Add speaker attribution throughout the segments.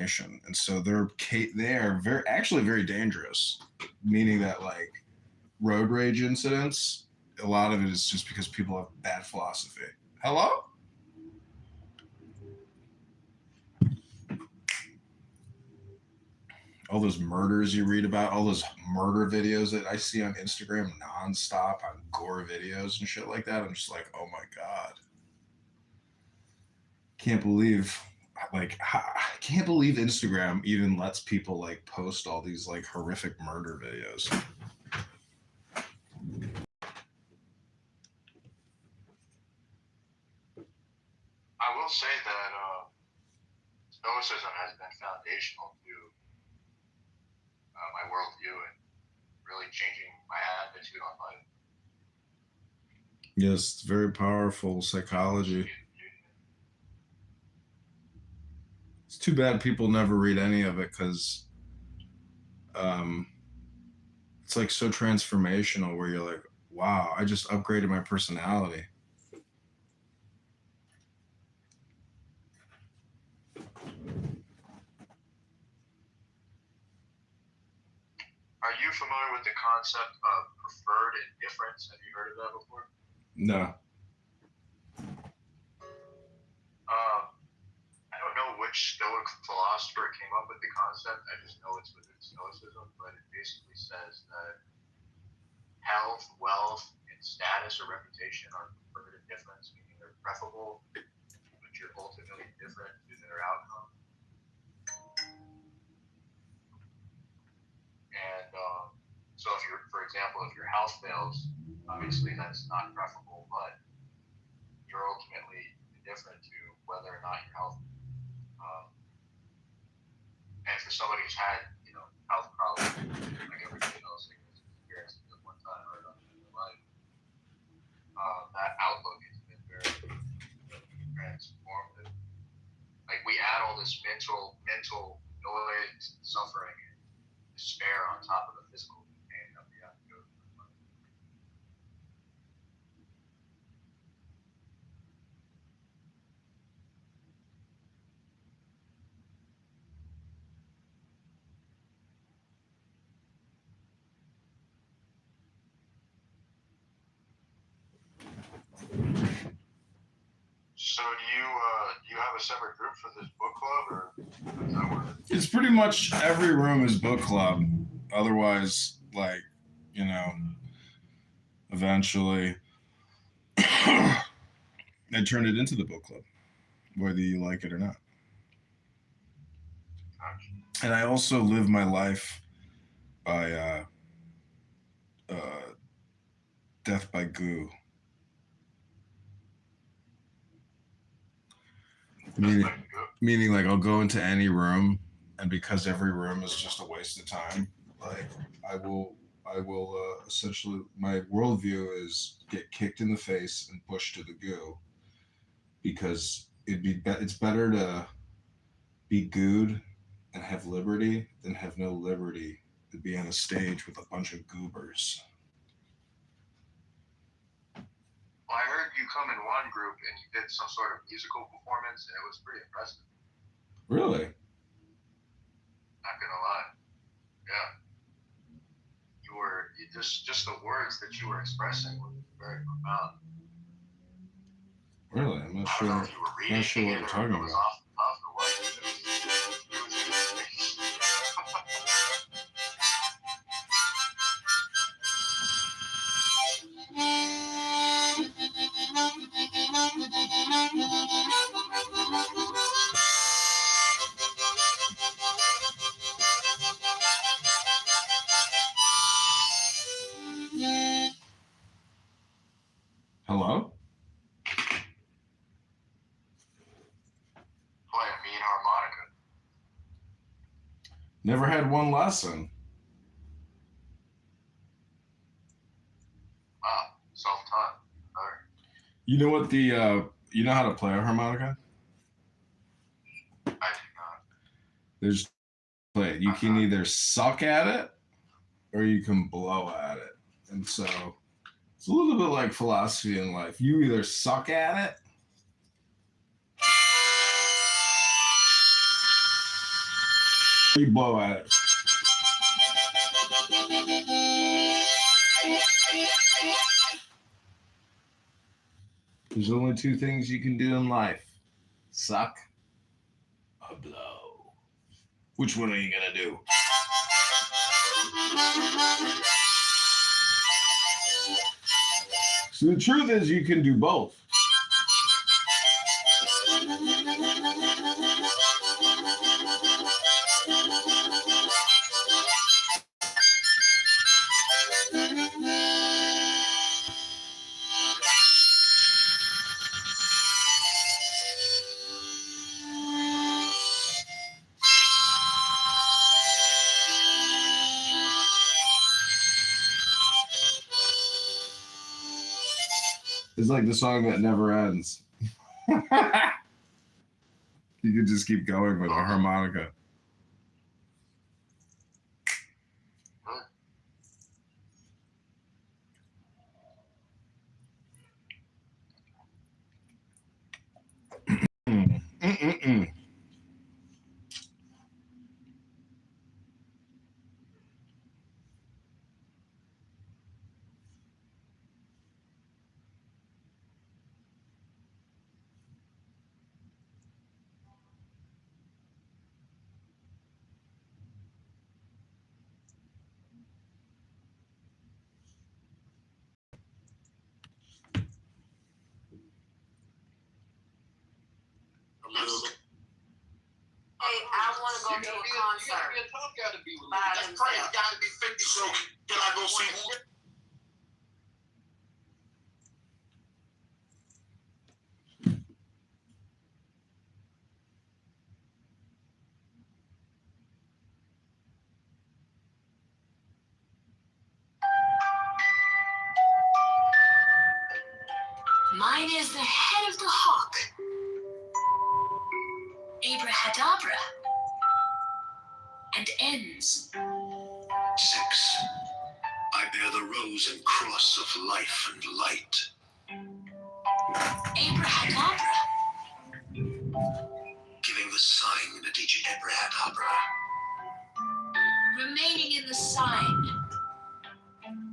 Speaker 1: and so they are very dangerous, meaning that like road rage incidents, a lot of it is just because people have bad philosophy. Hello? All those murders you read about, all those murder videos that I see on Instagram nonstop on gore videos and shit like that. I'm just like, oh my God. Can't believe I can't believe Instagram even lets people like post all these like horrific murder videos.
Speaker 2: I will say that Stoicism has been foundational to my worldview and really changing my attitude on life.
Speaker 1: Yes, it's very powerful psychology. It's too bad people never read any of it because it's like so transformational where you're like, wow, I just upgraded my personality.
Speaker 2: Are you familiar with the concept of preferred indifference? Have you heard of that before?
Speaker 1: No.
Speaker 2: I don't know which Stoic philosopher came up with the concept. I just know it's within Stoicism, but it basically says that health, wealth, and status or reputation are preferred indifference, meaning they're preferable, but you're ultimately indifferent to their outcome. And so if you're, for example, if your health fails, obviously that's not preferable, but you're ultimately indifferent to whether or not your health. And for somebody who's had, health problems, like everybody else, like experienced it at one time or another in their life, that outlook has been very transformative. Like we add all this mental noise, suffering, and despair on top of the physical pain that we have to go through. So do you have a separate group for this book club, or how does that work?
Speaker 1: It's pretty much every room is book club. Otherwise, like, eventually I turn it into the book club, whether you like it or not. And I also live my life by death by goo. Meaning, like, I'll go into any room, and because every room is just a waste of time, like, I will essentially, my worldview is get kicked in the face and pushed to the goo, because it's better to be gooed and have liberty than have no liberty to be on a stage with a bunch of goobers.
Speaker 2: Well, I heard you come in one group and you did some sort of musical performance, and it was pretty impressive.
Speaker 1: Really?
Speaker 2: Not gonna lie. Yeah. You were just the words that you were expressing were very profound.
Speaker 1: Really? I'm not sure. I'm not sure what you're talking about. Hello?
Speaker 2: Play a mean harmonica.
Speaker 1: Never had one lesson.
Speaker 2: Wow, self-taught.
Speaker 1: You know what you know how to play a harmonica?
Speaker 2: I do not.
Speaker 1: There's play it. You can either suck at it or you can blow at it. And so it's a little bit like philosophy in life. You either suck at it You blow at it. There's only two things you can do in life: suck or blow. Which one are you gonna do? So the truth is, you can do both. It's like the song that never ends. You could just keep going with a harmonica. Mm-mm-mm.
Speaker 3: Hey, I want to go to a concert.
Speaker 2: That's right. You gotta be 50, so can I go see who?
Speaker 3: Mine is the head of the hawk. Abrahadabra. And ends.
Speaker 4: 6. I bear the rose and cross of life and light.
Speaker 3: Abrahadabra.
Speaker 4: Giving the sign at each Abrahadabra.
Speaker 3: Remaining in the sign.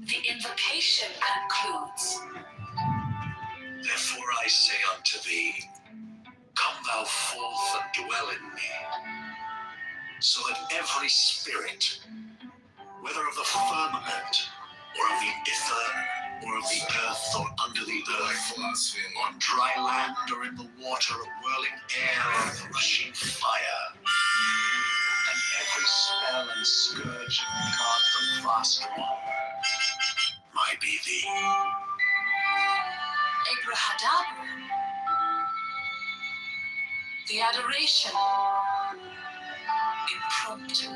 Speaker 3: The invocation concludes.
Speaker 4: Therefore I say unto thee, come thou forth and dwell in me, so that every spirit, whether of the firmament, or of the ether, or of the earth, or under the earth, on dry land, or in the water, or whirling air, or the rushing fire, and every spell and scourge of God the vast one, might be thee.
Speaker 3: Abrahadabra. The adoration. Impromptu.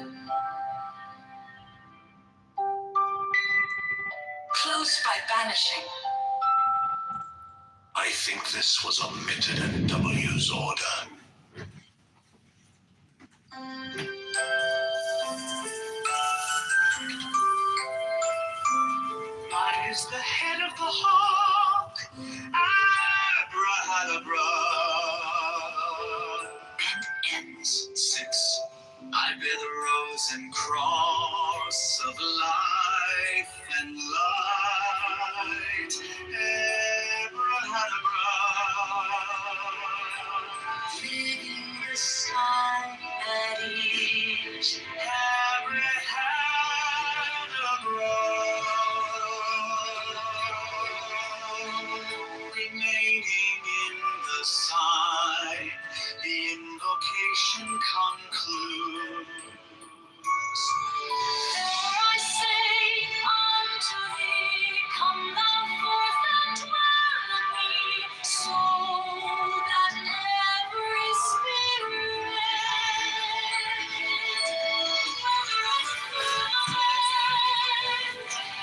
Speaker 3: Close by banishing.
Speaker 4: I think this was omitted in W's order.
Speaker 5: Mine is the head of the hawk, Abrahadabra.
Speaker 3: And ends.
Speaker 5: 6. I bear the rose and cross of life and light, Abrahadabra.
Speaker 3: Living the sign at each.
Speaker 5: Abrahadabra. Remaining in the sign, the invocation concludes.
Speaker 3: For I say unto thee, come thou forth and dwell in me, so that every spirit, whether of man,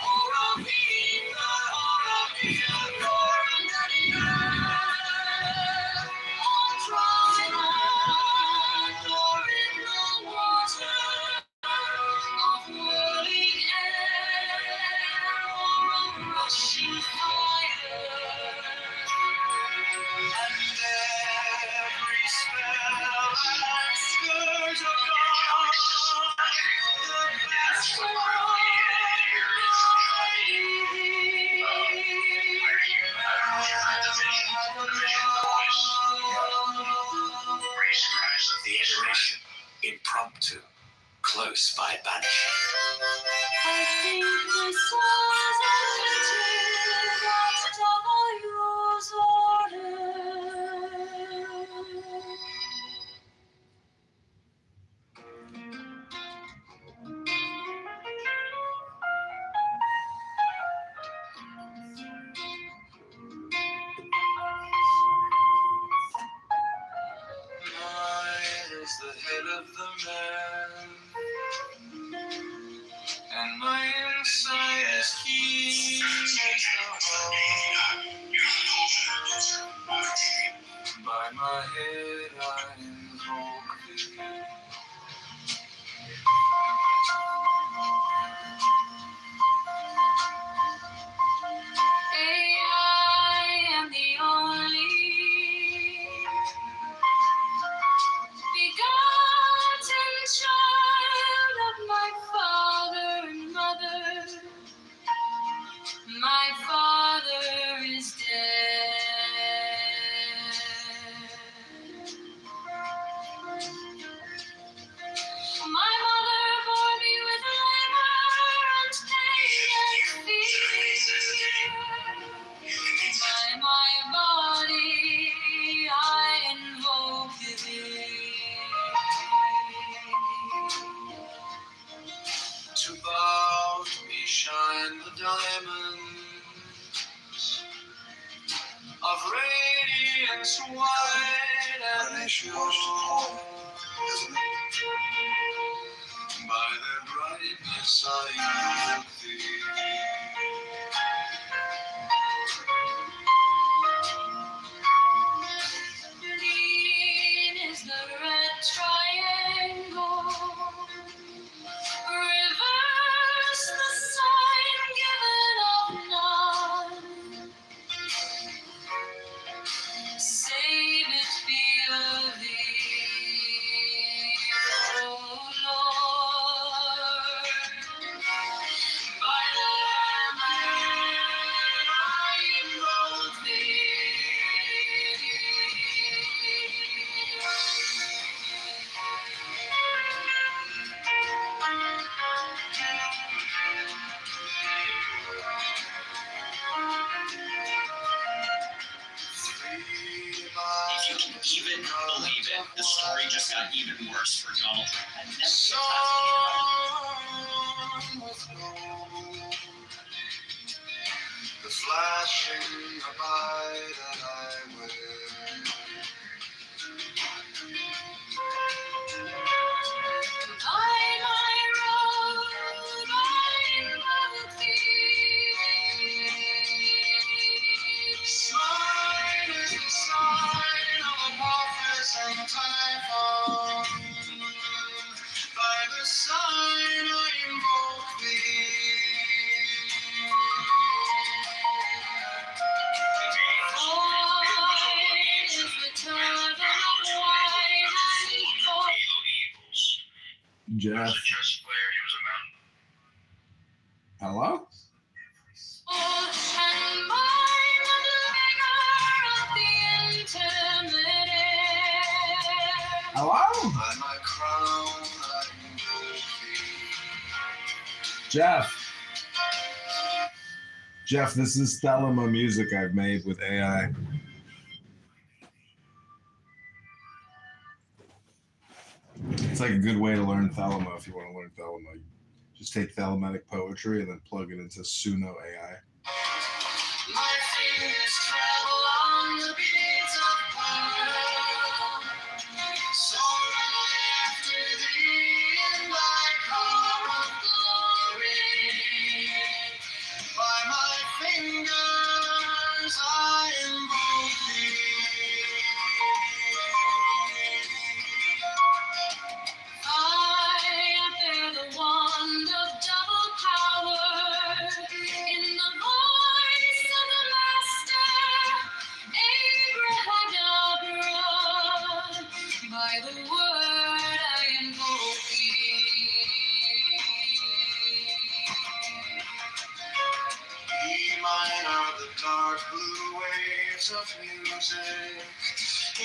Speaker 3: or of ether, or of the earth, or under the earth, on dry land, or in the water,
Speaker 4: close by banishing.
Speaker 3: I think the souls are fitted at W's order.
Speaker 5: Mine is the head of the man, and my insight is keen as the hawk. By my head I invoke thee.
Speaker 3: I am the only begotten child of my father and mother. My father is dead. My mother bore me with labor and pain and fear. By my body I invoke thee.
Speaker 5: To about me shine the diamonds of radiance white and pure. By their brightness I invoke thee.
Speaker 3: Green is the red triangle. Reverse the sign given of none. Save it be of thee, O Lord. By the Lamb I invoke
Speaker 6: If you can even believe it, the story just got even worse for Donald Trump. And never
Speaker 5: Song with gold, the flashing abide that I wear.
Speaker 3: by my road I invoke thee.
Speaker 5: Sign is the sign of a prophet and typhon. By the sign I invoke thee.
Speaker 3: Void is the turban of white and gold.
Speaker 1: Jeff. Hello?
Speaker 3: And mine the vigor of the intermediate air.
Speaker 1: Hello?
Speaker 5: By my crown I invoke thee.
Speaker 1: Jeff. Jeff, this is Thelema music I've made with AI. It's like a good way to learn Thelema if you want to learn Thelema. Just take Thelematic poetry and then plug it into Suno AI.
Speaker 5: My fingers travel on the beads of pearl. So run I after thee in thy car of glory. By my fingers I invoke thee.
Speaker 3: I bear the wand of double power in the voice of the master, Abrahadabra. By the word I invoke thee.
Speaker 5: Be mine are the dark blue waves of music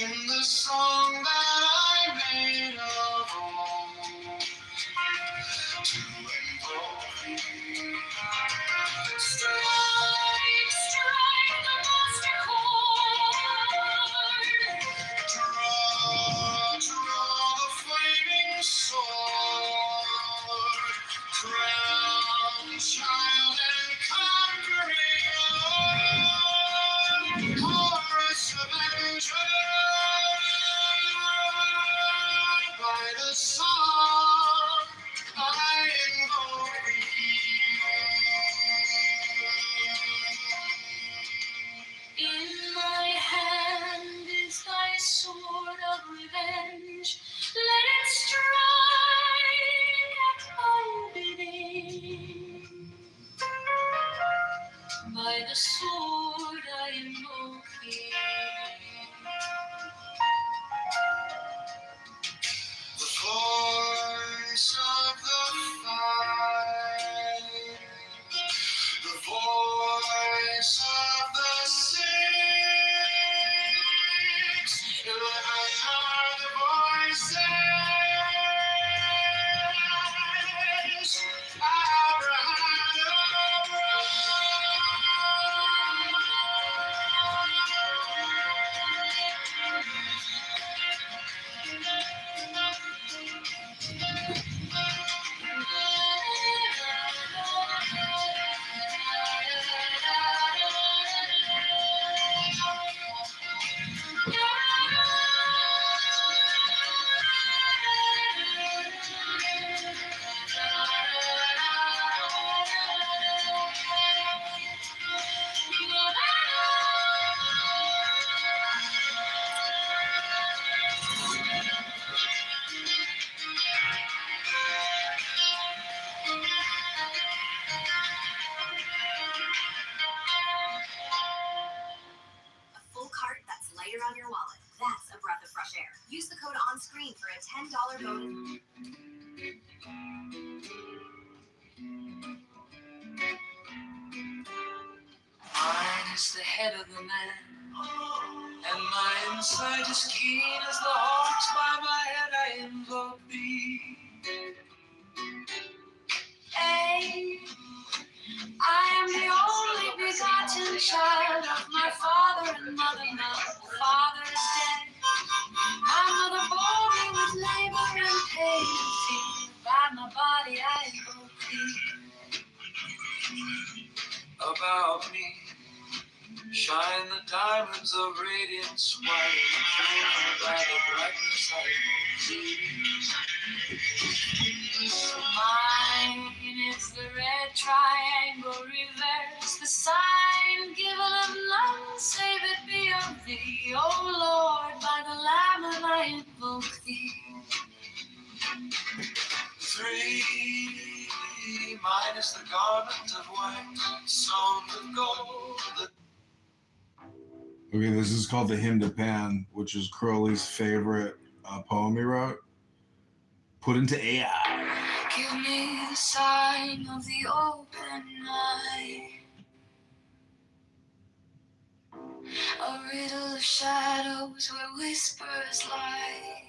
Speaker 5: in the song that I made of old. to invoke thee.
Speaker 3: Strike, strike the master chord.
Speaker 5: Draw the flaming sword. Crown child and conquering Lord. Chorus of angels by the song I invoke thee.
Speaker 3: In my hand is thy sword of revenge. Let it strike at thy bidding. By the sword I invoke thee.
Speaker 5: The voice of the fight, the voice of the six, 11 are the voices.
Speaker 7: A full cart that's lighter on your wallet. That's a breath of fresh air. Use the code on screen for a $10 bonus.
Speaker 3: Mine is the head of the man, and my insight is keen as the hawks. By my head I invoke thee. Hey, I am the only begotten child of my father and mother. My father is dead. My mother bore me with labor and pain. By my body I invoke thee. About me shine the diamonds of radiance, white and pure by the brightness I invoke. Mine is the red triangle reverse, the sign given of none save it be of thee. O Lord, by the Lamb I invoke thee. 3, mine is the garment of white, sewn with gold.
Speaker 1: Okay, this is called the Hymn to Pan, which is Crowley's favorite poem he wrote. Put into AI.
Speaker 3: Give me the sign of the open eye, a riddle of shadows where whispers lie,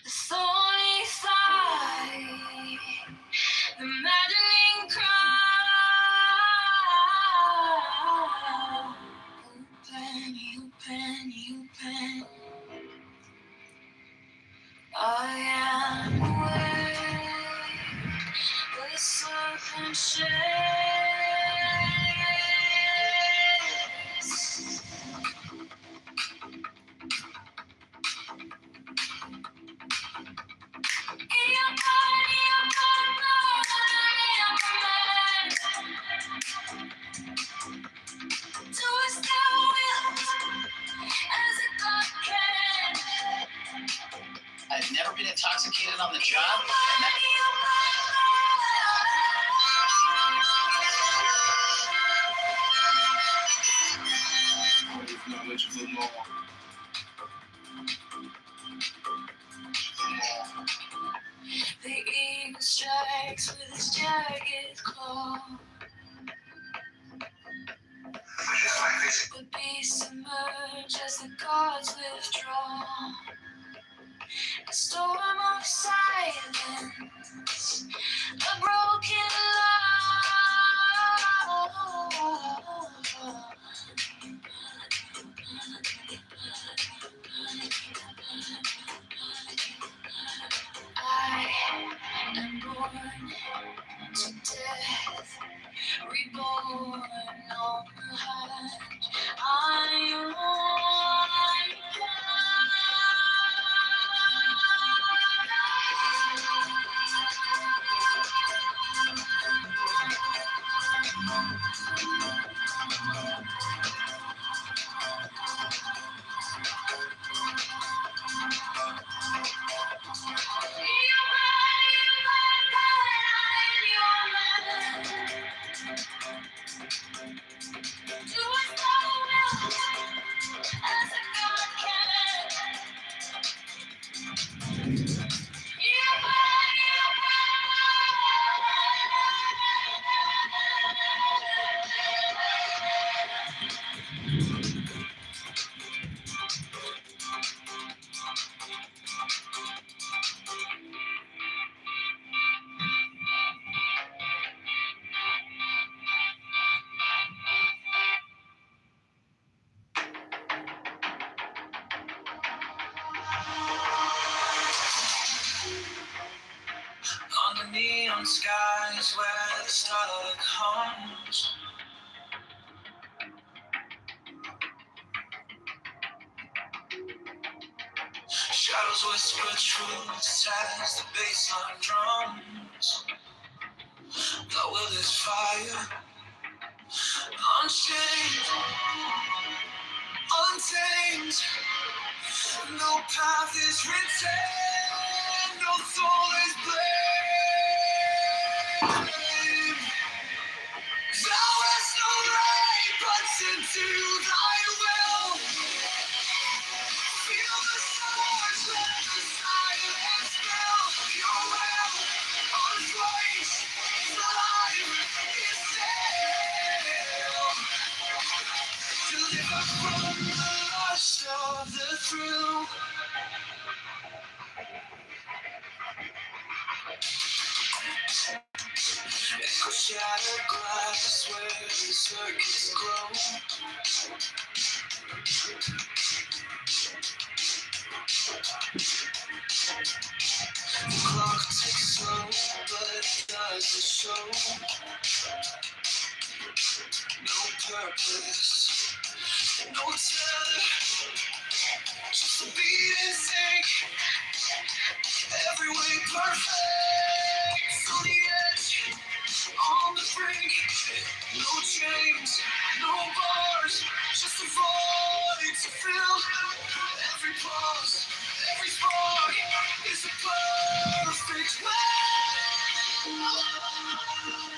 Speaker 3: the thorny thigh, the maddening cry. Open, open. I am awake, the serpent shakes. Doest thou wilt, as a God can.
Speaker 6: I've never been intoxicated on the job.
Speaker 5: With knowledge of the law.
Speaker 3: The eagle strikes with his jagged claw. The beasts emerge as the gods withdraw. A storm of silence, a broken love. I am born to death, reborn on high. Under neon skies where the starlight comes, shadows whisper truths as the bassline drums. The will is fire, unchained, untamed. No path is written, no soul is blamed. Thou hast no right but into thy will. Feel the stars, let the silence fill your will. On place, the life is still. Deliver from the lust of the thrill. Echo shattered glass where the circuits glow. The clock ticks slow, but it doesn't show. No purpose, no tether, just a beat in sync. Every way perfect, on the edge, on the brink. No chains, no bars, just a void to fill. Every pause, every spark is a perfect will.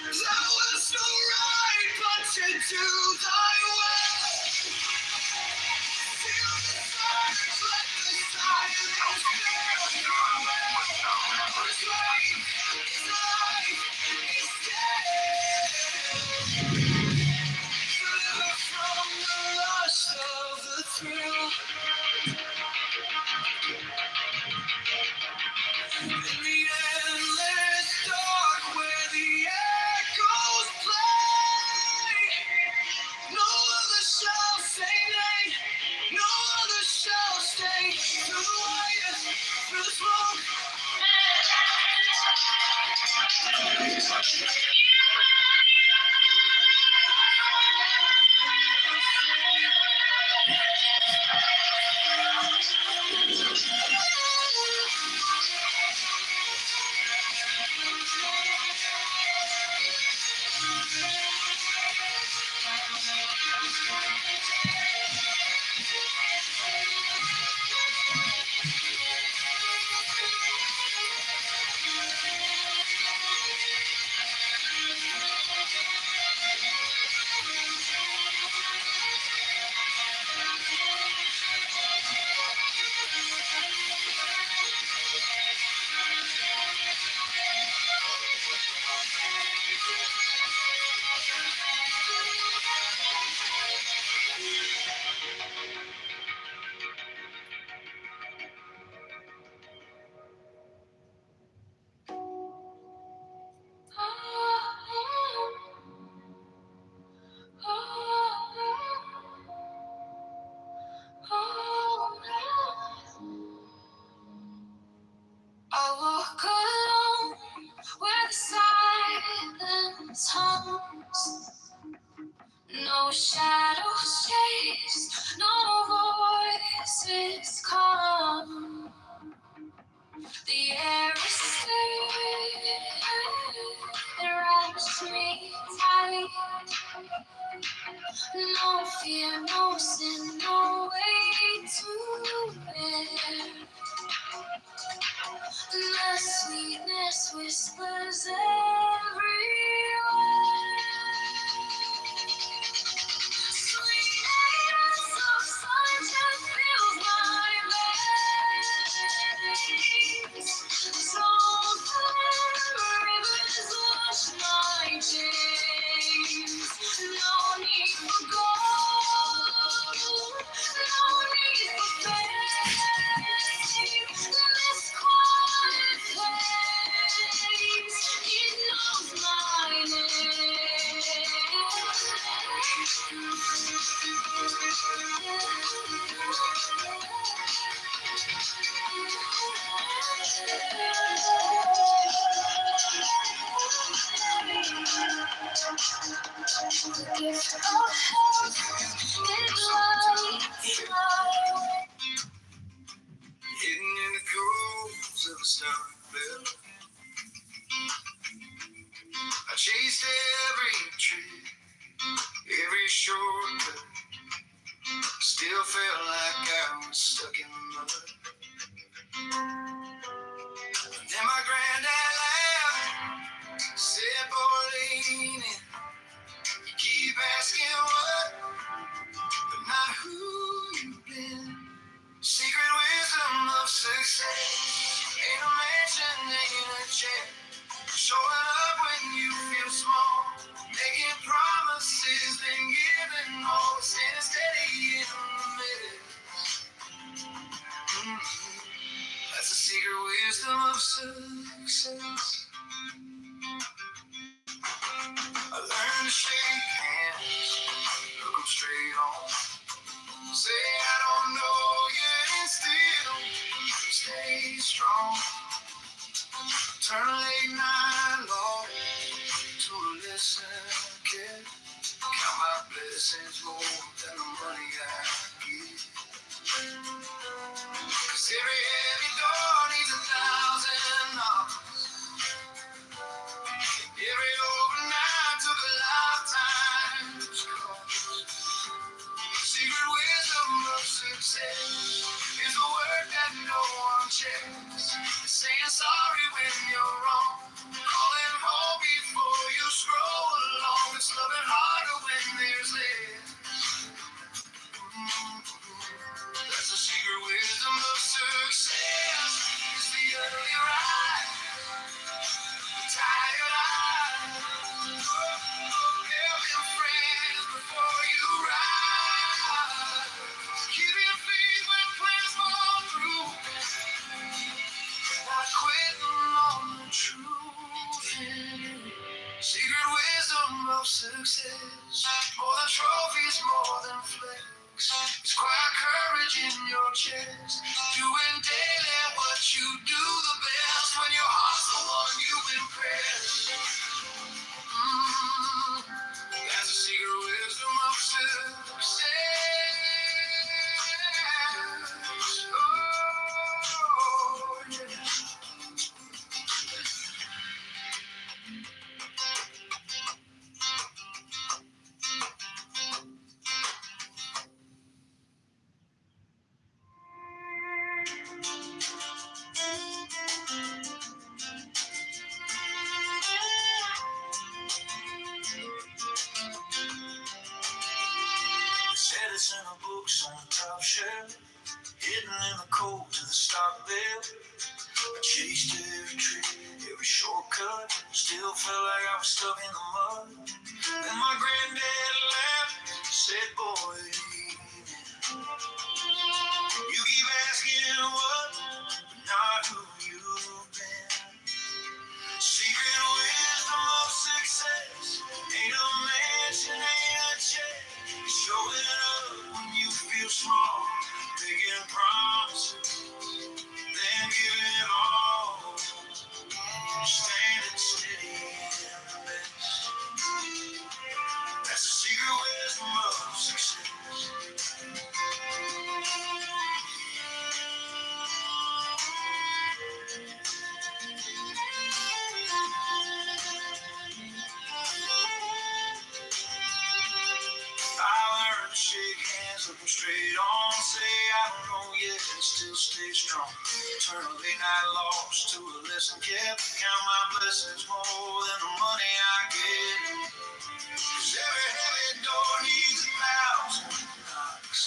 Speaker 3: Thou hast no right but to do thy will. Feel the surge, let the silence fill your will. Whose life is life, is dead. Deliver from the lust of the thrill. In the endless dark where the echoes play, shadows chase, no voices come. The air is still, it wraps me tight. No fear, no sin, no way to bear. The sweetness whispers everywhere. Sweetness of sunshine fills my veins. Salt rivers wash my chains. No need for gold, no need for fame. This quiet place, it knows my The gift of health, it lights my way.
Speaker 5: Hidden in the grooves of a starry bell, I chased every tree, every shortcut. Still felt like I was stuck in the mud. And then my granddad laughed, said, "Boy, lean in. You keep asking what, but not who you've been." Secret wisdom of success ain't a mansion, ain't a chair. Showing up when you feel small, making promises, then giving all, standing steady in the middle. That's the secret wisdom of success. I learned to shake hands, look 'em straight on. Say I don't know yet and still stay strong. Turn a late night long to a listen kid. Count my blessings more than the money I get. 'Cause every heavy door needs 1,000 knocks. Every overnight took a lifetime's cost. Secret wisdom of success is the word that no one checks. It's saying sorry when you're wrong, calling home before you scroll along. It's loving harder when there's less. That's the secret wisdom of success. It's the early ride, the tired eye. Helping friends before you ride. Keeping faith when plans fall through. Not quitting on the truth. Secret wisdom of success. More than trophies, more than flex. It's quiet courage in your chest. Doing daily what you do the best. When your heart's the one you impress. That's the secret wisdom of success. Oh, yeah. Said it's in the books on the top shelf, hidden in the cold to the stock bell. I chased every tree, every shortcut, still felt like I was stuck in the mud. Then my granddad laughed, said, "Boy, you keep asking what, but not who you've been." Secret wisdom of success ain't a mansion, ain't a check. It's showing up when you feel small, making promises, then giving it all. Standing steady in the mess. That's the secret wisdom of stay strong. Turn a late night loss to a lesson kept. Count my blessings more than the money I get. 'Cause every heavy door needs 1,000 knocks.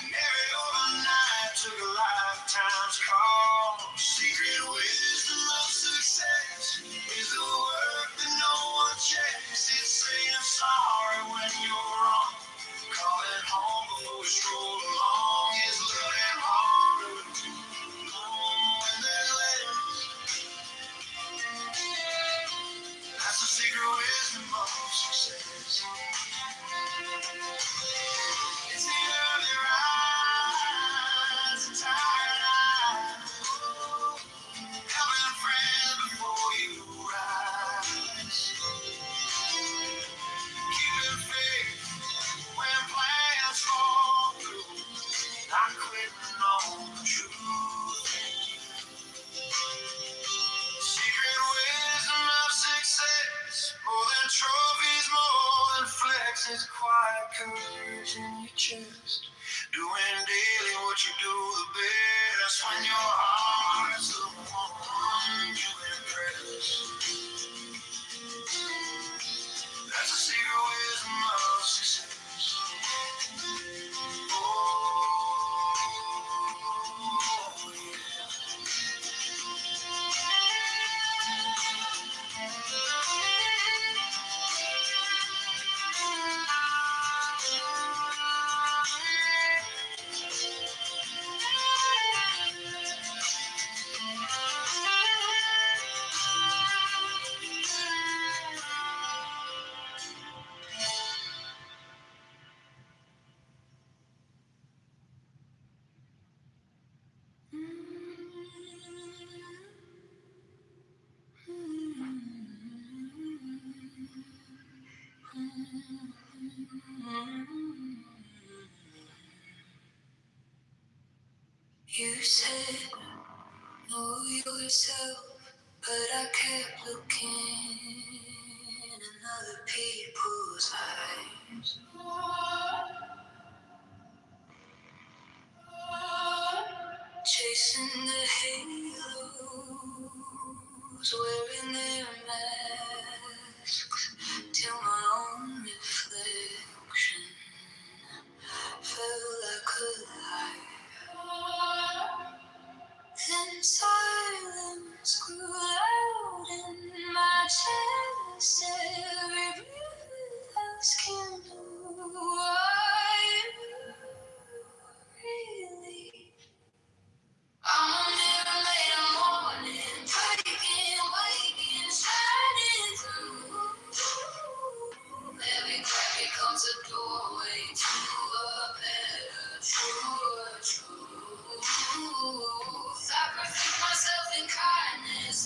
Speaker 5: And every overnight took a lifetime's call. Secret wisdom of success is the work that no one checks. It's saying sorry when you're wrong. Calling home before we stroll along is living harder when they're late. That's the secret wisdom of success. It's the early rise, the tired eyes, helping friends before you rise. Keeping faith when plans fall through, not quitting on the truth. Secret wisdom of success, more than trophies, more than flex, is quiet courage in your chest. Doing daily what you do the best when your heart's the one you impress. That's the secret wisdom of success. Oh, you said, know yourself, but I kept looking in other people's eyes. Chasing the halos, wearing their masks, till my own reflection felt like a lie. Then silence grew loud in my chest, every breath asking who are you really? I'm a mirror late in the morning, breaking, waking, shining through. Every crack becomes a doorway to a better, truer truth. I perfect myself in kindness,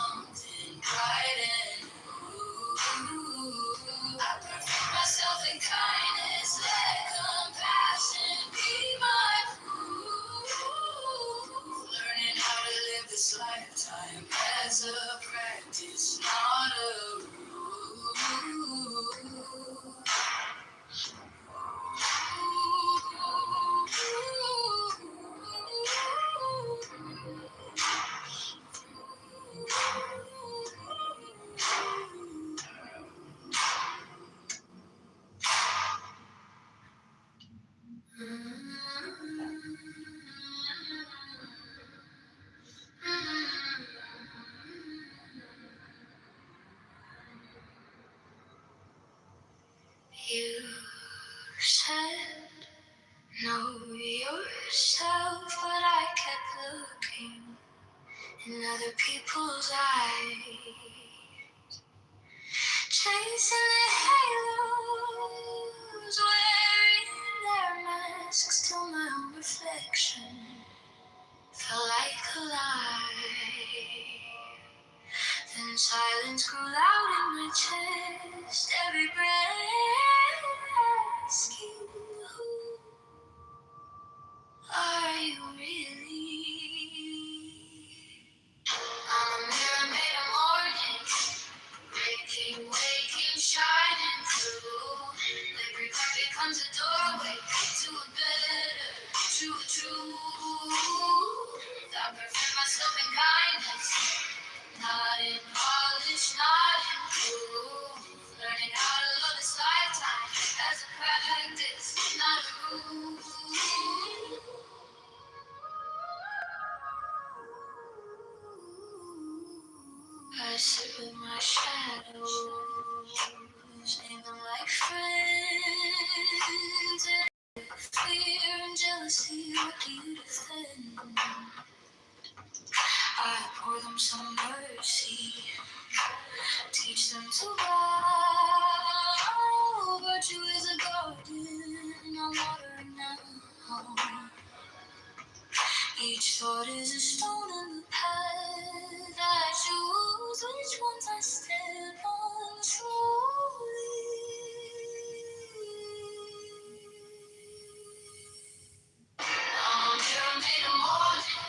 Speaker 3: something bright and new. I perfect myself in kindness, let compassion be my proof. Learning how to live this lifetime as a practice, not a rule. You said know yourself, but I kept looking in other people's eyes, chasing the halos, wearing their masks till my own reflection felt like a lie. Then silence grew loud in my chest, every breath asking, who are you really? I'm a mirror made of morning, breaking, waking, shining through. Every crack becomes a doorway to a better, to a truth. I perfect myself in kindness, not in polish, not in proof. Learning how to love this lifetime as a practice, not a rule. I sit with my shadows, name them like friends. And fear and jealousy, what do you defend? I pour them some mercy, teach them to bow. Virtue is a garden, I'm watering now. Each thought is a stone in the path. I choose which ones I step on slowly. I'm a mirror made of morning,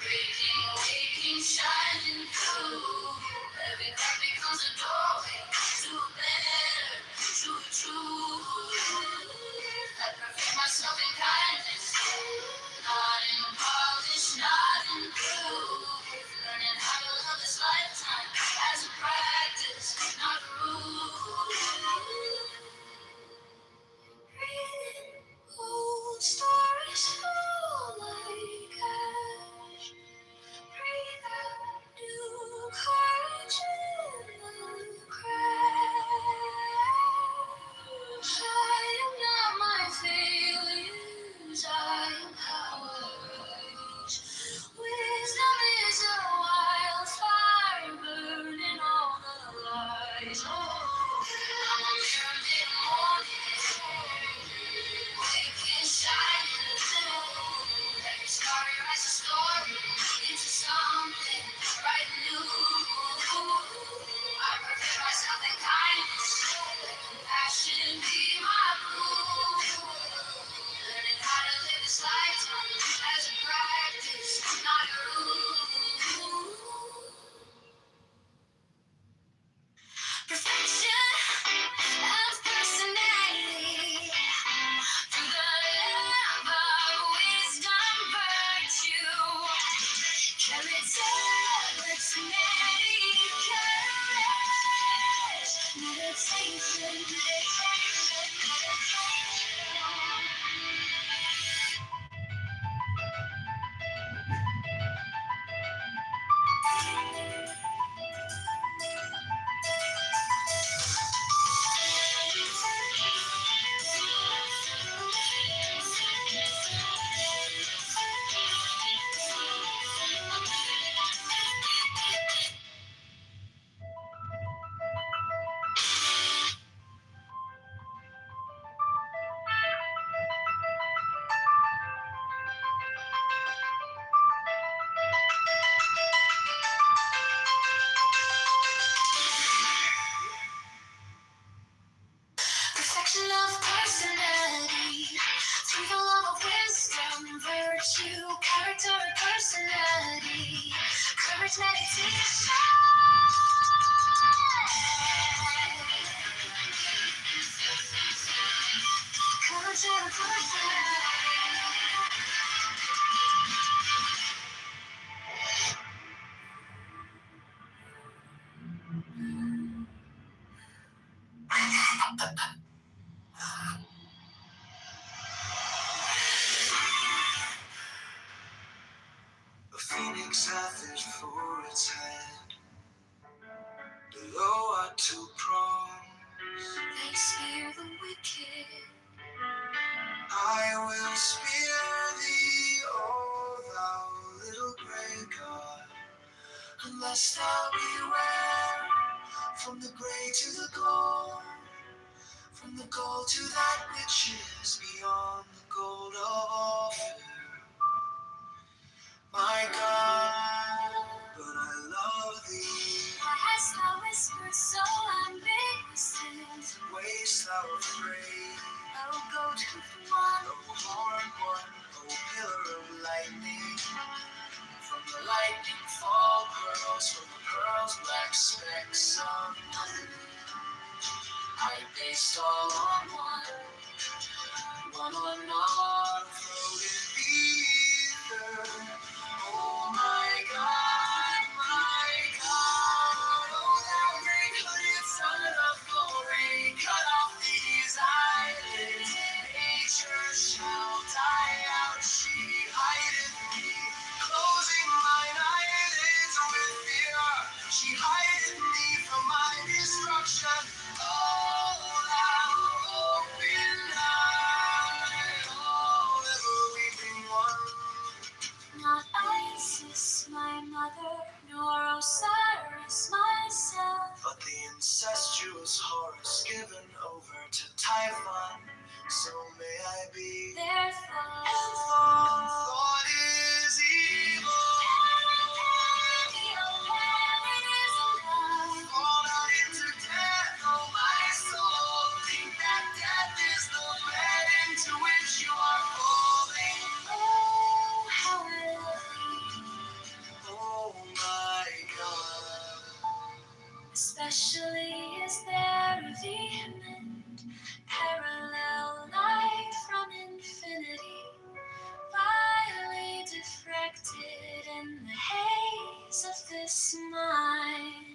Speaker 3: breaking, waking, shining through. Every crack becomes a doorway to a better, to a truth. I perfect myself in kindness, not in polish, not in proof. Learning how to love this lifetime as a practice, not a rule. Breathing old stories fall like ash. Breathe out new courage in the crash. I am not my failures, I am powers. Wisdom is a wildfire burning all the lies. I'm a mirror made of morning, waking, shining through. Every scar rewrites a story into something bright and new. I perfect myself in kindness, let compassion be my proof. Learning how to live this lifetime as a practice, not a rule. Perfect
Speaker 5: A phoenix hath it for its head. Below are two prongs.
Speaker 3: They spear the wicked.
Speaker 5: I will spear thee, O thou little grey god, unless thou beware. From the grey to the gold, from the gold to that which is beyond the gold of all fair. My God, but I love thee.
Speaker 3: Why hast thou whispered so ambiguous?
Speaker 5: Waste thou afraid,
Speaker 3: Oh, goat-hoofed one.
Speaker 5: O horned one, O pillar of lightning. From the lightning fall pearls, from the pearls black specks of nothing. I based all on one on all floated ether. Oh my God, oh thou great hooded son of glory, cut off these eyelids. Nature shall die out, she hideth me, closing mine eyelids with fear. She hideth me from my destruction. Oh, thou open eye, oh, ever weeping one.
Speaker 3: Not Isis, my mother, nor Osiris, myself.
Speaker 5: But the incestuous Horus given over to Typhon, so may I be.
Speaker 3: Their thought.
Speaker 5: And thought is evil. Fall not into death, oh my soul. Think that death is the bed into which you are falling.
Speaker 3: Oh, how I love thee.
Speaker 5: Oh my God.
Speaker 3: Especially is there a vehement parallel light from infinity, vilely diffracted in the haze of this mind.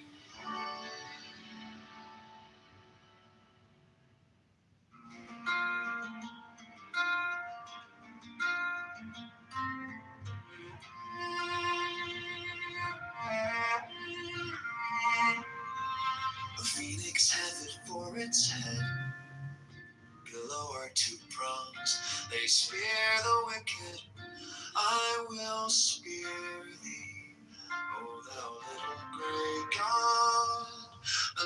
Speaker 5: A phoenix hath it for its head. Below are two prongs. They spear the wicked. I will spear thee, O thou little grey god,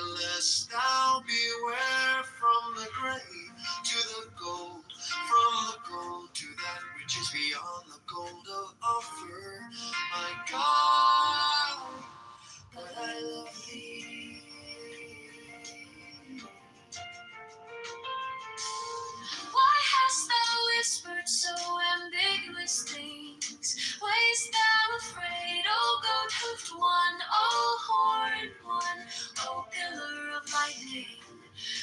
Speaker 5: unless thou beware. From the grey to the gold, from the gold to that which is beyond the gold of offer. My God, but I love thee.
Speaker 3: Why hast thou whispered so ambiguous things? Wast thou afraid, O goat-hoofed one, O horned one, O pillar of lightning?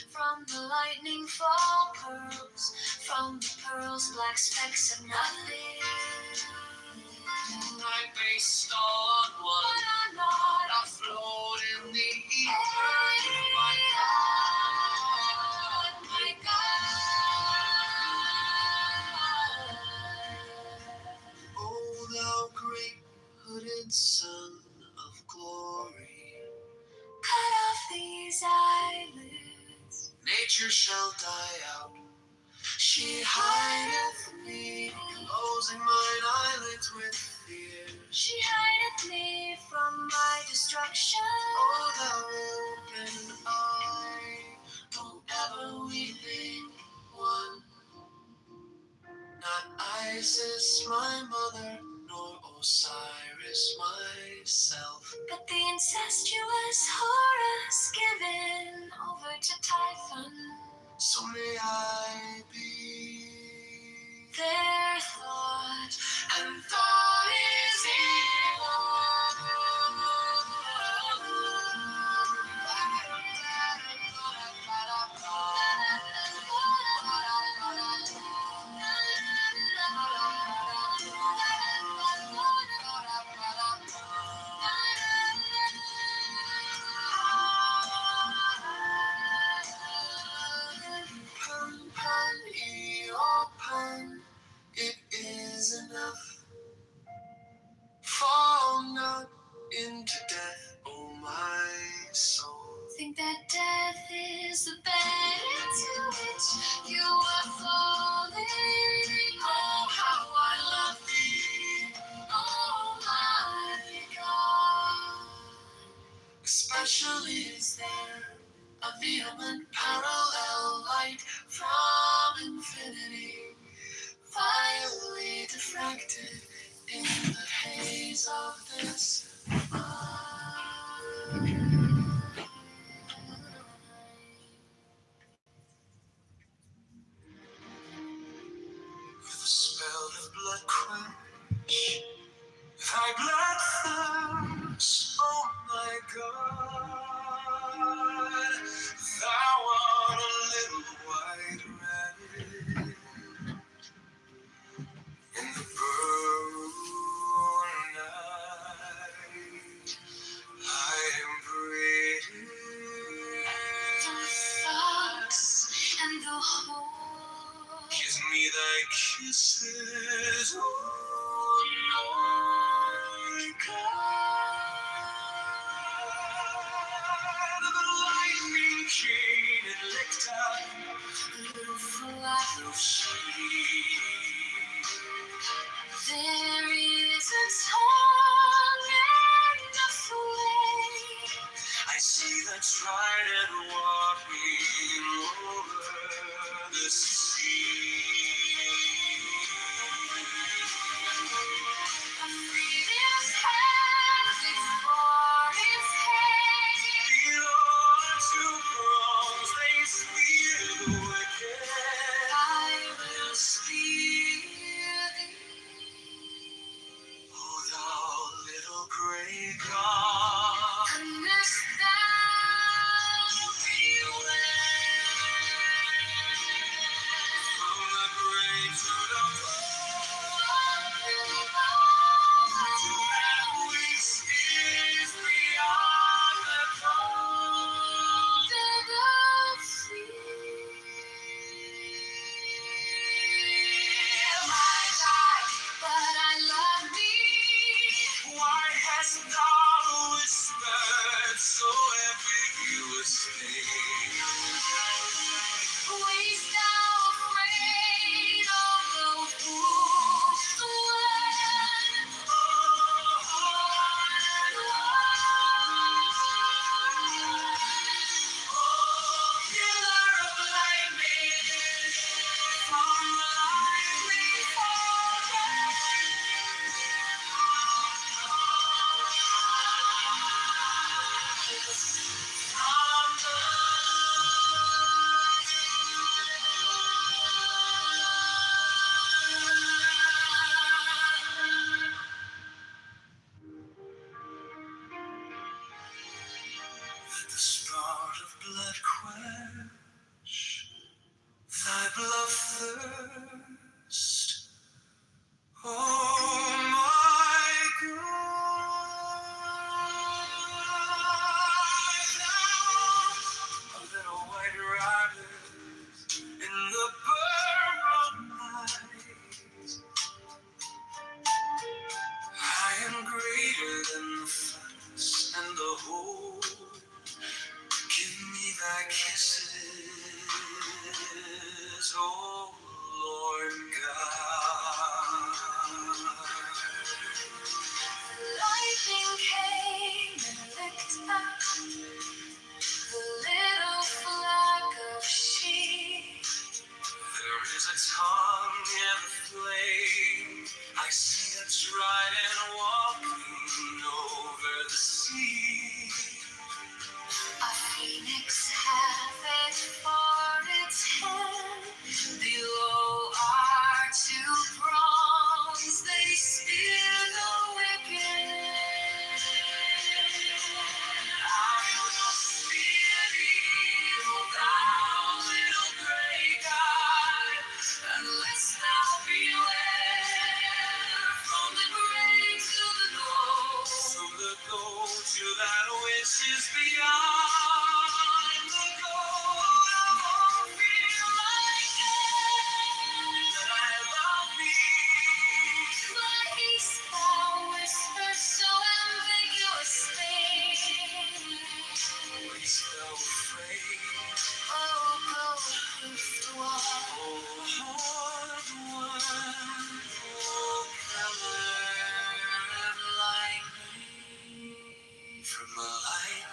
Speaker 3: From the lightning fall pearls, from the pearls black specks of nothing.
Speaker 5: I based all on one,
Speaker 3: But I'm not
Speaker 5: afloat in the ether. My God,
Speaker 3: my God.
Speaker 5: O thou great hooded son of glory,
Speaker 3: Cut off these eyelids.
Speaker 5: nature shall die out. She hideth me, closing mine eyelids with fear.
Speaker 3: She hideth me from my destruction.
Speaker 5: O thou open eye, O ever weeping one. Not Isis, my mother, nor Osiris, myself.
Speaker 3: But the incestuous Horus given over to Typhon.
Speaker 5: So may I be.
Speaker 3: Their thought.
Speaker 5: And thought is especially is there a vehement parallel light from infinity, violently diffracted in the haze of this mind. With a spell of blood quench, thy blood thirst, oh my God, thou art a little white rabbit in the burning night. I am breathing the thoughts and the whole. Kiss me thy kisses, oh my God. The lightning chain and licked up the little flash of sleep. There is a tongue and a flame. I see the trident walking over the sea. A freedom's hand before its head. Below the two prongs they spear the wicked. I will spear thee. Oh, thou little gray god, canst thou beware? From the grave to the to that which is beyond the golden sea. My God, but I love thee. Why hast thou whispered so ambiguously? Wast thou afraid of the wolf, the one? Oh, pillar of lightning, from lively the start of blood quench, thy blood thirst, oh my God, thou a little white rabbit in the burning night. I am greater than the floods and the whole. Give me thy kisses, oh Lord God. Lightning came and licked up the little flock of sheep. There is a tongue and a flame. I see a trident walking over the sea. A phoenix hath it for its head, the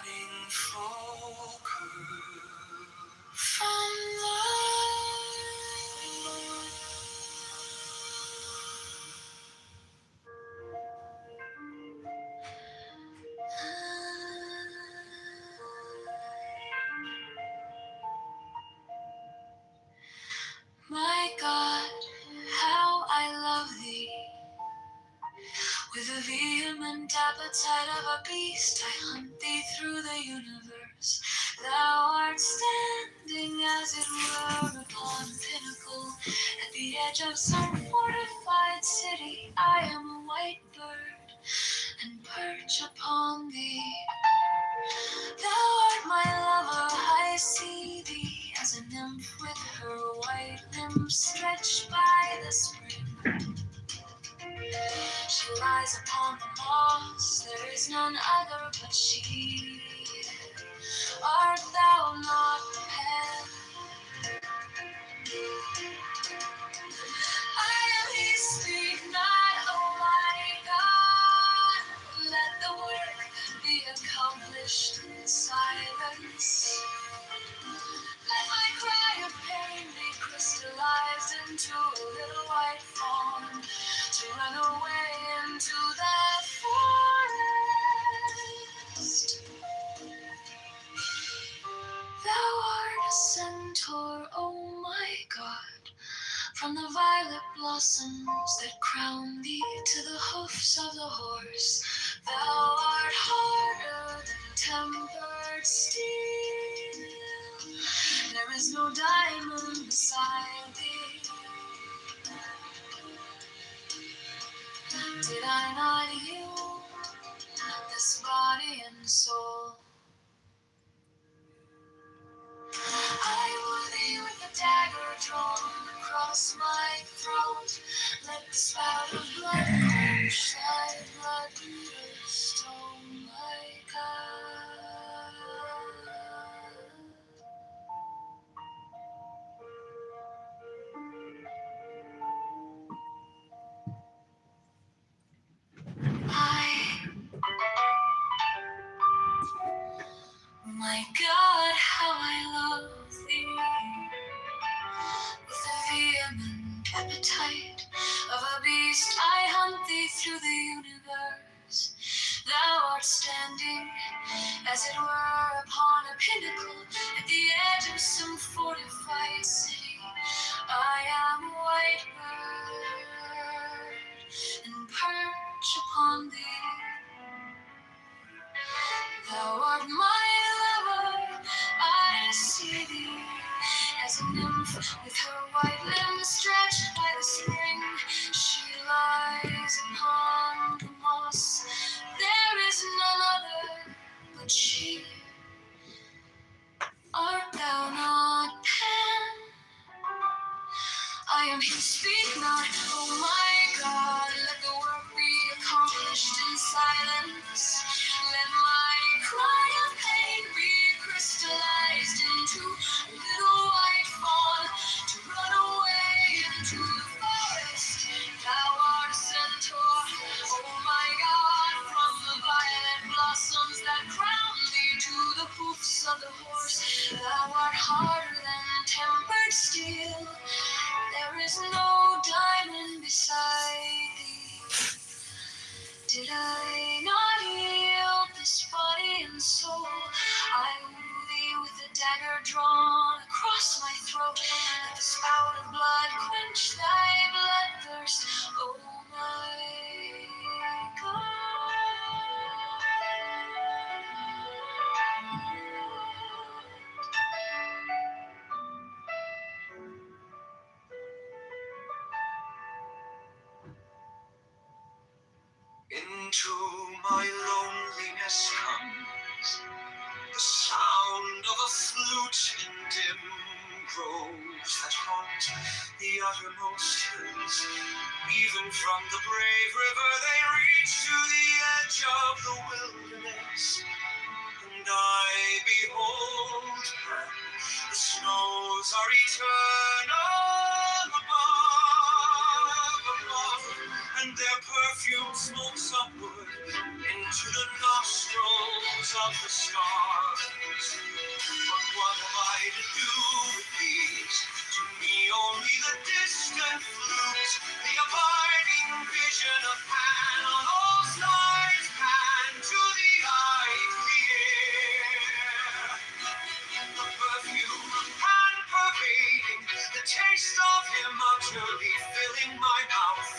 Speaker 5: meaningful curve
Speaker 3: from my God, how I love thee. With the vehement appetite of a beast, I hunt thee through the universe. Thou art standing, as it were, upon a pinnacle. At the edge of some fortified city, I am a white bird, and perch upon thee. Thou art my lover, I see thee as a nymph with her white limbs stretched by the spring. She lies upon the moss, there is none other but she. Art thou not Pan? I am he, speak not, oh my God. Let the work be accomplished in silence. Let my cry of pain be crystallized into a little white fawn to run away into the forest. Thou art a centaur, oh my God, from the violet blossoms that crown thee to the hoofs of the horse. Thou art harder than tempered steel. There is no diamond beside thee. Did I not yield this body and soul? I woo thee with a dagger drawn across my throat. Let the spout of blood quench thy bloodthirst, oh my God. My God, how I love thee. With the vehement appetite of a beast, I hunt thee through the universe. Thou art standing, as it were, upon a pinnacle at the edge of some fortified city. I am a white bird, and perch upon thee. Thou art my lover, I see thee as a nymph with her white limbs stretched by the spring. She lies upon the moss, there is none other but she. Art thou not Pan? I am he, speak not, oh my God. Let the work be accomplished in silence. Let my cry of pain be crystallized into a little white fawn to run away into the forest. Thou art a centaur, oh my God, from the violet blossoms that crown thee to the hoofs of the horse. Thou art harder than tempered steel. There is no diamond beside thee. Did I not yield this body and soul? I woo thee with a dagger drawn across my throat. Let the spout of blood quench thy bloodthirst, oh my God.
Speaker 5: into my loneliness comes the sound of a flute in dim groves that haunt the uttermost hills. Even from the brave river they reach to the edge of the wilderness. And I behold her, the snows are eternal above, and their perfume smokes upward in into the nostrils of the stars. But what am I to do with these? To me only the distant flute, the abiding vision of Pan on all sides, Pan to the eye, to the ear. The perfume of Pan pervading, the taste of him utterly filling my mouth,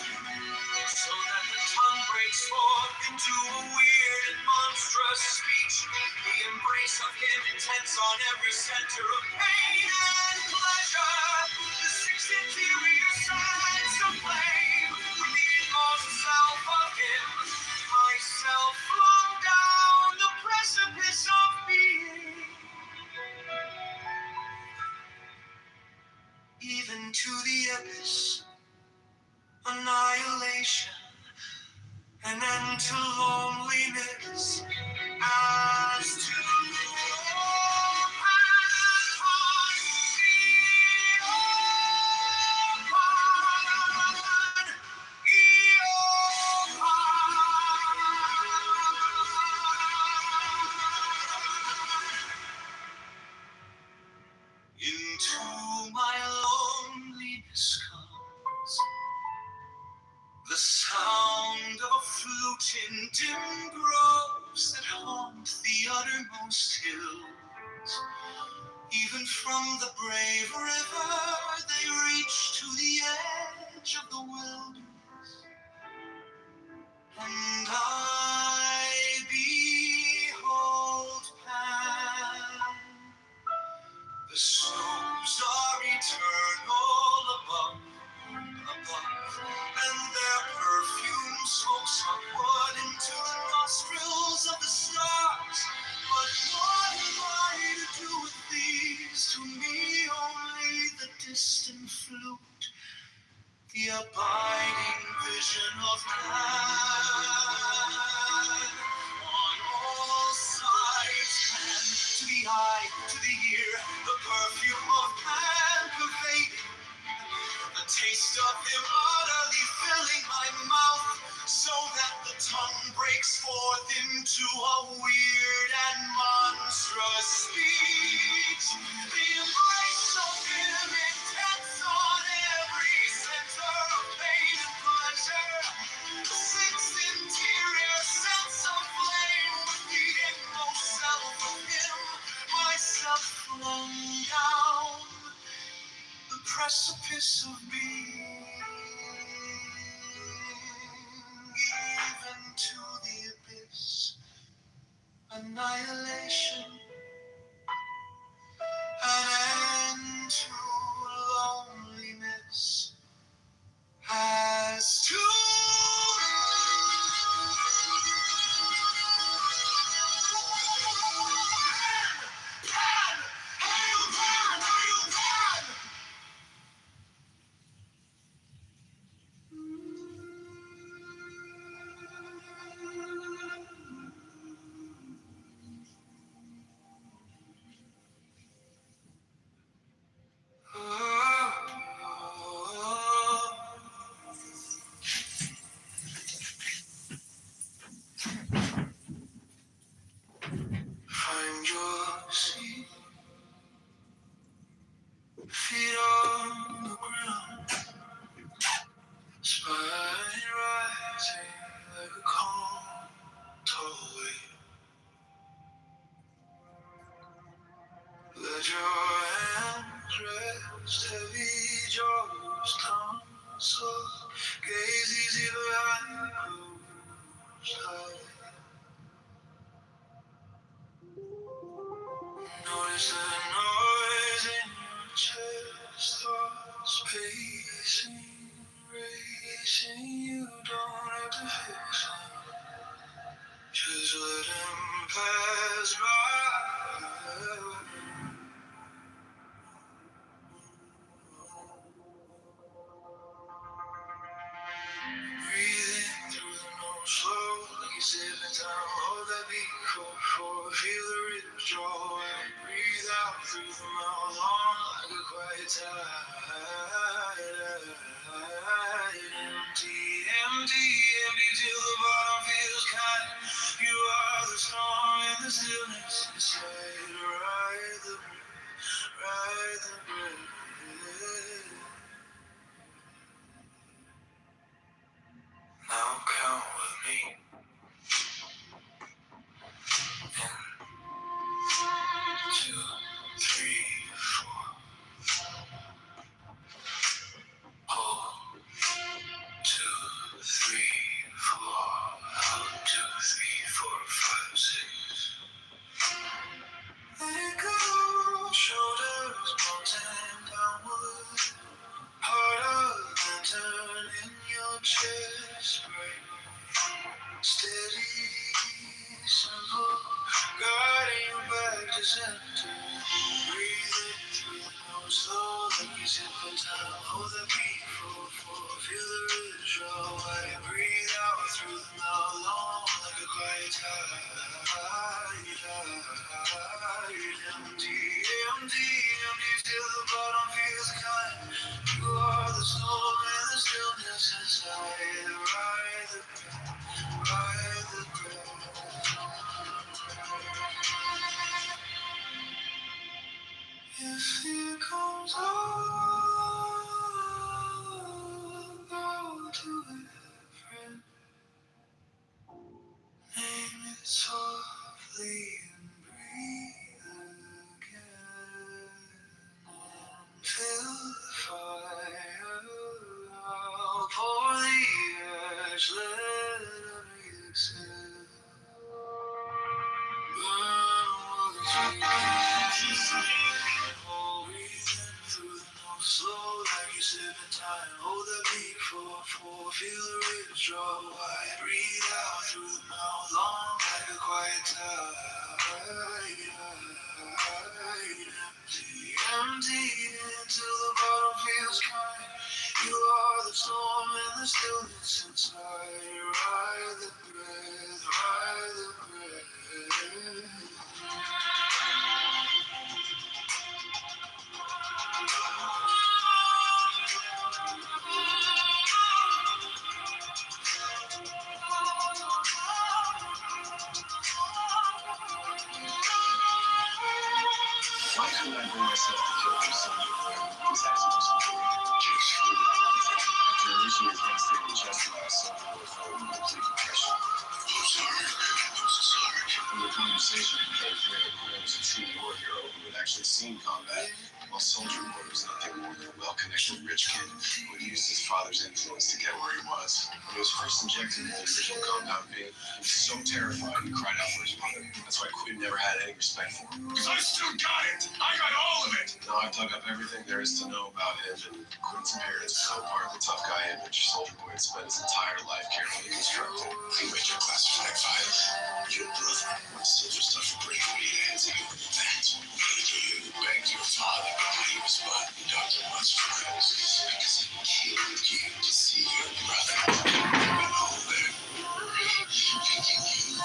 Speaker 5: so that the tongue breaks forth into a weird and monstrous speech. The embrace of him intense on every center of pain and pleasure. The six interior sides aflame with the inmost self of him. Myself flung down the precipice of being, even to the abyss. Annihilation, an end to loneliness, as to all into my loneliness comes the sound of a flute in dim groves that haunt the uttermost hills. Even from the brave river they reach to the edge of the wilderness. And I behold Pan. The snows are eternal above, and their perfume smokes upward into the nostrils of the stars. But what am I to do with these? To me only the distant flute, the abiding vision of Pan. On all sides, Pan, to the eye, to the ear, the perfume of Pan pervading, the taste of him utterly filling my mouth, so that the tongue breaks forth into a weird and monstrous speech. The embrace of him intense on every center of pain and pleasure. The sixth interior sense of flame with the inmost self of him, myself flung down the precipice of being, even to the abyss. Annihilation, an end to loneliness, as to Pan, hail Pan, hail Pan! Find your seat, feet on the ground, spine rising like a calm, tall wave. Let your hands rest, heavy jaws, tongue soft, gaze easy behind closed eyes. Notice the noise in your chest, thoughts pacing, racing. You don't have to fix them, just let them pass by. Breathing through the nose slow, like you're sipping time. Hold that beat, feel the rhythm draw. Breathe out. out through the mouth long like a quiet tide. Empty, empty, empty till the bottom feels kind. You are the storm in the stillness inside. Ride the breath. Now count with me. In 2, 3, 4. Pull. 2, 3, 4. Out. 2, 3, 4, 5, 6. Let it go. Shoulders mountain downward. Heart of lantern in your chest. Right. Steady, simple. Guiding you back to center. Breathing through the nose, slow like you zip in time. Hold the beat, 4-4. Feel the rhythm draw wide. Breathe out through the mouth, long like a quiet tide. Empty, empty, empty till the bottom feels kind. You are the soul in the stillness inside. Ride the breath, ride the breath. If it comes all go to it, friend. Name it softly and breathe again. And fill the fire. I'll pour the ash, let it exhale. Burn all the trees. Breathing through the nose, slow like you sip in time. Hold the beat, 4-4. Feel the ribs draw wide. Breathe out through the mouth, long like a quiet tide. Empty, empty until the bottom feels kind. You are the storm and the stillness inside. Ride the breath, ride the breath.
Speaker 4: Why couldn't I bring myself to kill for somebody who was asking for something? Just screwed up. After originally devastating chest blast, Soldier Boy fell into complete depression. I'm sorry. I'm so sorry. When the conversation became clear that Cole was a true war hero who had actually seen combat, while Soldier Boy was nothing more than a well-connected rich kid who had used his father's influence to get where he was. When he was first injected into the original compound V, he was so terrified he cried out for his mother. That's why Quinn never had any respect for him. Because I still got it! I got all of it! Now I've dug up everything there is to know about him, and Quinn's appearance was no part of the tough guy image Soldier Boy had spent his entire life carefully constructing. You made your classified files. Your brother. When Silver stuff for break away your hands out. That's what made you beg your father to leave his butt. Dr. Much because he killed you to see your brother. And all that worry, thinking you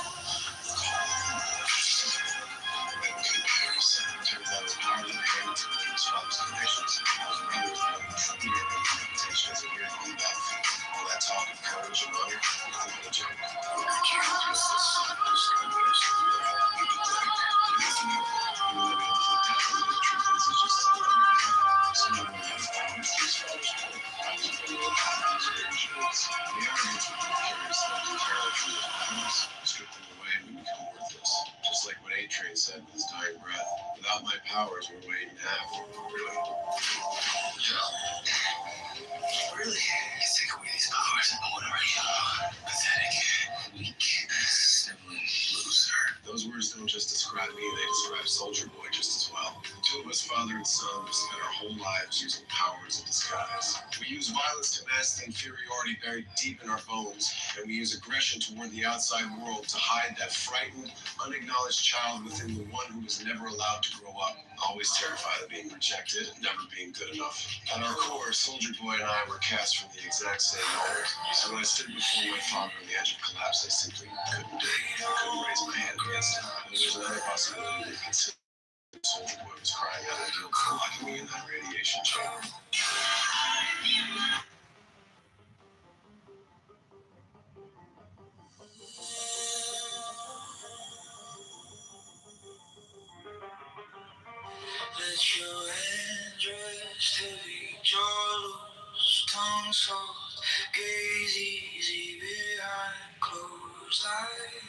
Speaker 4: in comparison. Turns out his power was inherited through his father's connections. His brother's reputation as a weird combat fan. All that talk of courage and honor, nothing but a joke. The kid was this combination of really happy to play. Nothing more. You will be able to look at it. The truth is, it's just someone who has powers to his father's court. I was very well confident in his visions. The arrogance would both carry stones entirely from his powers, strip them away, and we become worthless. Just like what A-Train said with his dying breath. Without my powers, we're waiting to have. Really? Really? You take away these powers, I want to write you pathetic, weak, sniveling loser. Those words don't just describe me, they describe Soldier Boy just as well. The two of us, father and son, have spent our whole lives using power as a disguise. We use violence to mask the inferiority buried deep in our bones, and we use aggression toward the outside world to hide that frightened, unacknowledged child within the one who was never allowed to grow up, always terrified of being rejected and never being good enough. At our core, Soldier Boy and I were cast from the exact same mold. So when I stood before my father on the edge of collapse, I simply couldn't do it. I couldn't raise my hand against it. And there's another possibility to consider.
Speaker 1: soul was crying out, "You're locking me in that radiation chamber."
Speaker 5: Let your hands rest heavy, jaw loose, tongue soft, gaze easy behind closed eyes.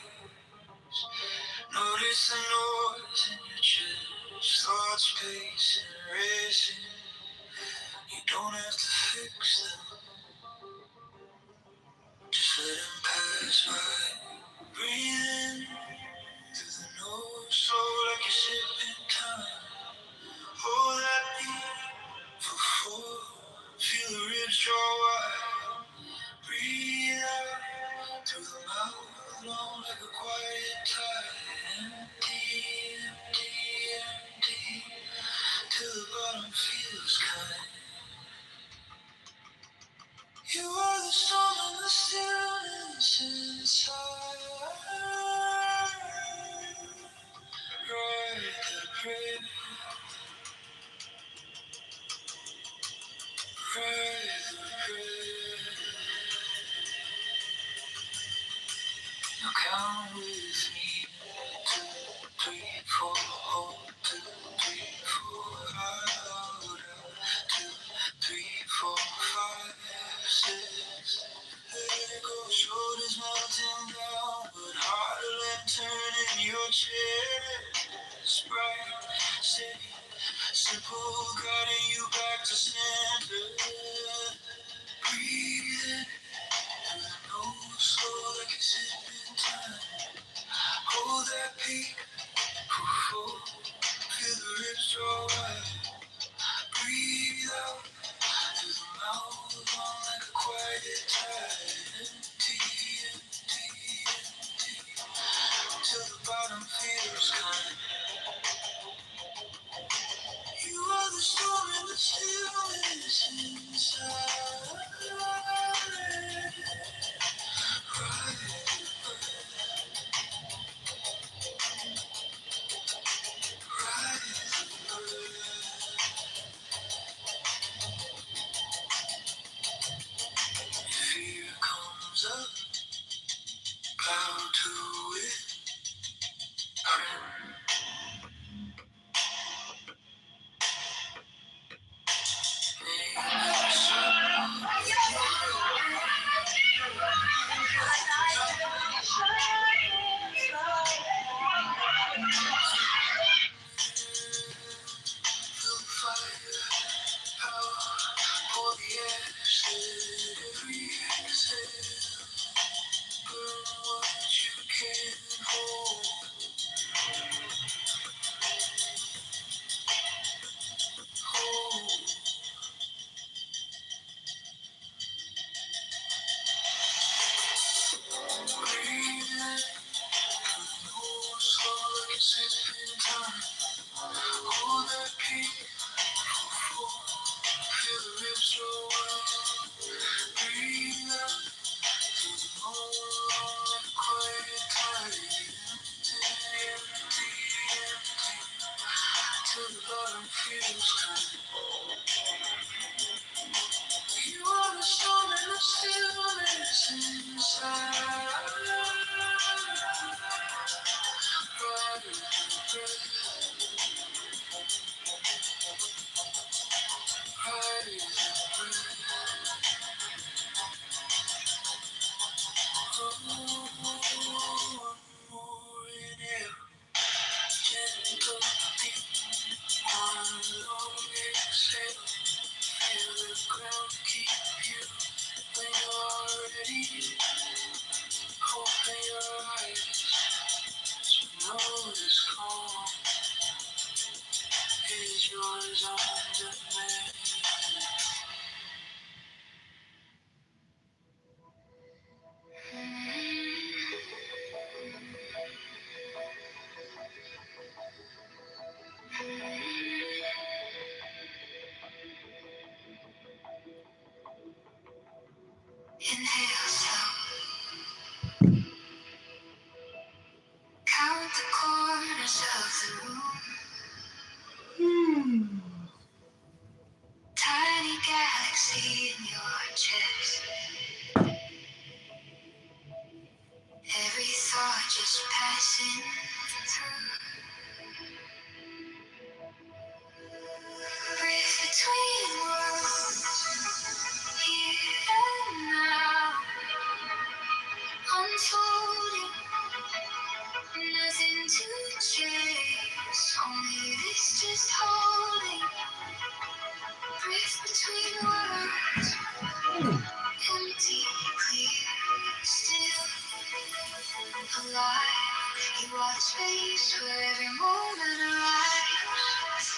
Speaker 5: Notice the noise in your chest, thoughts pacing, racing. You don't have to fix them, just let them pass by. Breathe in through the nose, slow like you're sipping time. Hold that beat for 4. Feel the ribs draw wide. Breathe out through the mouth, long like a quiet tide. Empty, empty, empty, till the bottom feels kind. You are the storm and the stillness inside. Ride the breath, ride the breath. Now count with me. 2, 3, 4, hold 2, 3, 4, out. 2, 3, 4, 5, 6. Let it go, shoulders melting down, but heart let turn in your chest. Bright, steady, simple, guiding you back to center. Breathe in through the nose, slow like you're sipping time. Hold that peak. Feel the ribs draw wide. Breathe out through the mouth, long like a quiet tide. Empty, empty, empty, till the bottom feels kind. You are the storm and the stillness inside. Ride the ride the fear comes up, bow to it. Hold that peak, feel the ribs roll up. Breathe out through the moonlight, quiet tide. Empty, empty, till the bottom feels kind. You are the storm and the stillness inside. Ride the breath, ride the breath. Yours on demand. Inhale, slow. Count the corners of the room.
Speaker 3: Only this just holding, breath between words, empty, clear, still alive. You are the space where every moment arrives.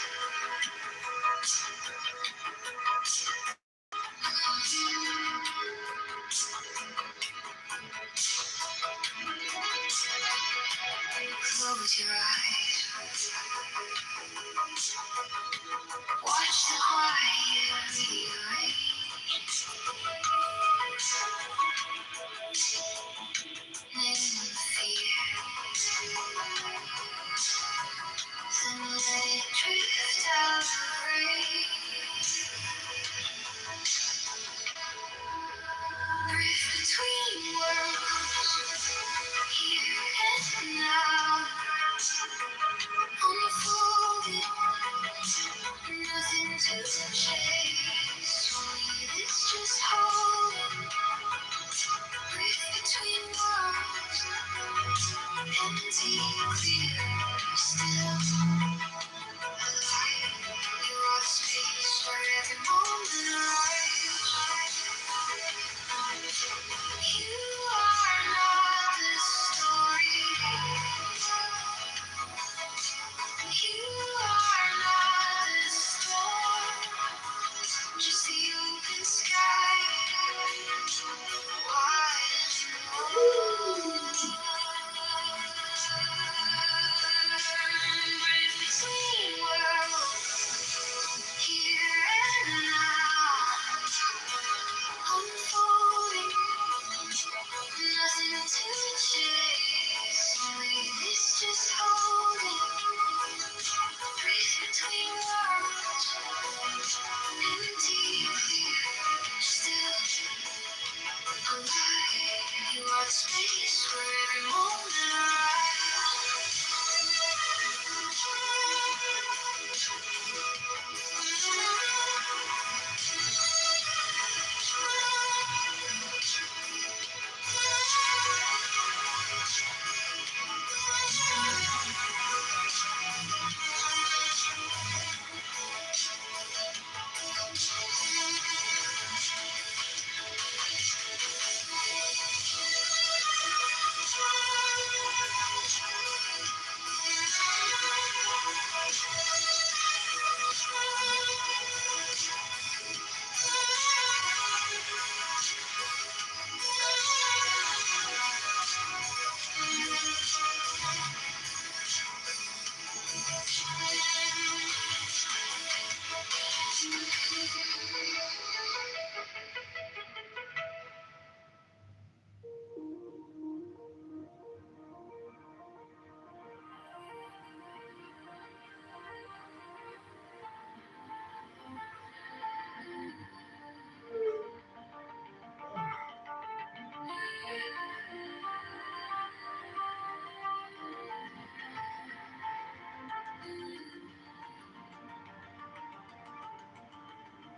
Speaker 3: Close your eyes. Watch the quiet rearrange. Name the fear. Then let it drift out of range. Drift between worlds, here and now. Unfolding, nothing to chase. Only this just holding. Breathe between worlds, empty, clear, still alive. You are the space where every moment arrives. You are not the story. You are not the storm. Just the open sky. Wide and breathe between worlds, here and now. Unfolding, nothing to chase. Only this just holding. Breathe between worlds, empty, clear, still alive. You are the space where every moment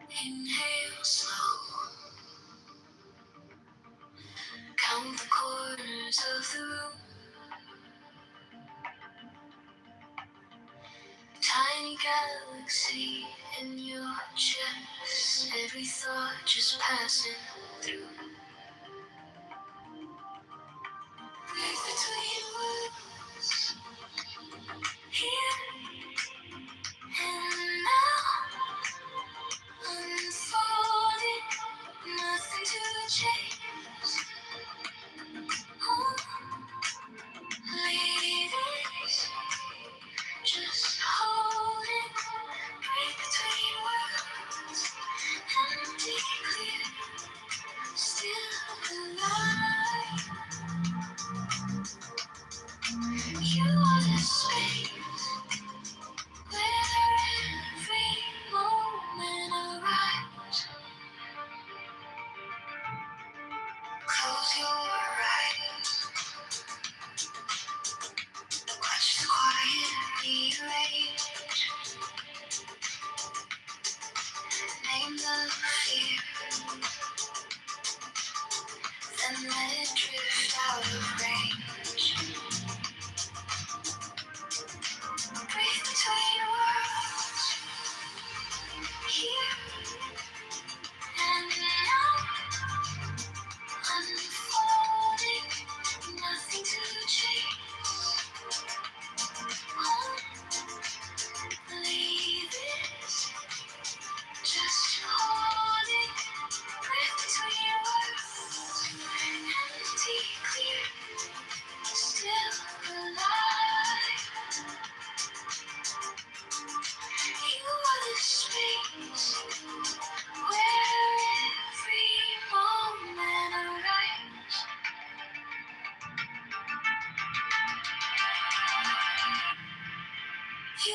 Speaker 3: inhale slow. Count the corners of the room. Tiny galaxy in your chest. Every thought just passing through. Breathe between words, here and now. Unfolding, nothing to chase. Leading, just holding. Breathe between words, empty, clear, still alive. You are the space where every moment arrives. Close your eyes, watch the quiet rearrange. Name the fear, then let it drift out of range. Breathe between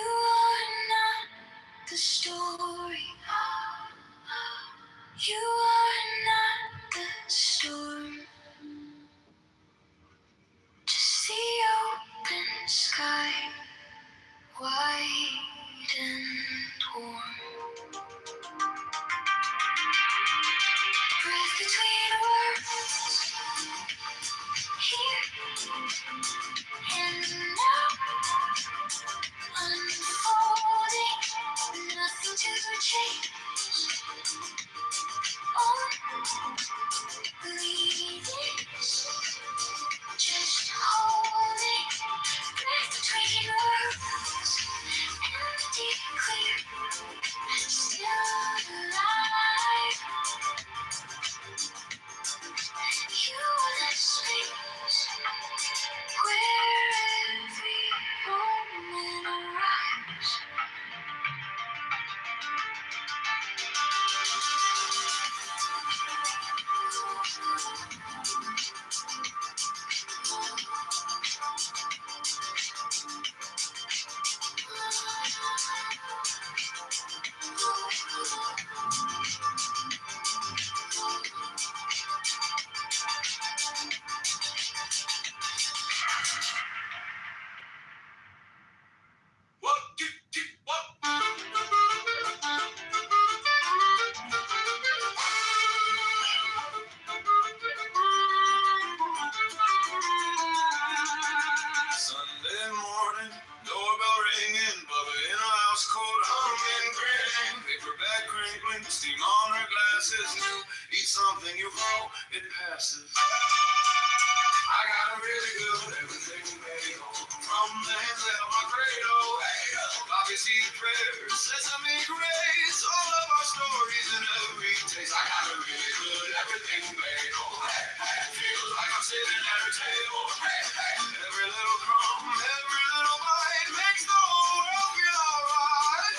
Speaker 3: You are not the story. You are not the storm. Just the open sky, wide and warm. Breath between words, here and now. Unfolding, nothing to change. Bleeding, just holding. Breath between words, empty, clear, still alive. You are the space where every moment arrives.
Speaker 5: One, two, three, one. Sunday morning, doorbell ringing, Bubba in a house coat, humming, grinning, paperback crinkling, steam on her glasses, new, eat something you grow, it passes. I got a really good everything bagel from the hands of my cradle. Hey, Bobby seed prayers, sesame grace, all of our stories and every taste. I got a really good everything bagel. Hey, hey, feels like I'm sitting at a table. Hey, hey, every little crumb, every little bite makes the whole world feel alright.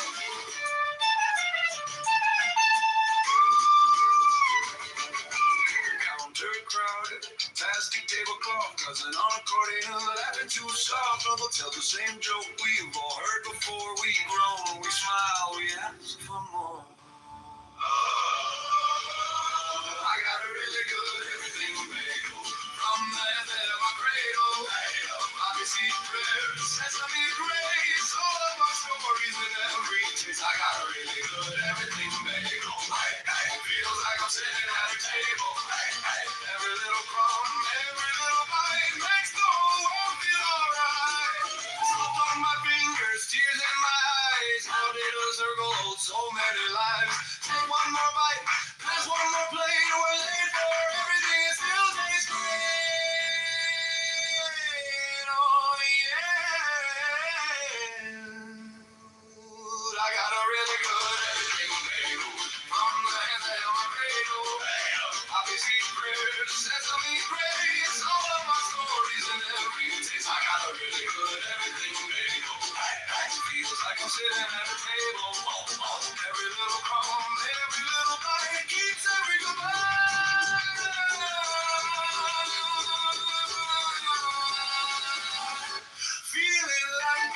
Speaker 5: Counter crowded, plastic tablecloth, cousin on accordion, laughing too soft. Uncle tells the same joke we've all heard before. We groan, we smile, we ask for more. I got a really good everything bagel from the bed of my cradle. Bobby seed prayers, sesame grace, all of our stories and every taste. I got a really good everything bagel. Feels like I'm sitting at a table. Every little crumb, every little bite makes the whole world feel alright. Salt on my fingers, tears in my eyes. How did a circle hold so many lives? Take one more bite, pass one more plate. We're late for everything, it still tastes great. Oh yeah. I got a really good everything bagel from the hands that held my cradle. Bobby seed prayers, sesame grace, all of my stories and every taste. I got a really good everything bagel. Feels like I'm sitting at a table. Every little crumb, every little bite keeps every goodbye. Feeling like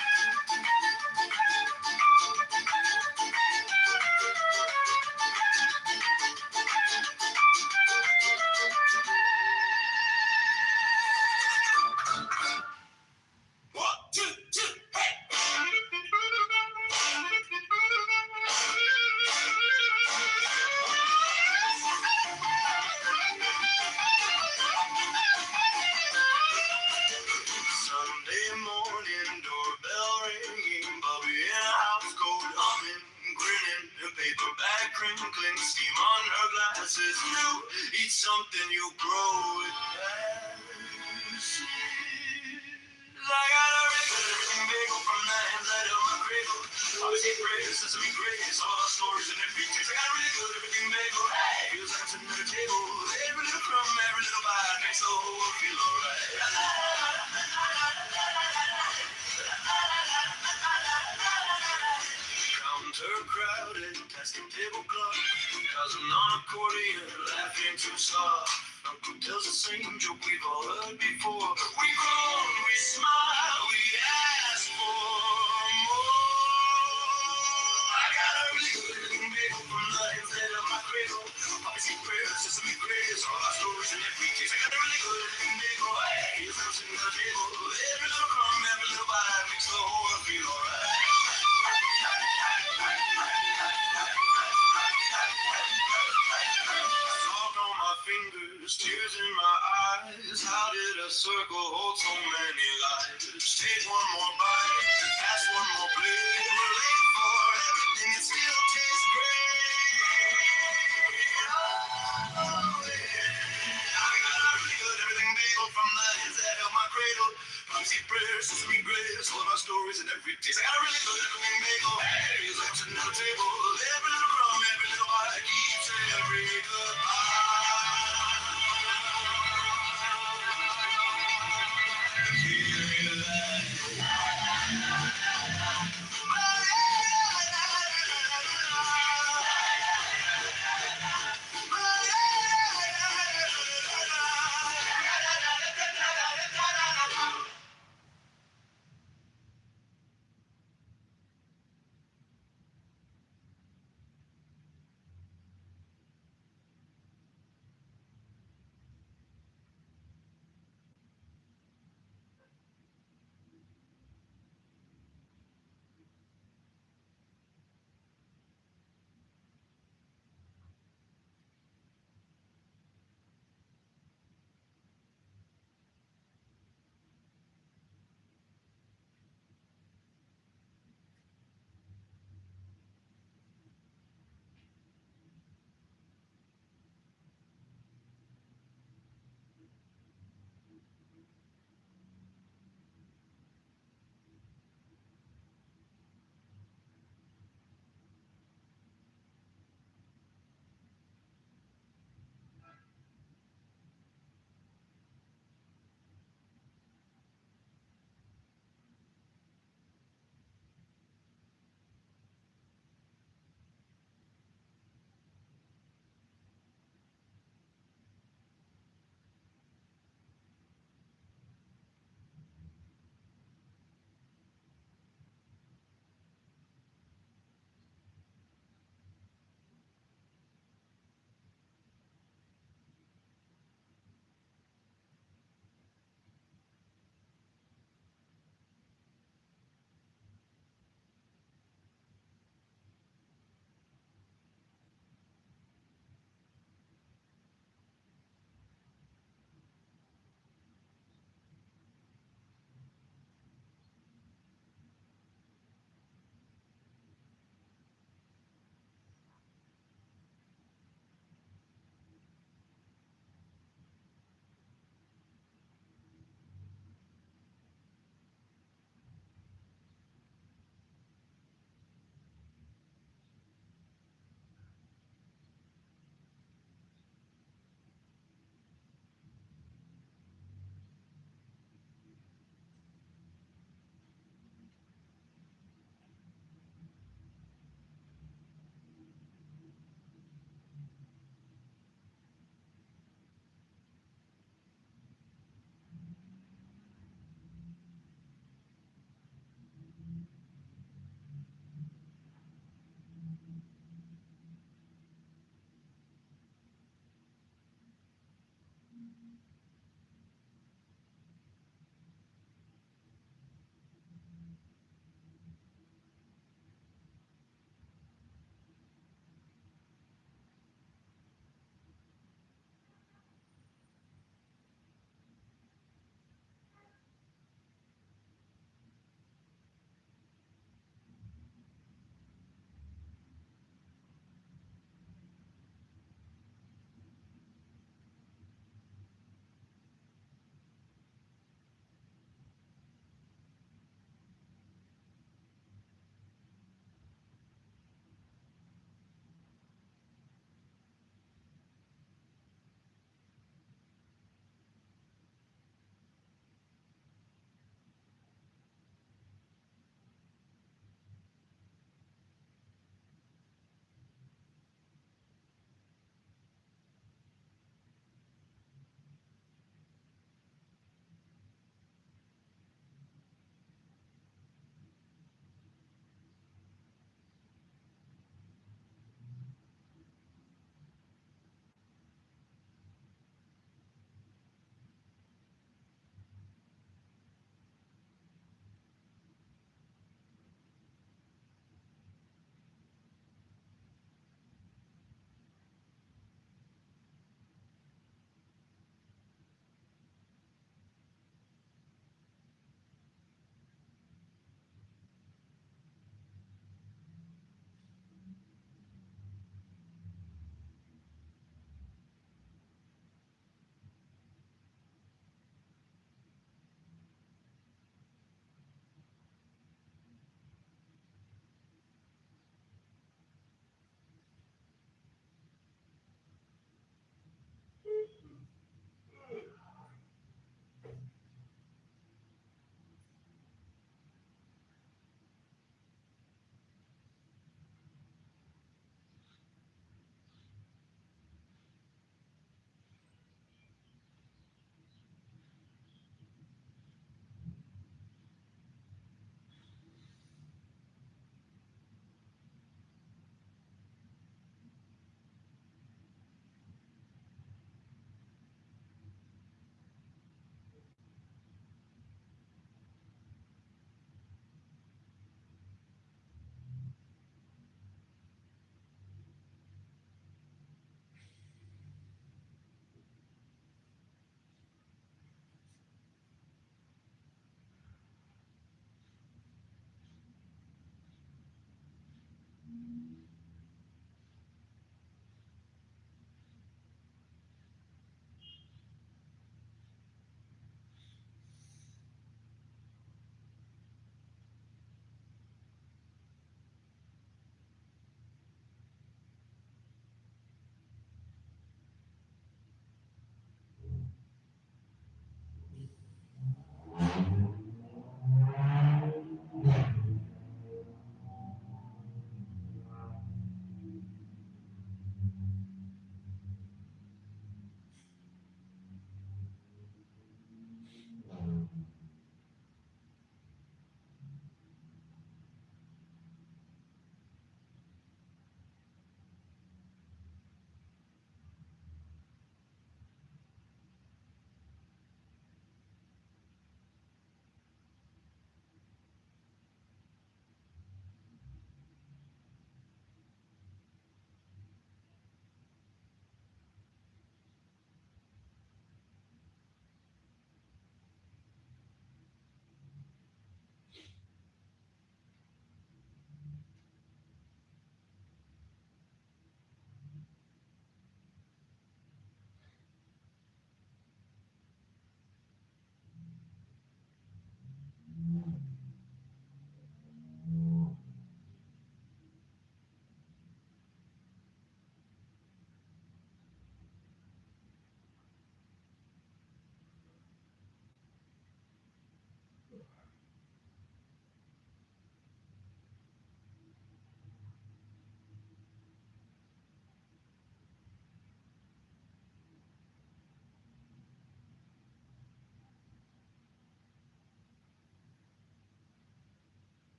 Speaker 5: one, two, hey! Sunday morning, doorbell ringing, Bobby in a house coat, humming, grinning, and paperback crinkling, steam on her glasses, new, eat something you grow it passes. I got a regular everything bagel from the hands that held my cradle. Bobby seed prayers, sesame grace, all our stories and every taste. I got a really good everything bagel. Feels like I'm sitting at a table. Every little crumb, every little bite makes the whole world feel alright. Counter crowded, plastic tablecloth, cousin on accordion, laughing too soft. Uncle tells the same joke we've all heard before. We groan, we smile, we ask for more.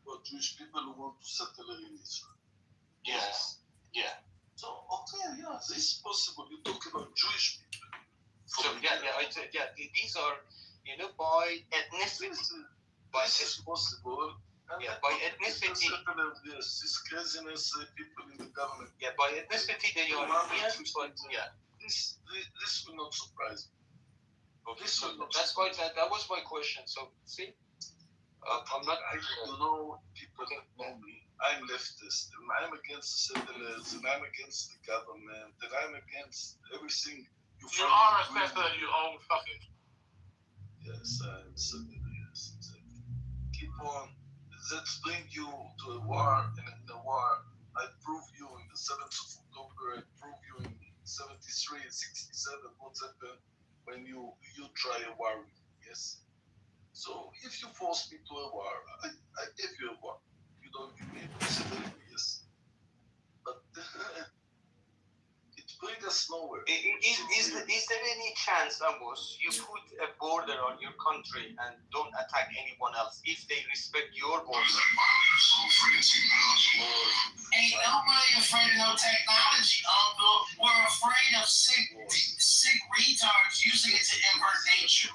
Speaker 5: But Jewish people who want to settle in Israel.
Speaker 6: Yes. Yeah.
Speaker 5: So okay, yeah, this is possible. You talk about Jewish people.
Speaker 6: So these are, by ethnicity.
Speaker 5: This is possible. And
Speaker 6: Yeah, by ethnicity.
Speaker 5: This craziness people in the government.
Speaker 6: Yeah, by ethnicity they are Armenians, but yeah.
Speaker 5: This will not surprise me.
Speaker 6: Okay, so that's why that was my question. So see, I'm not.
Speaker 5: People know me. I'm leftist, and I'm against the settlers, and I'm against the government, and I'm against everything.
Speaker 8: You are a settler, you old fucking.
Speaker 5: Yes, I'm a settler. Yes, exactly. Keep on. That bring you to a war, and in the war, I prove you in the 7th of October. I prove you in 73 and 67 what's happened when you try a war with me. Yes. So if you force me to a war, I give you a war. You don't give me a possibility, yes. But it brings us nowhere.
Speaker 6: Is there any chance, Amos, you put a border on your country and don't attack anyone else if they respect your border?
Speaker 8: Ain't nobody afraid of no technology, Uncle. We're afraid of sick retards using it to invert nature.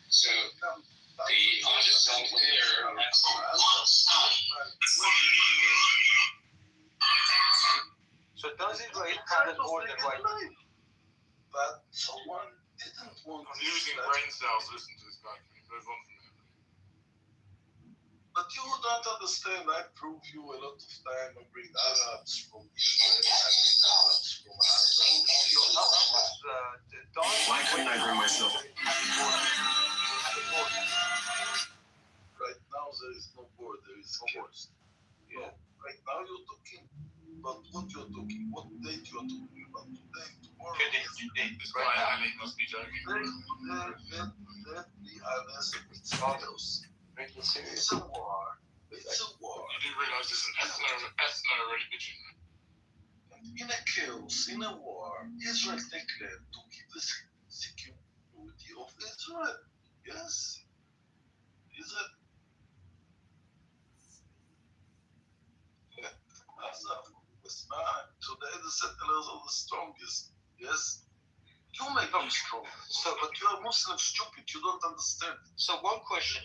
Speaker 6: So the audit software So does Israel have an order right now?
Speaker 5: But someone didn't want
Speaker 8: I'm losing brain cells listening to this guy. Can we move on from there?
Speaker 5: But you don't understand. I prove you a lot of time. I bring Arabs from Israel. I bring Arabs from
Speaker 4: Why couldn't I bring myself?
Speaker 5: Right now there is no border. There is chaos. No. Right now you're talking about what you're talking. What date you're talking about? Today, tomorrow.
Speaker 8: This guy Ali must be joking.
Speaker 5: Let me honest. It's chaos. It's a war. It's a war.
Speaker 8: You do realise there's an ethno religion.
Speaker 5: And in a chaos, in a war, Israel declared to keep the security of Israel. Yes. Israel. Today the settlers are the strongest. Yes.
Speaker 9: You make them strong.
Speaker 6: So,
Speaker 9: But you are Muslim stupid. You don't understand.
Speaker 6: so one question.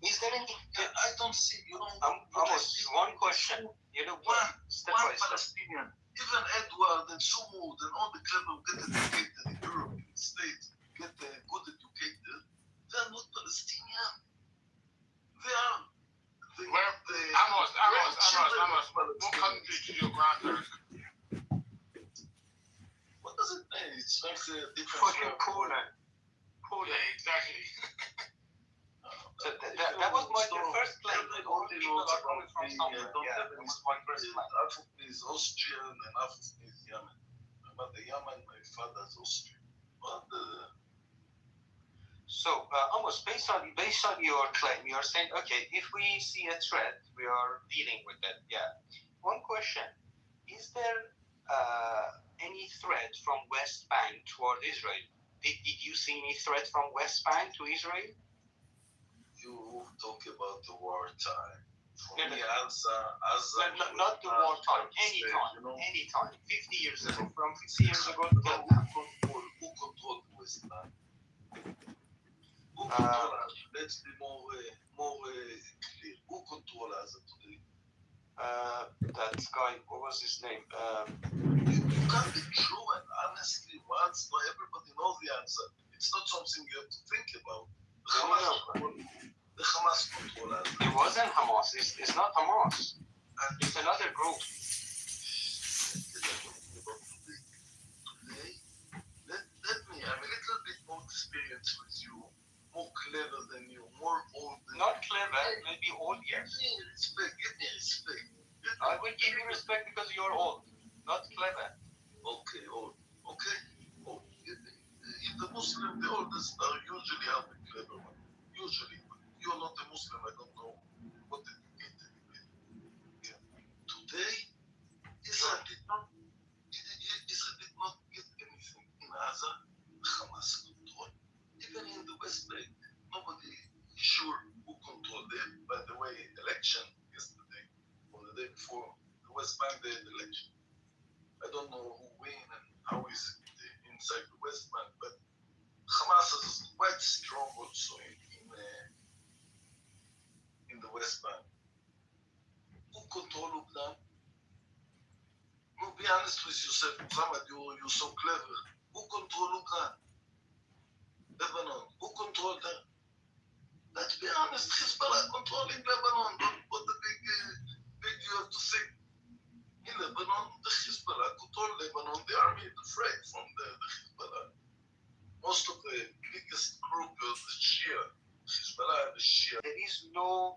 Speaker 6: Is there any?
Speaker 9: I don't see. You know.
Speaker 6: Almost one question. You know,
Speaker 9: One,
Speaker 6: step
Speaker 9: one
Speaker 6: by step.
Speaker 9: Palestinian. Even Edward and Sumud and all the clever get educated in European states, get good educated. They are not Palestinian. They are.
Speaker 8: Amos. What country did your grandparents?
Speaker 9: What does it mean? It makes a difference.
Speaker 6: Fucking Poland.
Speaker 8: Yeah, exactly.
Speaker 6: So that was the first place. All people are coming from somewhere. Yeah, that was my first place.
Speaker 9: Half of me is Austrian and half of me is Yemen. I'm at the Yemen, my father's Austrian. But
Speaker 6: So, almost based on your claim, you're saying, okay, if we see a threat, we are dealing with it. Yeah. One question: is there any threat from West Bank toward Israel? Did you see any threat from West Bank to Israel?
Speaker 9: you talk about the wartime. For
Speaker 6: No,
Speaker 9: me,
Speaker 6: no.
Speaker 9: Gaza
Speaker 6: Not the wartime. Anytime.
Speaker 9: You know,
Speaker 6: 50 years ago. From 50 years ago to now.
Speaker 9: who controlled the West Bank? Who control let's be more clear. Who control Gaza today?
Speaker 6: That guy, what was his name?
Speaker 9: You can't be true and honestly once, not everybody knows the answer. It's not something you have to think about. The Hamas control Gaza.
Speaker 6: It wasn't Hamas. It's not Hamas. It's another group.
Speaker 9: Today, let me, I'm a little bit more experienced with you, more clever than you, more old than
Speaker 6: Not clever, maybe old, yes.
Speaker 9: Give me respect, give me respect.
Speaker 6: I will give you respect because you're old, not clever.
Speaker 9: Okay, old. Okay, old. In the Muslim, the oldest are usually are the clever one. Usually. You're not a Muslim, I don't know what educated you in. Yeah. Today, Israel did not get anything in Gaza. Hamas control. Even in the West Bank, nobody is sure who controlled them. By the way, election yesterday, or the day before, the West Bank, they had election. I don't know who win and how is it inside the West Bank, but Hamas is quite strong also in the West Bank. Who control Lebanon? No, be honest with yourself, Muhammad, you're so clever. Who control Lebanon? Lebanon. Who control them? Let's be honest, Hezbollah controlling Lebanon. What the big you have to think. In Lebanon, the Hezbollah control Lebanon. The army is afraid from the Hezbollah. Most of the biggest group is the Shia. Hezbollah and the Shia.
Speaker 6: There is no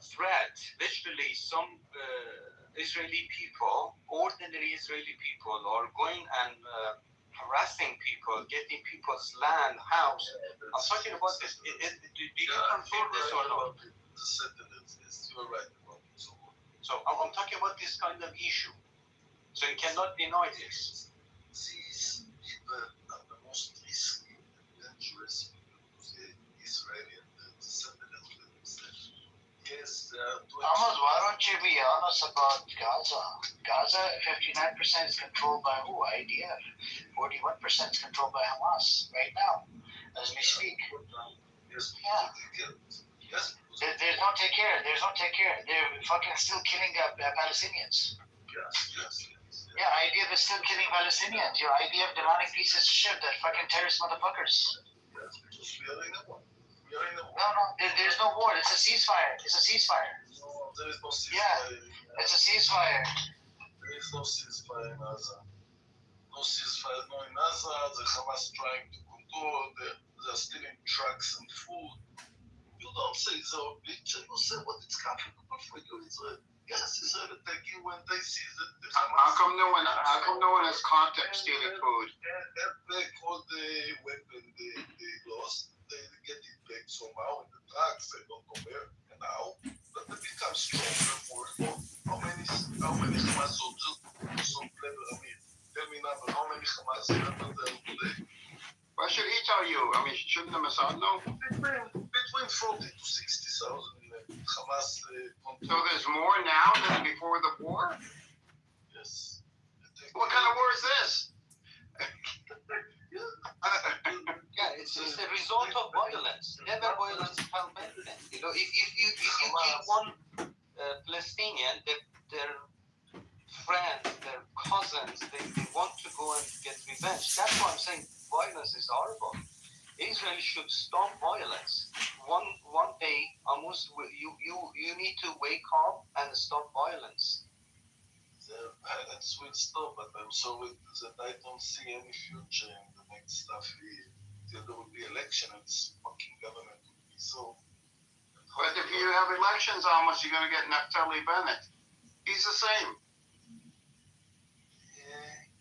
Speaker 6: threat. Literally, some Israeli people, ordinary Israeli people, are going and harassing people, getting people's land, house. I'm talking about this. Do you confirm this or not?
Speaker 9: The settlers, yes, you're right about it.
Speaker 6: So I'm talking about this kind of issue. So you cannot deny this.
Speaker 9: These people are the most risky and dangerous people to the Israeli and the settlers themselves. Yes, they are doing.
Speaker 8: Amos, why don't you be honest about Gaza? Gaza, 59% is controlled by who? IDF. 41% is controlled by Hamas right now, as we speak.
Speaker 9: Yes,
Speaker 8: Yeah.
Speaker 9: yes.
Speaker 8: There's no take care. They're fucking still killing Palestinians.
Speaker 9: Yes.
Speaker 8: Yeah, IDF is still killing Palestinians. Your IDF demonic pieces of shit, that fucking terrorist motherfuckers.
Speaker 9: Yes, because we are in a war.
Speaker 8: No, there's no war. It's a ceasefire.
Speaker 9: No, there is no ceasefire.
Speaker 8: Yeah, it's a ceasefire.
Speaker 9: There is no ceasefire in Gaza. No ceasefire, no in Gaza. The Hamas trying to control. They're stealing trucks and food. You don't say so, bitch. You say what it's comfortable for you, Israel. Yes, Israel attacking when they see that the Hamas.
Speaker 10: How come no one has caught them stealing food?
Speaker 9: And back all the weapon they lost. They get it back somehow in the trucks. They don't know where. And now, but they become stronger more. How many Hamas soldiers so clever? I mean, tell me number. How many Hamas members there today?
Speaker 10: Why should he tell you? I mean, shouldn't the Mossad know?
Speaker 9: Between 40 to 60,000 Hamas
Speaker 10: So there's more now than before the war?
Speaker 9: Yes.
Speaker 10: What kind of war is this?
Speaker 6: You know, if you kill one Palestinian, their friends, their cousins, they want to go and get revenge. That's why I'm saying violence is horrible. Israel should stop violence. One day, almost you need to wake up and stop violence.
Speaker 9: The violence will stop, but I'm sorry that I don't see any future in the next stuff here. There will be election, and this fucking government will be so.
Speaker 10: But if you have elections, almost you're going to get Naftali Bennett. He's the same.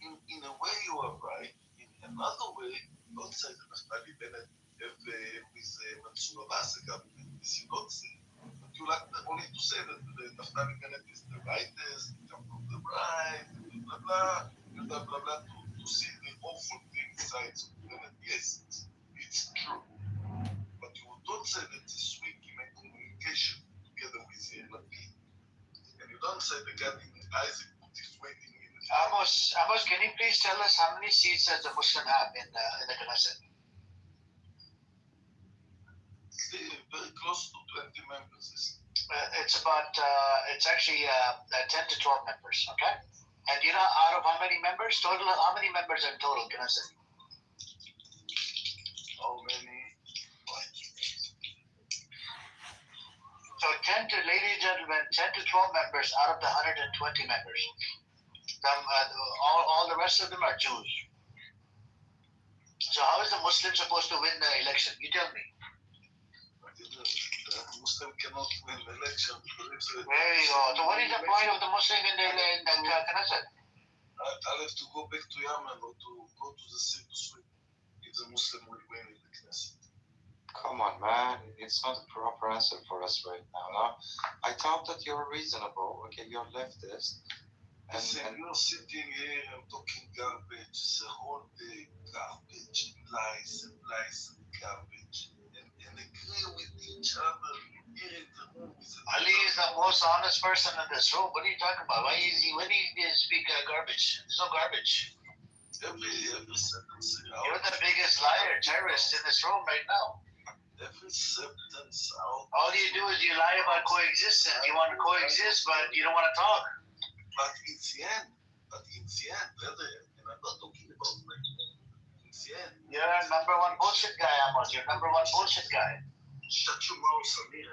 Speaker 9: In a way, you are right. In another way, don't say that Naftali Bennett with Mansour Abbas government. This you don't say. But you like only to say that Naftali Bennett is the rightest, come from the right, blah blah, to see the awful thing sides of Bennett. Yes, it's true. But you don't say that this week he made communication together with Lapid. And you don't say the guy in Isaac put his waiting in the
Speaker 8: Amos, can you please tell us how many seats does the Muslim have in the Knesset?
Speaker 9: very close to 20 members.
Speaker 8: It's about, it's actually 10 to 12 members, okay? And you know, out of how many members? Total, how many members in total, Knesset?
Speaker 9: How many?
Speaker 8: So 10 to, ladies and gentlemen, 10 to 12 members out of the 120 members. All the rest of them are Jews. So how is the Muslim supposed to win the election? You tell me.
Speaker 9: The Muslim cannot win the election.
Speaker 8: There you go. So what is the point of the Muslim in the Knesset?
Speaker 9: I'll have to go back to Yemen or to go to the sea to swim if the Muslim will win in the Knesset.
Speaker 11: Come on, man. It's not a proper answer for us right now. No? I thought that you're reasonable. Okay, you're leftist.
Speaker 9: Listen, you're sitting here and talking garbage the whole day. Garbage, lies and garbage. And agree with each other here in the room.
Speaker 8: Ali is the most honest person in this room. What are you talking about? When do you speak garbage? There's no garbage.
Speaker 9: Every sentence.
Speaker 8: You're the biggest liar, terrorist in this room right now.
Speaker 9: Every sentence out.
Speaker 8: All you do is you lie about coexistence. You want to coexist, but you don't want to talk.
Speaker 9: But in the end, brother, and I'm not talking about like in the end.
Speaker 8: You're a number one bullshit guy, Amos. You're number one bullshit guy.
Speaker 9: Shut your mouth, Samir.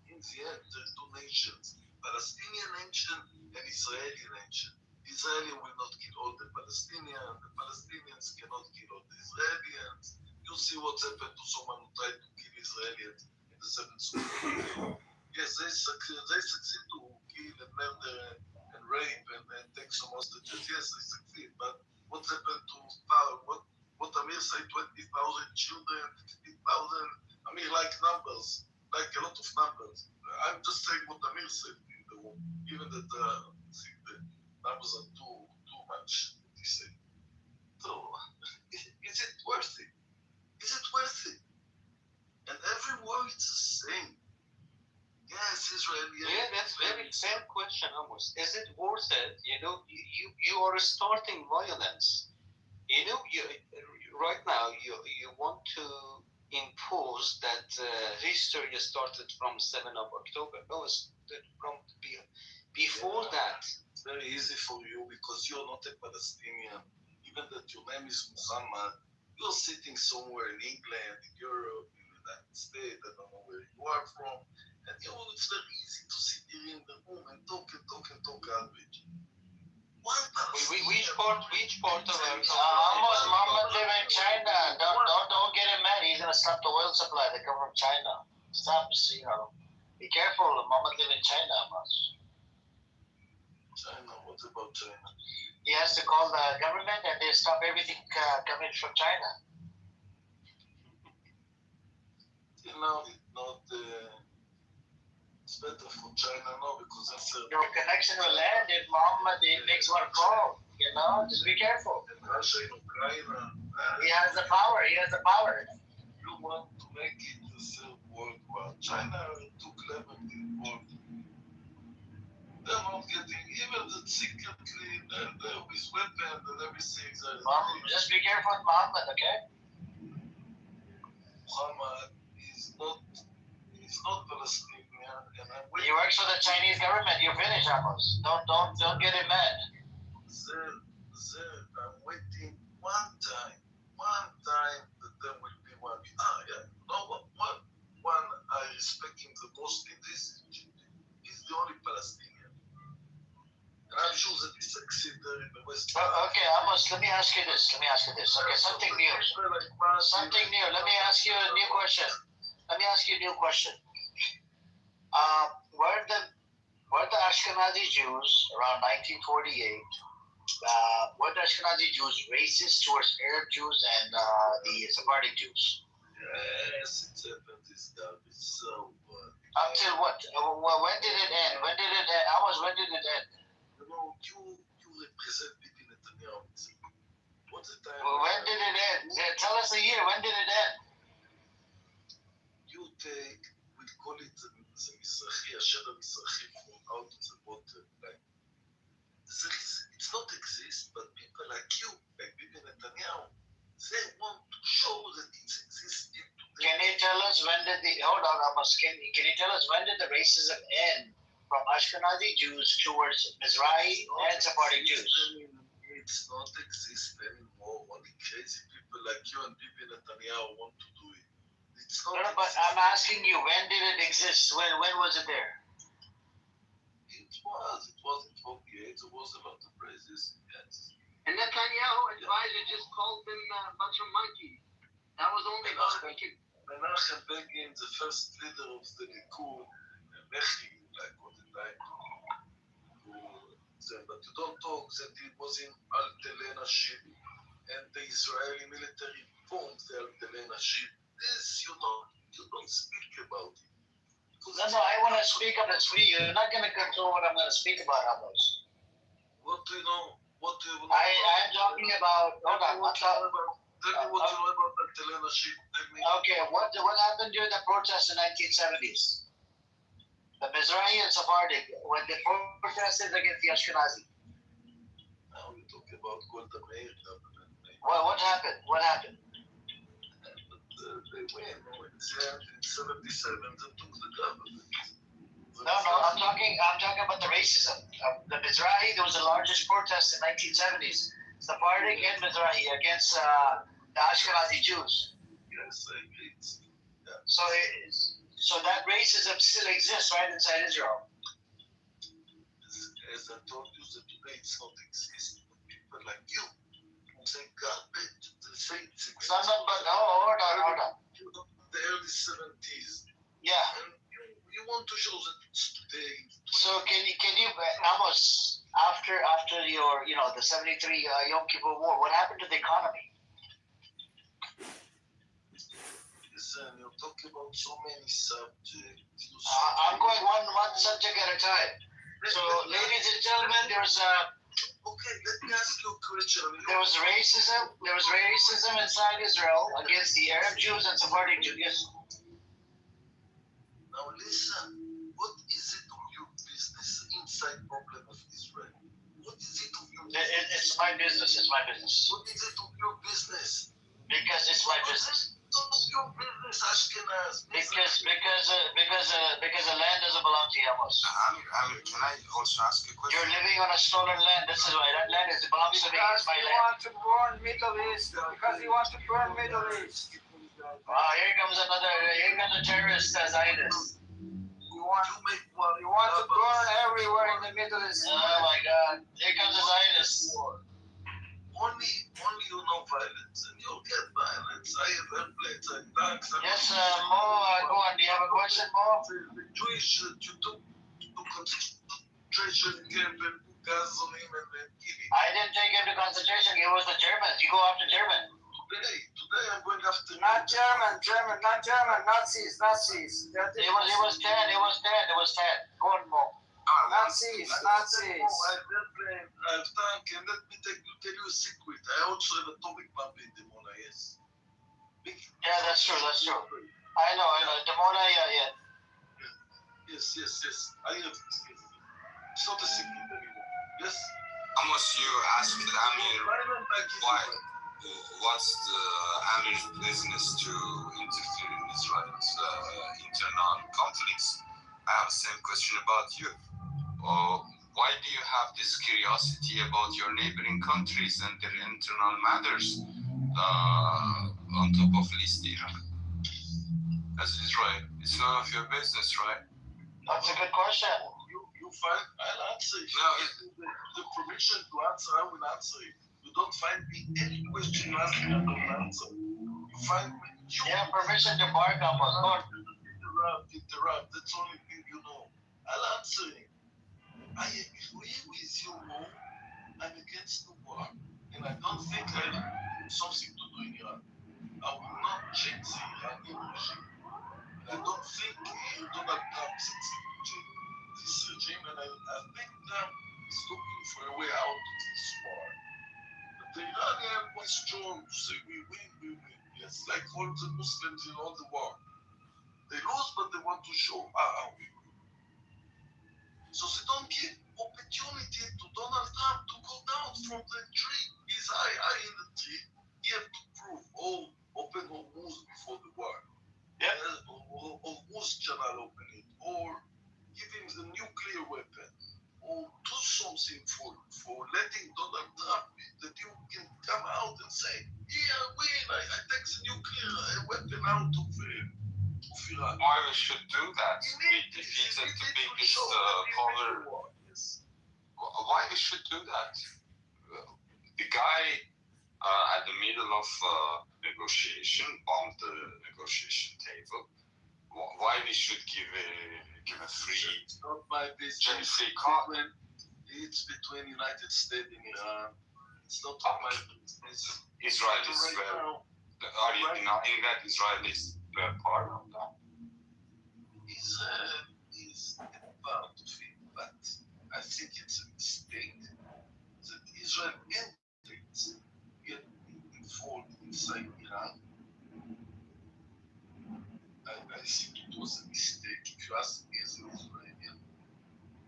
Speaker 9: In the end, there's two nations: Palestinian nation and Israeli nation. Israeli will not kill all the Palestinians. The Palestinians cannot kill all the Israelis. You see what's happened to someone who tried to kill Israelis in the 7th century. Yes, they succeed to kill and murder and rape and take some hostages. Yes, they succeed. But what's happened to what Amir said, 20,000 children, 15,000? Amir like numbers, like a lot of numbers. I'm just saying what Amir said in the room, even that I think the numbers are too much, what he said. So, is it worth it? Is it worth it? And every word is the same. Yes, Israel.
Speaker 6: Yeah, that's very fair question, Amos. Is it worth it? You know, you are starting violence. You know, right now you want to impose that history started from 7th of October. No, it's from before that.
Speaker 9: It's very easy for you because you're not a Palestinian. Even that your name is Muhammad, you're sitting somewhere in England, in Europe, in the United States, I don't know where you are from. And you know, it's very easy to sit here in the room and talk garbage.
Speaker 6: Which part of our
Speaker 8: Muhammad live in China. Don't get him mad. He's gonna stop the oil supply that come from China. Stop, be careful. Muhammad live in China, Amos.
Speaker 9: China, what about China?
Speaker 8: He has to call the government and they stop everything coming from China.
Speaker 9: You know, it's not. It's better for China now because that's
Speaker 8: your connection will end if Muhammad makes one call. You know, just be careful.
Speaker 9: And Russia in Ukraine.
Speaker 8: He has the power.
Speaker 9: You want to make it the third world war. China too clever in the world. They're not getting even the secretly with weapons and everything.
Speaker 8: Just be careful with Muhammad, okay?
Speaker 9: Muhammad is not It's not Palestinian, and I'm
Speaker 8: He
Speaker 9: waiting.
Speaker 8: works for the Chinese government. You finish, Amos. Don't get him mad.
Speaker 9: I'm waiting one time that there will be one. Yeah. No, one I respect him the most in this. He's the only Palestinian, and I'm sure that he succeeded there in the West.
Speaker 8: Okay, Amos. Let me ask you this. Okay, something new. Something new. Let me ask you a new question. Were the Ashkenazi Jews around 1948? Were the Ashkenazi Jews racist towards Arab Jews and the Sephardic Jews?
Speaker 9: Yes, it's happened. This garbage. So
Speaker 8: Until what? When did it end? Amos, when did it end?
Speaker 9: you know, you represent Bibi Netanyahu. What's the time?
Speaker 8: When did it end? Tell us the year. When did it end?
Speaker 9: You take, we call it the Mizrahi, Asher Mizrahi from out of the water. Like, it's not exist, but people like you, like Bibi Netanyahu, they want to show that it exists in today.
Speaker 8: Can you tell us when did hold on, Amos, can you tell us when did the racism end from Ashkenazi Jews towards Mizrahi and Sephardic Jews?
Speaker 9: It's not exist anymore. Only crazy people like you and Bibi Netanyahu want to do it. It's not.
Speaker 8: No, but I'm asking you, when did it exist? When was it there?
Speaker 9: It was in 48. There was a lot of praises. Yes.
Speaker 10: And Netanyahu advisor just called them a bunch of monkeys. That was only
Speaker 9: Menachem Begin, the first leader of the Likud, Mechi, like all the time. But you don't talk that he was in Al-Telena ship, and the Israeli military formed the Al-Telena ship. This you don't speak about it.
Speaker 8: No, I want to speak up. It's free. You're not going to control what I'm going to speak about, Amos.
Speaker 9: What do you know?
Speaker 8: I'm talking about. Hold on.
Speaker 9: Tell me what you know about Al-Telena ship.
Speaker 8: Okay, what happened during the protests in 1970s? The Mizrahi and Sephardic, when they protested against the Ashkenazi.
Speaker 9: Now we talk about Golda Meir.
Speaker 8: What happened?
Speaker 9: They win. In 77, they took the government.
Speaker 8: No, I'm talking about the racism. The Mizrahi, there was the largest protest in 1970s. Sephardic and Mizrahi against the Ashkenazi Jews.
Speaker 9: Yes, I agree. Yeah.
Speaker 8: So that racism still exists, right, inside Israel.
Speaker 9: As I told you, that today it's not existing. People like you who say garbage, they say it's existing.
Speaker 8: Hold on.
Speaker 9: The early 70s.
Speaker 8: Yeah.
Speaker 9: And you want to show that it's today.
Speaker 8: So can you Amos, after your the 73 Yom Kippur War, what happened to the economy?
Speaker 9: Listen, you're talking about so many subjects.
Speaker 8: I'm going one subject at a time. So, ladies and gentlemen,
Speaker 9: Okay, let me ask you a question.
Speaker 8: There was racism inside Israel against the Arab Jews and Sephardic Jews. Yes.
Speaker 9: Now listen, what is it of your business inside problem of Israel? What is it of your business?
Speaker 8: It's my business.
Speaker 9: What is it of your business?
Speaker 8: Because it's my business.
Speaker 9: Your business, Ashkenaz.
Speaker 8: Because the land doesn't belong to you, Amos.
Speaker 12: Amir, can I also ask a question?
Speaker 8: You're living on a stolen land. This is why that land belongs to me. It's my land.
Speaker 10: want to burn Middle East. Because you want to burn Middle East.
Speaker 8: Here comes a terrorist Zionist.
Speaker 10: You want to burn everywhere in the Middle East.
Speaker 8: Oh my God! Here comes a Zionist.
Speaker 9: Only you know violence, and you'll get violence. I have airplanes, I have tanks.
Speaker 8: Yes, Mo, go on. Do you have a question, Mo?
Speaker 9: The Jewish that you took to concentration camp and put gas on him and then kill him.
Speaker 8: I didn't take him to concentration. It was the Germans. You go after German.
Speaker 9: Today I'm going after.
Speaker 10: Not German, Nazis.
Speaker 8: It was 10. Go on, Mo.
Speaker 10: Nazis.
Speaker 9: I have airplane, I have tank, and let me tell you a secret. I also have atomic bomb in Dimona, yes.
Speaker 8: Yeah, that's true. I know. Dimona, yeah.
Speaker 9: Yes. I have this. Yes. It's not a secret anymore. Yes.
Speaker 12: Amos, you asked Amir what's the Amir's business to interfere in Israel's internal conflicts, I have the same question about you. Why do you have this curiosity about your neighboring countries and their internal matters on top of list Iran? As Israel, it's none of your business, right?
Speaker 8: That's a good question.
Speaker 9: You find, I'll answer it.
Speaker 12: No,
Speaker 9: The permission to answer, I will answer it. You don't find me any question you ask me, I don't answer. You find me.
Speaker 8: You have permission to bark up us.
Speaker 9: Interrupt. That's the only thing you know. I'll answer it. I agree with you, Mo. I'm against the war. And I don't think I have something to do in Iran. I will not change the Iranian regime. And I don't think Donald Trump succeeded in this regime. And I think Trump is looking for a way out of this war. But the Iranian was strong to say we win. Yes, like all the Muslims in all the war. They lose, but they want to show how we win. So they don't give opportunity to Donald Trump to go down from the tree. He's high in the tree. He have to prove, open Hormuz before the war.
Speaker 8: Yeah.
Speaker 9: Or Hormuz channel open it. Or give him the nuclear weapon. Or do something for letting Donald Trump that you can come out and say, yeah, win, I take the nuclear weapon out of Iran.
Speaker 12: Why we should do that? It defeats the biggest power.
Speaker 9: Yes.
Speaker 12: Why we should do that? The guy at the middle of negotiation, on the negotiation table. Why we should give a free?
Speaker 9: It's not my business.
Speaker 12: Free card.
Speaker 9: It's between United States and Iran. It's not my business.
Speaker 12: Israel is
Speaker 9: Right
Speaker 12: where.
Speaker 9: now,
Speaker 12: Are you denying that Israel is part of that?
Speaker 9: Israel is a part of it, but I think it's a mistake that Israel entities get involved inside Iran. I think it was a mistake. If you ask me as an Israeli,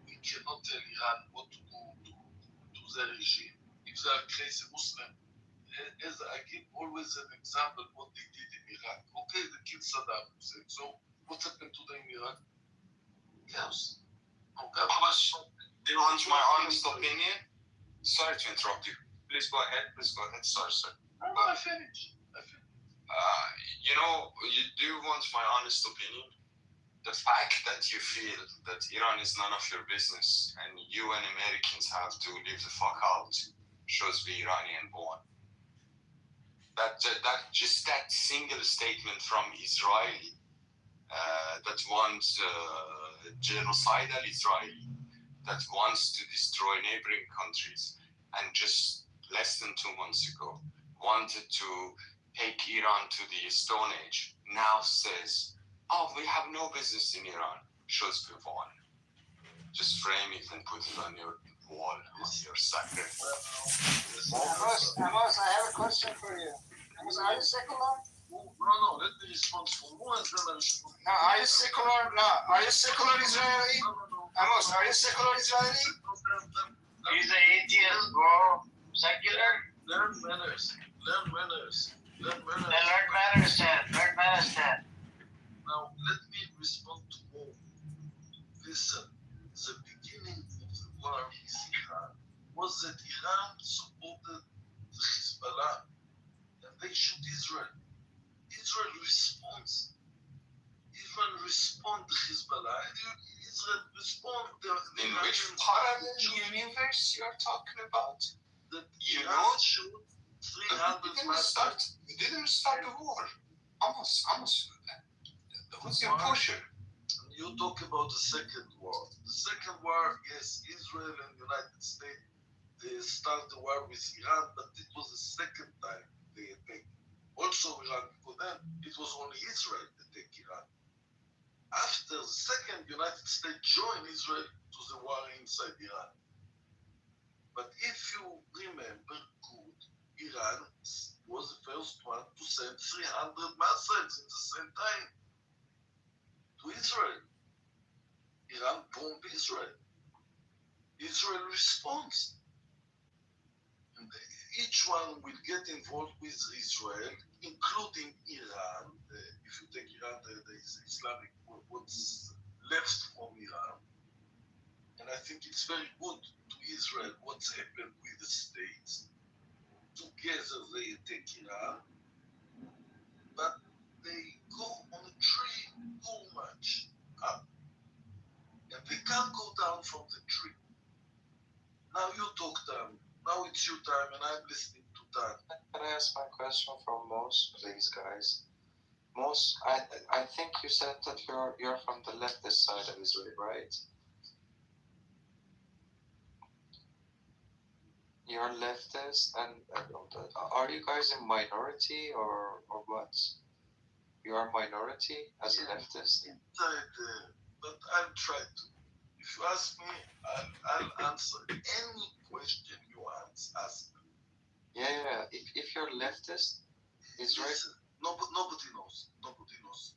Speaker 9: we cannot tell Iran what to do to their regime. If they are crazy Muslim, as I give always an example what they did in Iraq. Okay, they killed Saddam Hussein. So what happened to them in Iraq? Chaos.
Speaker 12: Do you want my honest opinion? Sorry to interrupt you. Please go ahead. Sorry.
Speaker 9: I finished.
Speaker 12: You do want my honest opinion? The fact that you feel that Iran is none of your business and you and Americans have to leave the fuck out shows the Iranian born. That single statement from Israeli that wants genocidal Israeli that wants to destroy neighboring countries and just less than 2 months ago wanted to take Iran to the Stone Age now says, we have no business in Iran. Shows the wall. Just frame it and put it on your wall, on your sacred wall.
Speaker 8: Amos, I have a question for you. Amos, are you secular?
Speaker 9: No, let me respond for more and then I respond.
Speaker 8: No, are you secular? No, are you secular Israeli? Amos, are you secular Israeli? He's an atheist, bro. Secular?
Speaker 9: Learn manners.
Speaker 8: Then learn manners then.
Speaker 9: Now, let me respond to more. Listen, the beginning of the war with Iran was that Iran supported the Hezbollah and they shoot Israel. Israel responds. Iran respond to Hezbollah. Israel respond.
Speaker 12: In which parallel universe you are talking about?
Speaker 9: That
Speaker 12: You
Speaker 9: Iran
Speaker 12: know?
Speaker 9: shoot 300 missiles.
Speaker 12: You didn't start the war. Almost. What's your portion?
Speaker 9: You talk about the second war. The second war, yes, Israel and United States, they start the war with Iran, but it was the second time they attacked. Also Iran, because then it was only Israel that attacked Iran. After the second, United States joined Israel to the war inside Iran. But if you remember good, Iran was the first one to send 300 missiles at the same time to Israel. Iran bombed Israel. Israel responds. And each which one will get involved with Israel, including Iran. If you take Iran, the Islamic, what's left from Iran. And I think it's very good to Israel what's happened with the states. Together they attack Iran, but they go on a tree too much up. And they can't go down from the tree. Now you talk, Dan. Now it's your time, and I'm listening to Dan.
Speaker 11: Can I ask my question for Mos, please, guys? Mos, I think you said that you're from the leftist side of Israel, right? You're leftist, and are you guys a minority or what? You are minority as a leftist?
Speaker 9: But I'll try to. If you ask me, I'll answer any question you ask me.
Speaker 11: Yeah. If you're leftist, Israel.
Speaker 9: Listen, nobody knows. Nobody knows.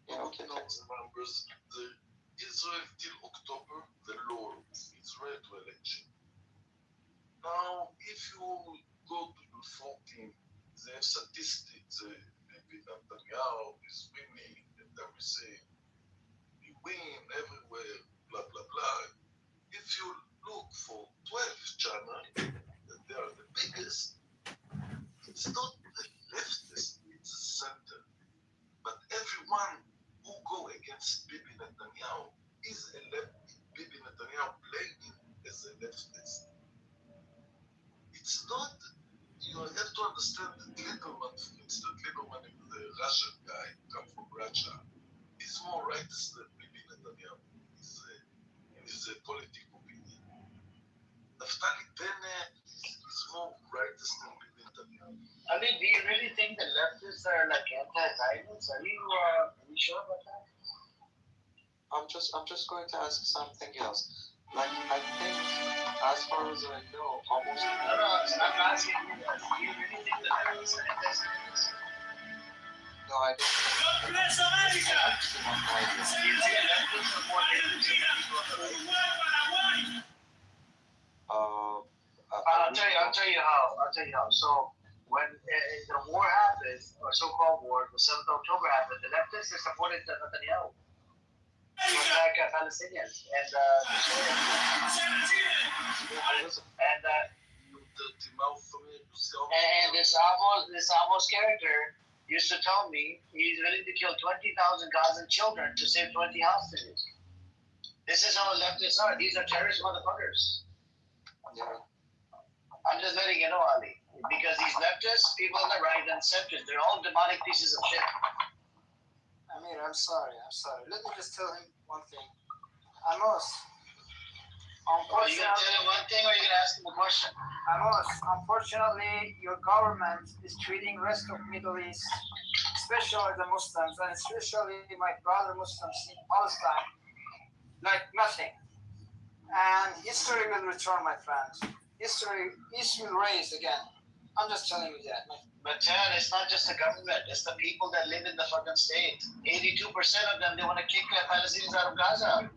Speaker 11: Yeah,
Speaker 9: Nobody
Speaker 11: okay.
Speaker 9: knows numbers. The Israel till October, the law of Israel to election. Now, if you go to the 14, they have statistics. Maybe Netanyahu is winning and everything. He win everywhere, blah, blah, blah. If you look for 12 channels, that they are the biggest, it's not the leftist, it's the center. But everyone who go against Bibi Netanyahu is a leftist. Bibi Netanyahu playing as a leftist. It's not, you have to understand that Lieberman, for instance, Lieberman is the Russian guy, come from Russia. He's more rightist than Bibi Netanyahu in his political opinion. Naftali Bennett is more rightist than Bibi Netanyahu.
Speaker 8: Ali, do you really think the leftists are like anti-Zionists? Are you sure about that?
Speaker 11: I'm just going to ask something else. Like, I think, as far as I know, almost.
Speaker 8: No, I'm asking you that. Do you really think the leftists are anti-Zionists?
Speaker 11: No, I don't think.
Speaker 8: Do you think the leftists are more dangerous than the people on the right? I'll tell you how. So when the war happened, or so-called war, the 7th of October happened, the leftists supported Netanyahu to attack Palestinians and and this Amos character used to tell me he's willing to kill 20,000 Gazan children to save 20 hostages. This is how leftists are. These are terrorist motherfuckers.
Speaker 11: Yeah.
Speaker 8: I'm just letting you know, Ali. Because these leftists, people on the right and centrists, they're all demonic pieces of shit.
Speaker 13: Amir, I'm sorry. Let me just tell him one thing. Amos,
Speaker 8: Are you going to tell him one thing or are you going to ask him a question?
Speaker 13: Amos, unfortunately, your government is treating rest of Middle East, especially the Muslims, and especially my brother Muslims in Palestine, like nothing. And history will return, my friends. History will rise again. I'm just telling you that.
Speaker 8: But Chad, it's not just the government, it's the people that live in the fucking state. 82% of them, they want to kick Palestinians out of Gaza.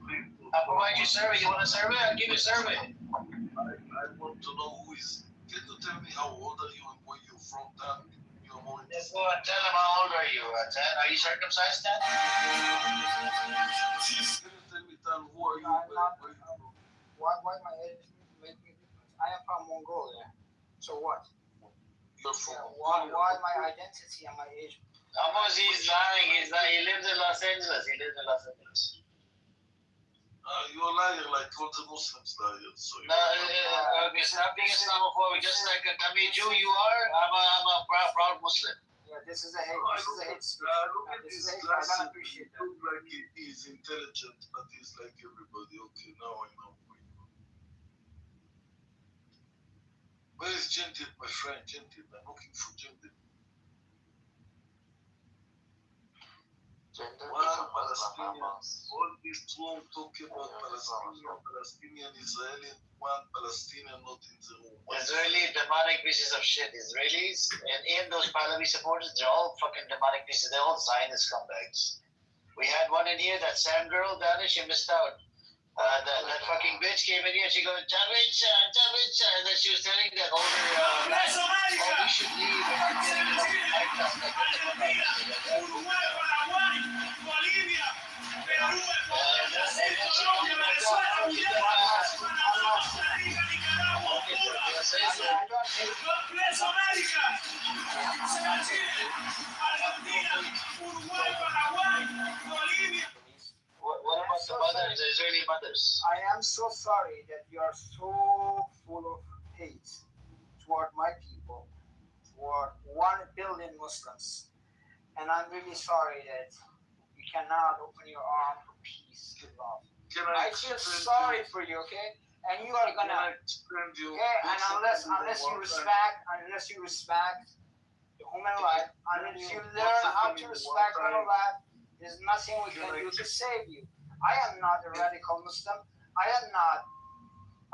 Speaker 8: I'll provide you a survey. You want a survey? I'll give you a survey.
Speaker 9: I want to know who is. Can you tell me how old are you and where you're from, Dan? You're more
Speaker 8: Let's go and tell him how old are you, Chad? Are you circumcised, Chad?
Speaker 9: Can you tell me, Dan, who are you? Where you from?
Speaker 13: Why my age make me different? I am from Mongolia. So what?
Speaker 9: You're from
Speaker 13: Why my identity and my age?
Speaker 8: Amos, he's lying. He lives in Los Angeles.
Speaker 9: You're a liar like all the Muslims liars. So
Speaker 8: Okay, stop being Islamophobic. Just like a dummy Jew you are, I'm a proud Muslim.
Speaker 13: Yeah, this is a hate. This is a hate speech.
Speaker 9: Look at
Speaker 13: This
Speaker 9: his
Speaker 13: is hate. I
Speaker 9: glasses.
Speaker 13: don't appreciate that.
Speaker 9: Look like he's intelligent, but he's like everybody. Okay, now I know. Where is Gentil, my friend? Gentil, I'm looking for Gentil. One Palestinian, all this room talking about Palestinian, Israeli, one Palestinian not in the room.
Speaker 8: Israeli demonic pieces of shit. Israelis and those Pahlavi supporters, they're all fucking demonic pieces. They're all Zionist scumbags. We had one in here, that Sam girl, Danish, she missed out. That fucking bitch came in here. She goes, Javitsa, and then she was telling that older guy, oh, we should leave. We're not getting enough lifetime. Like, what the fuck are you What about the mothers, the Israeli mothers?
Speaker 13: I am so sorry that you are so full of hate toward my people, toward 1 billion Muslims. And I'm really sorry that you cannot open your arm for peace and love. I feel sorry for you, okay? And you are gonna, okay? And unless you respect the human life, unless you learn how to respect human life, there's nothing we can do to save you. I am not a radical Muslim.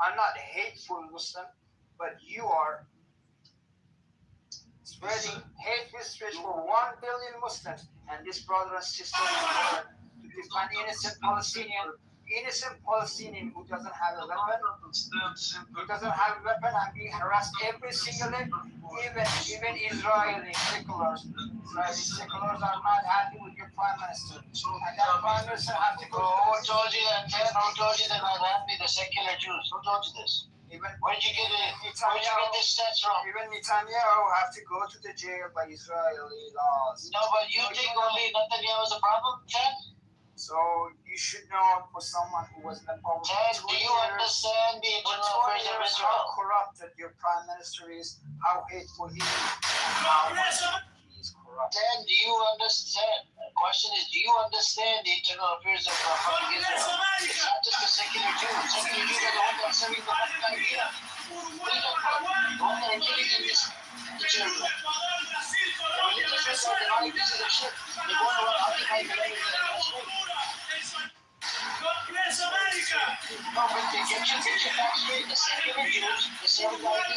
Speaker 13: I'm not a hateful Muslim, but you are spreading hateful speech for 1 billion Muslims, and this brother and sister to defend innocent Palestinian who doesn't have a weapon, and being harassed every single day. Even Israeli seculars are not happy with your prime minister, and that prime minister have to go.
Speaker 8: Who told you that? Who told you they're not happy? The secular Jews. Who told you this? Where'd you get this stats from?
Speaker 13: Even Netanyahu have to go to the jail by Israeli laws.
Speaker 8: No, but you think only Netanyahu is a problem, Ted?
Speaker 13: So you should know for someone who was in the power.
Speaker 8: Ted, do you understand the internal affairs of Israel?
Speaker 13: How corrupted your prime minister is, how hateful he is, and how much he is corrupt.
Speaker 8: Ted, do you understand? The question is, do you understand the internal affairs of Israel? It's not just the secular Jews. Secular Jews are the ones that are serving the fucking idea. What are you talking about? The ones that are killing in this children. The religious ones and all these pieces of shit. They're going around occupying the land. No, but get your facts straight. The secular Jews, the same idea. And more than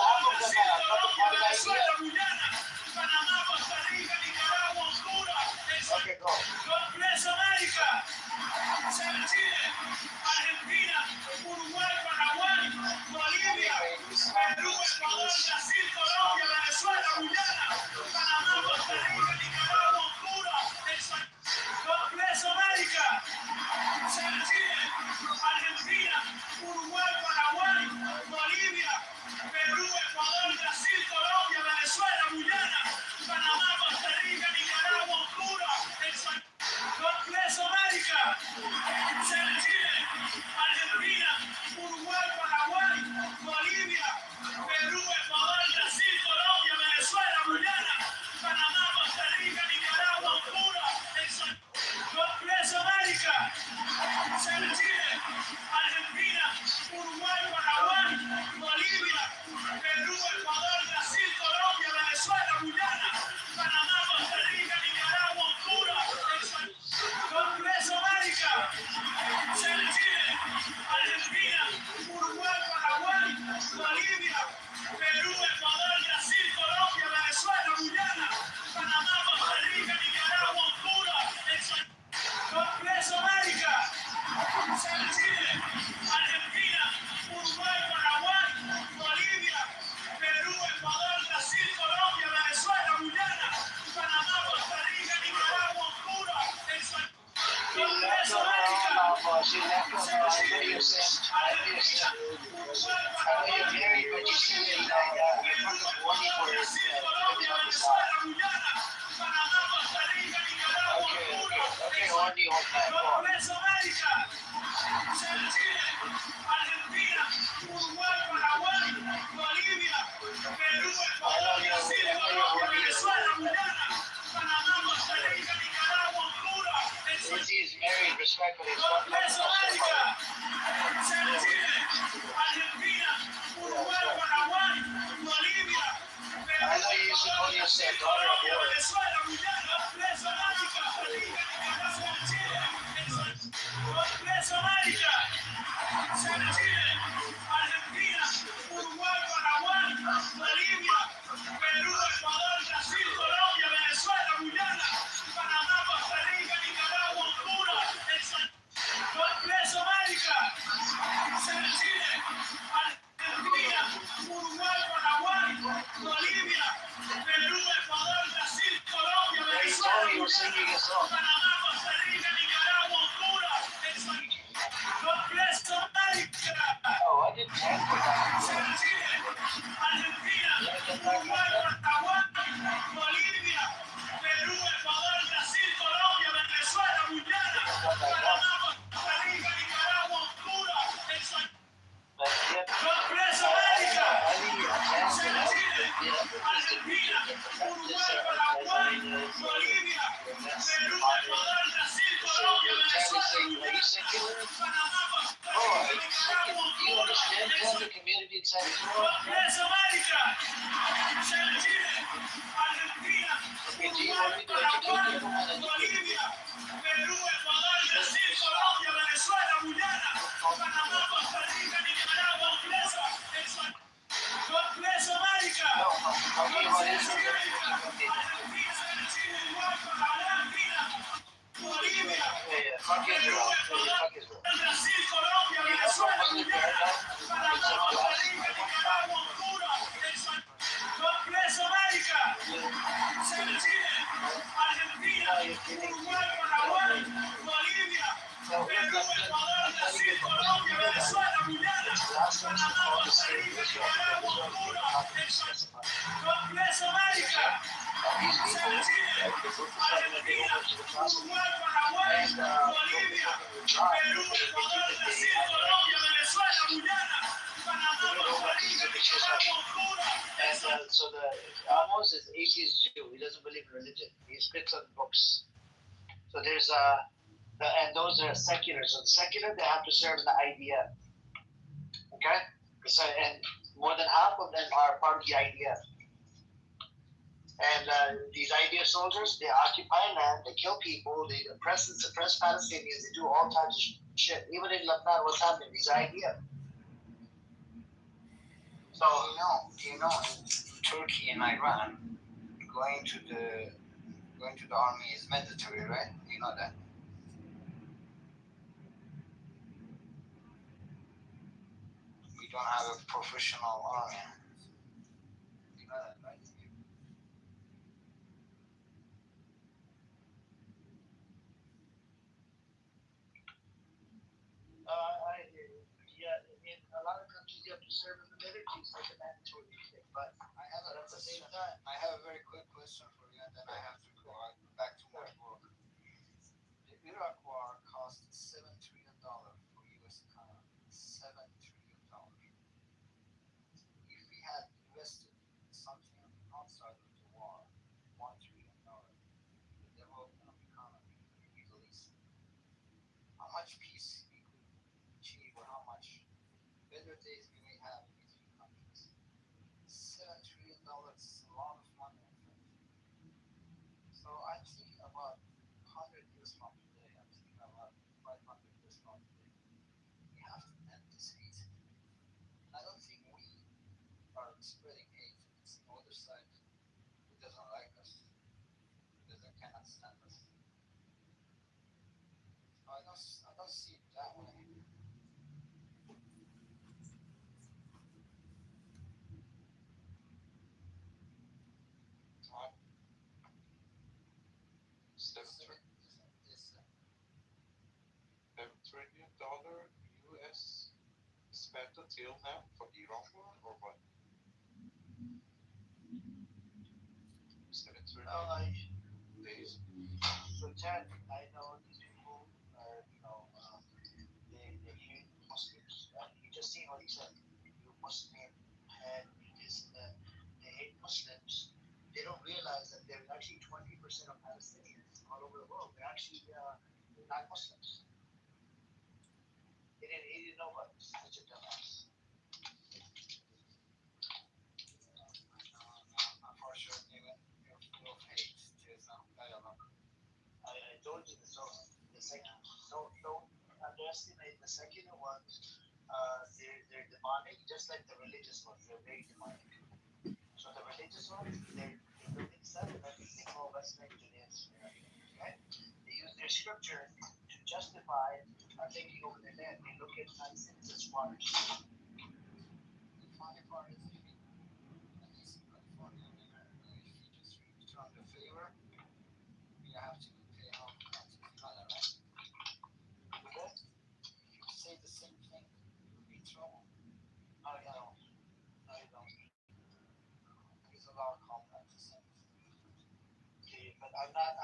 Speaker 8: half of them are fucking part of the idea. Okay, go.
Speaker 3: God bless America. Chile, Argentina, Uruguay, Paraguay, Bolivia, Perú, Ecuador, Brasil, Colombia, Venezuela, Guyana, Panamá, Costa Rica, Nicaragua, Honduras, El Salvador. God bless America. Chile, Argentina, Uruguay, Paraguay, Bolivia, Perú, Ecuador, Brasil, Colombia, Venezuela, Guyana, Panamá, Costa Rica, Nicaragua, Honduras, El Salvador. God bless America. Chile, Argentina, Uruguay, Paraguay, Bolivia, Perú, Ecuador, Brasil, Colombia, Venezuela, Guyana, Panamá, Costa Rica, Nicaragua, Honduras, El Salvador. God bless America. Chile, Argentina, Uruguay, Paraguay, Bolivia, Perú, Ecuador, Brasil, Colombia, Venezuela, Guyana, Panamá, Costa Rica, Nicaragua, Honduras, El Salvador. God bless America. Chile, Argentina, Uruguay, Paraguay, Bolivia, Perú, Ecuador, Brasil, Colombia, Venezuela, Guyana, Panamá, Costa Rica, Nicaragua, Honduras, El Salvador. God bless America. Chile, Argentina, Uruguay, Paraguay, Bolivia, Perú, Ecuador, Brasil, Colombia, Venezuela, Guyana, Panamá, Costa Rica, Nicaragua, Honduras, El Salvador. God bless America. Chile, Argentina, Uruguay, Paraguay, Bolivia, Perú, Ecuador, Brasil, Colombia, Venezuela, Guyana, Panamá, Costa Rica, Nicaragua, Honduras, El Salvador. God bless America. Chile, Argentina, Uruguay, Paraguay, Bolivia, Perú, Ecuador, Brasil, Colombia, Venezuela, Guyana, Panamá, Costa Rica, Nicaragua, Honduras, El Salvador.
Speaker 8: He's married respectfully.
Speaker 3: God bless America. Chile, Argentina,
Speaker 8: So the Amos is atheist Jew. He doesn't believe in religion. He spits on books. So there's and those are secular. So the secular, they have to serve the IDF. Okay? So, and more than half of them are part of the IDF. And these IDF soldiers, they occupy land, they kill people, they oppress and suppress Palestinians, they do all types of shit. Even in Lebanon, what's happening? These IDF. So you know, in Turkey and Iran, going to the army is mandatory, right? You know that. We don't have a professional army. You know that, right? In a lot of countries you have to serve in the military, it's like a mandatory thing. But I have at the same time, I have a very quick question for you, and then I have to go back to my work. The Iraq war cost $7 trillion for U.S. economy. $7 trillion. If we had invested in something outside of the war, $1 trillion, the development of economy in the Middle East, how much peace we could achieve, or how much better days we may have in between countries. $7 trillion is a lot of money, my friend. So I'm thinking about 100 years from today. I'm thinking about 500 years from today. We have to end this hate. I don't think we are spreading hate. It's the other side who doesn't like us, who cannot stand us. I don't see it that way.
Speaker 11: $7 trillion US spent until now for Iran war or what? $7 trillion days.
Speaker 8: So Chad, I know these people are, they hate Muslims. You just seen what he said. You Muslim and they hate Muslims. They don't realize that there's actually 20% of Palestinians all over the world. They're actually not Muslims. He didn't know about this. Such a dumbass. Unfortunately, you're full of hate, Jason. I don't know. I told you this. So the second, don't underestimate the secular ones. They're demonic, just like the religious ones. They're very demonic. So the religious ones, they're building settlements. They call Western Judaism. Right? They use their scripture to justify taking over their land. They look at Palestinians as squatters.
Speaker 11: The funny part is, at least in California, in America, if you just return the favor, you have to pay out taxes. You know that, right?
Speaker 8: Because
Speaker 11: If you say the same thing, you'll be in trouble. lot of complexes. Okay, but I'm not.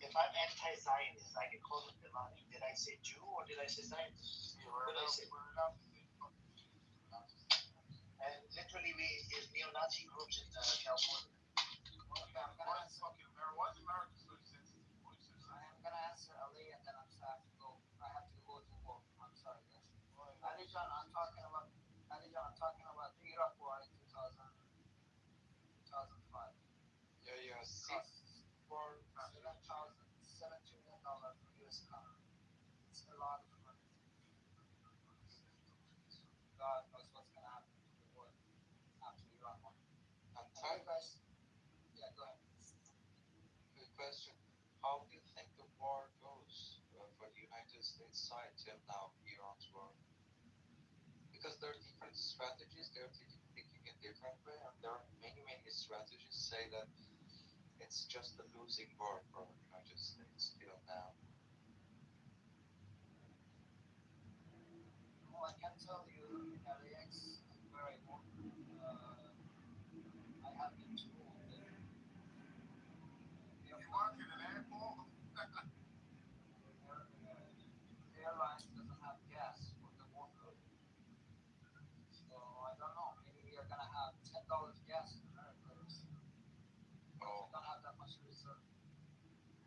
Speaker 11: If I'm anti-Zionist, I can call it demonic. Did I say Jew or did I say Zionist? What did I say? And literally, we is neo-Nazi groups in California. Okay, I'm gonna answer.
Speaker 9: Why is America so sensitive?
Speaker 11: I am gonna answer Ali, and then have to go. I have to go to work. I'm sorry, guys. Ali John, I'm talking about. Ali John, I'm talking about the Iraq War in 2005.
Speaker 12: Yeah, yeah. See,
Speaker 11: Costs for $7 million for U.S. economy. It's a lot of money. God knows what's gonna happen to the world after the Iraq War.
Speaker 12: and
Speaker 11: And
Speaker 12: time.
Speaker 11: you guys, yeah, go ahead.
Speaker 12: Good question. How do you think the war goes for the United States side till now, Iran's war? Because there are different strategies, they're picking a different way, and there are many strategies say that it's just a losing war for the United States till now.
Speaker 11: Well, I can tell you in LAX, where I work, I have been told that
Speaker 9: You work in an airport?
Speaker 11: airlines doesn't have gas for the worker. So I don't know. Maybe we are gonna have $10 gas in America. We
Speaker 12: Oh,
Speaker 11: don't have that much reserve.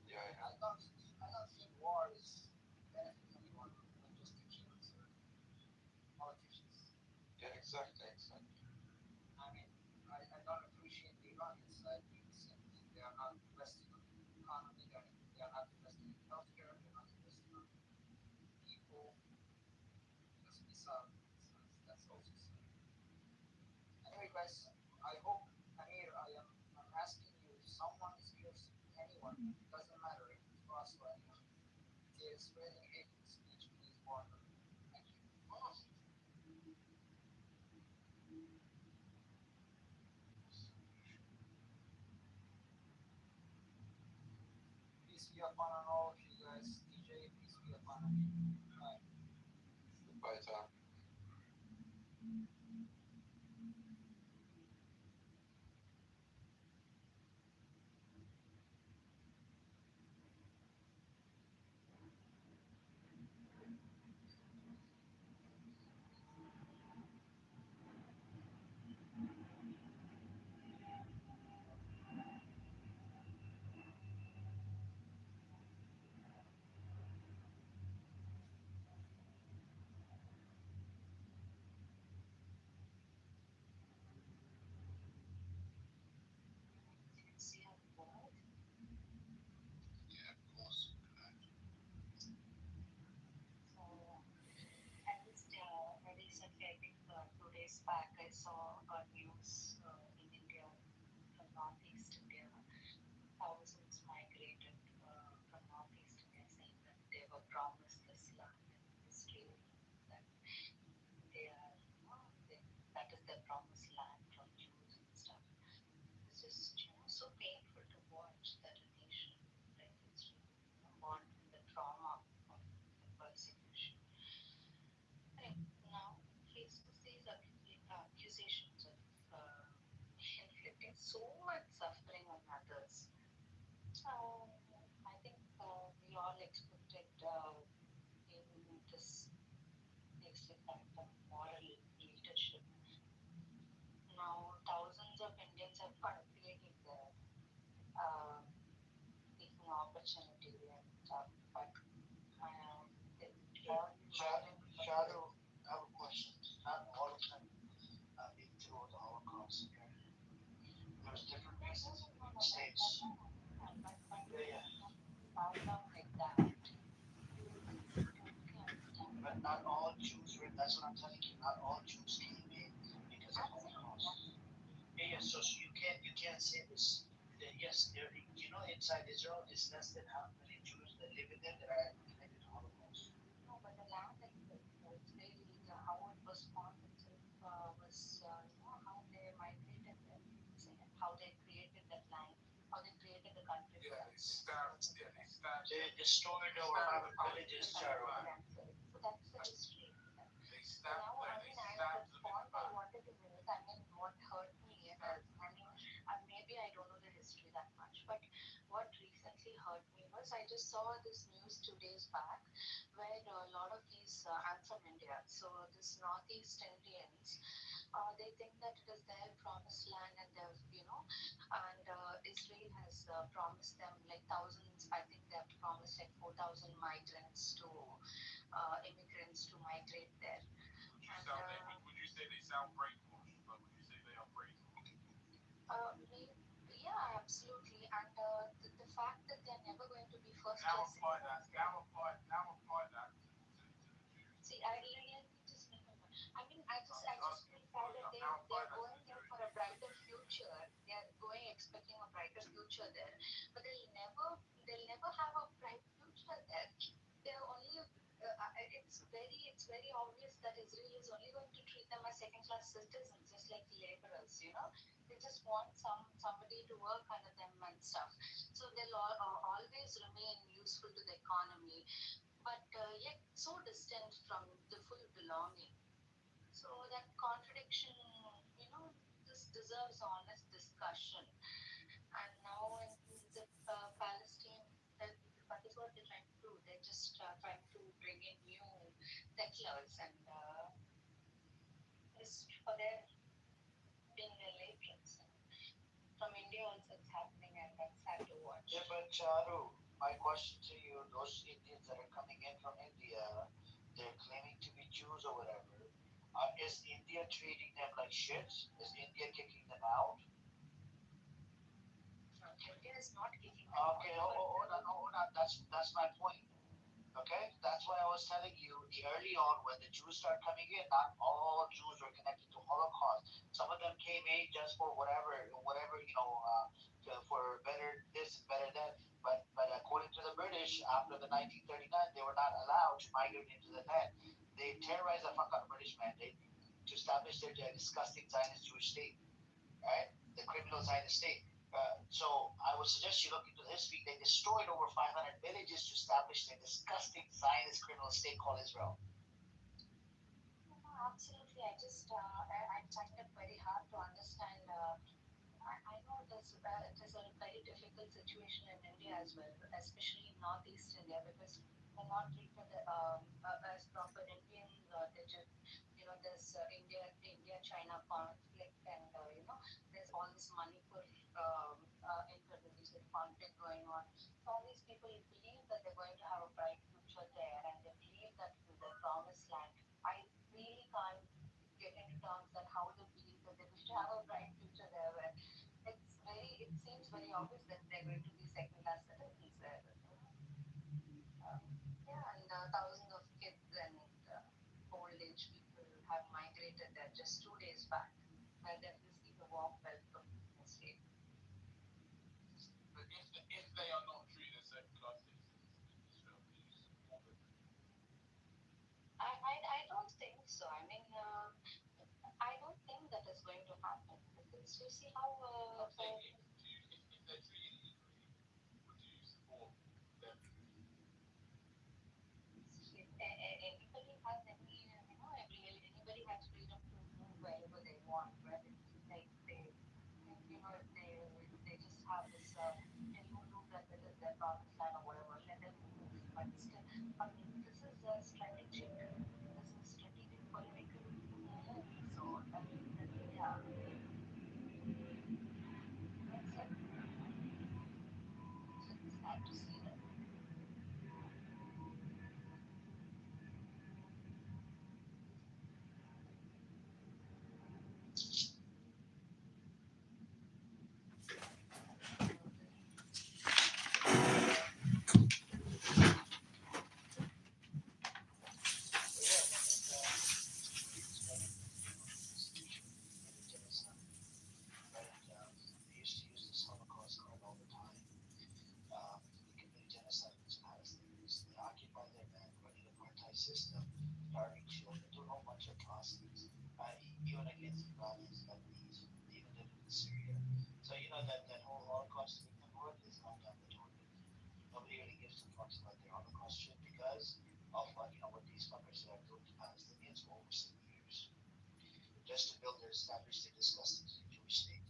Speaker 12: yeah, yeah.
Speaker 11: I don't think war is benefit anyone, but just the kings or politicians.
Speaker 12: Yeah, exactly.
Speaker 11: I mean, I don't appreciate the Iranian side doing the same thing. They are not investing in the economy, they are not investing in healthcare, they're not investing in people. Just missile. So that's also sad. Anyway, guys, I hope, Amir, I'm asking you if someone is cursing anyone, it doesn't matter if it's us or anyone. They are spreading hateful speech, please warn them. Thank you. Peace be upon all of you guys. DJ, peace be upon you. Bye.
Speaker 12: Goodbye, Tom.
Speaker 9: Yeah, of course.
Speaker 3: Recently, I think 2 days back, I saw a news in India, from Northeast India. Thousands migrated from Northeast India, saying that they were promised this land in history, that they are, that is their promised land from Jews and stuff. It's just, so painful to watch that a nation like Israel, born in the trauma of the persecution, and now faces these accusations of inflicting so much suffering on others. I think we all expected in this basic kind of moral leadership. Now, thousands of Indians have contributed there, taking opportunity and stuff, but they
Speaker 11: Shadow, I have a question. Not all of them been through the Holocaust. Okay? There's different reasons in the states. Yeah, yeah.
Speaker 3: background like that.
Speaker 11: But not all Jews were. That's what I'm telling you. Not all Jews came in because of Holocaust. Yeah, yeah. So you can't say this. Yes, there. Inside Israel is less than half a million Jews that live in there that are connected to Holocaust.
Speaker 3: No, but the land itself, it's really how it was formed itself was, how they migrated there, how they created that land, how they created the country.
Speaker 9: Yeah, they starved.
Speaker 11: They destroyed our private villages, Charo.
Speaker 3: So that's the history.
Speaker 9: They
Speaker 3: So now,
Speaker 9: stabbed
Speaker 3: I mean, at the point I wanted to visit, I mean, what hurt me is, I mean,
Speaker 14: history that much. But what recently hurt me was I just saw this news 2 days back where a lot of these, I'm from India, so this Northeast Indians, they think that it is their promised land and they've, and Israel has promised them like thousands, I think they have promised like 4,000 migrants to immigrants to migrate there.
Speaker 15: Would you say they sound brainwashed? Like, would you say they are brainwashed?
Speaker 14: Yeah, absolutely. And the fact that they're never going to be first
Speaker 15: Now
Speaker 14: class
Speaker 15: apply that.
Speaker 14: citizens.
Speaker 15: Now apply that to the Jews.
Speaker 14: See, let me just remember. I mean, I just feel sad that they're going there for a brighter future. They're going expecting a brighter future there, but they'll never have a bright future there. They're only. It's very obvious that Israel is only going to treat them as second class citizens, just like laborers. They just want somebody to work under them and stuff. So they'll always remain useful to the economy, but yet so distant from the full belonging. So that contradiction, this deserves honest discussion. And now in the Palestine, that is what they're trying to do. They're just trying to bring in new settlers and just for their being their laborers. From India also it's happening, and that's sad to watch.
Speaker 8: Yeah, but Charu, my question to you, those Indians that are coming in from India, they're claiming to be Jews or whatever. Is India treating them like shit? Is India kicking them out?
Speaker 14: India is not kicking them
Speaker 8: Okay,
Speaker 14: out.
Speaker 8: hold on. That's my point. Okay, that's why I was telling you the early on when the Jews start coming in, not all Jews were connected to Holocaust. Some of them came in just for whatever, for better this and better that. But according to the British, after the 1939, they were not allowed to migrate into the land. They terrorized the fuck out of British man. To establish their disgusting Zionist Jewish state, right? The criminal Zionist state. So I would suggest you look into the history. They destroyed over 500 villages to establish their disgusting Zionist criminal state called Israel.
Speaker 14: No, absolutely. I find it very hard to understand. I know it is a very difficult situation in India as well, especially in Northeast India, because they're not treated as proper Indians. They just, there's India-China conflict, and there's all this Manipur interreligious conflict going on. So all these people believe that they're going to have a bright future there, and they believe that it is their promised land. I really can't get into terms that how they believe that they wish to have a bright future there, where it seems very obvious that they're going to be second class citizens there. And thousands of kids and old age people have migrated there just 2 days back, where they've received a warm welcome in the state.
Speaker 15: But if they are not treated as second class citizens in Israel, do you support them?
Speaker 14: I don't think so. I mean, I don't think that is going to happen, because you see how.
Speaker 15: I'm saying if they're treated equally, would you support them?
Speaker 14: If anybody has anybody has freedom to move wherever they want, right? It's like they just have this illusion that it is their promised land or whatever, let them move. But still, this is a strategic. This is strategic political move. So yeah, that's it. So it's sad to see that.
Speaker 8: They used to use this Holocaust card all the time. They committed genocide against Palestinians. They occupied their land, running an apartheid system, starving children, doing a whole bunch of atrocities, even against Iranians, Lebanese. They even did it in Syria. So that whole Holocaust victim work is gone down the toilet. Nobody really gives a fuck about their Holocaust shit because of what these fuckers have done to Palestinians for over 60 years, just to establish their disgusting Jewish state.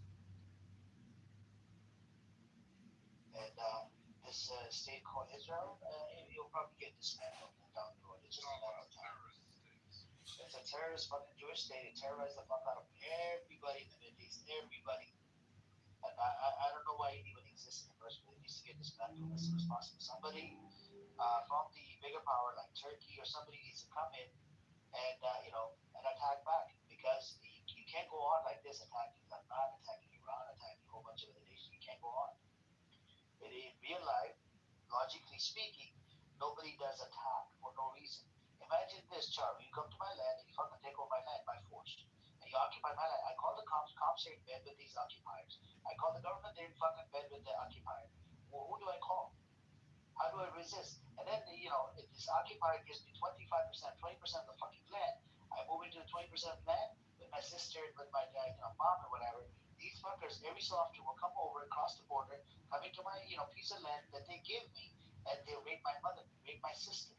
Speaker 8: this state called Israel, you'll probably get dismantled down the road. It's just a matter of time. It's a terrorist fucking Jewish state. It terrorized the fuck out of everybody in the Middle East. Everybody. And I don't know why it even exists in the first place. It needs to get dismantled as soon as possible. Somebody from the bigger power like Turkey or somebody needs to come in and and attack back, because you can't go on like this, attacking Lebanon, attacking Iran, attacking a whole bunch of other nations. You can't go on. In real life, logically speaking, nobody does attack for no reason. Imagine this, Charlie. You come to my land and you fucking take over my land by force. And you occupy my land. I call the cops. Cops are in bed with these occupiers. I call the government. They're in fucking bed with the occupier. Well, who do I call? How do I resist? And then, if this occupier gives me 25%, 20% of the fucking land, I move into the 20% of the land with my sister, with my mom or whatever. These fuckers every so often will come over across the border, come into my piece of land that they give me, and they'll rape my mother, rape my sister.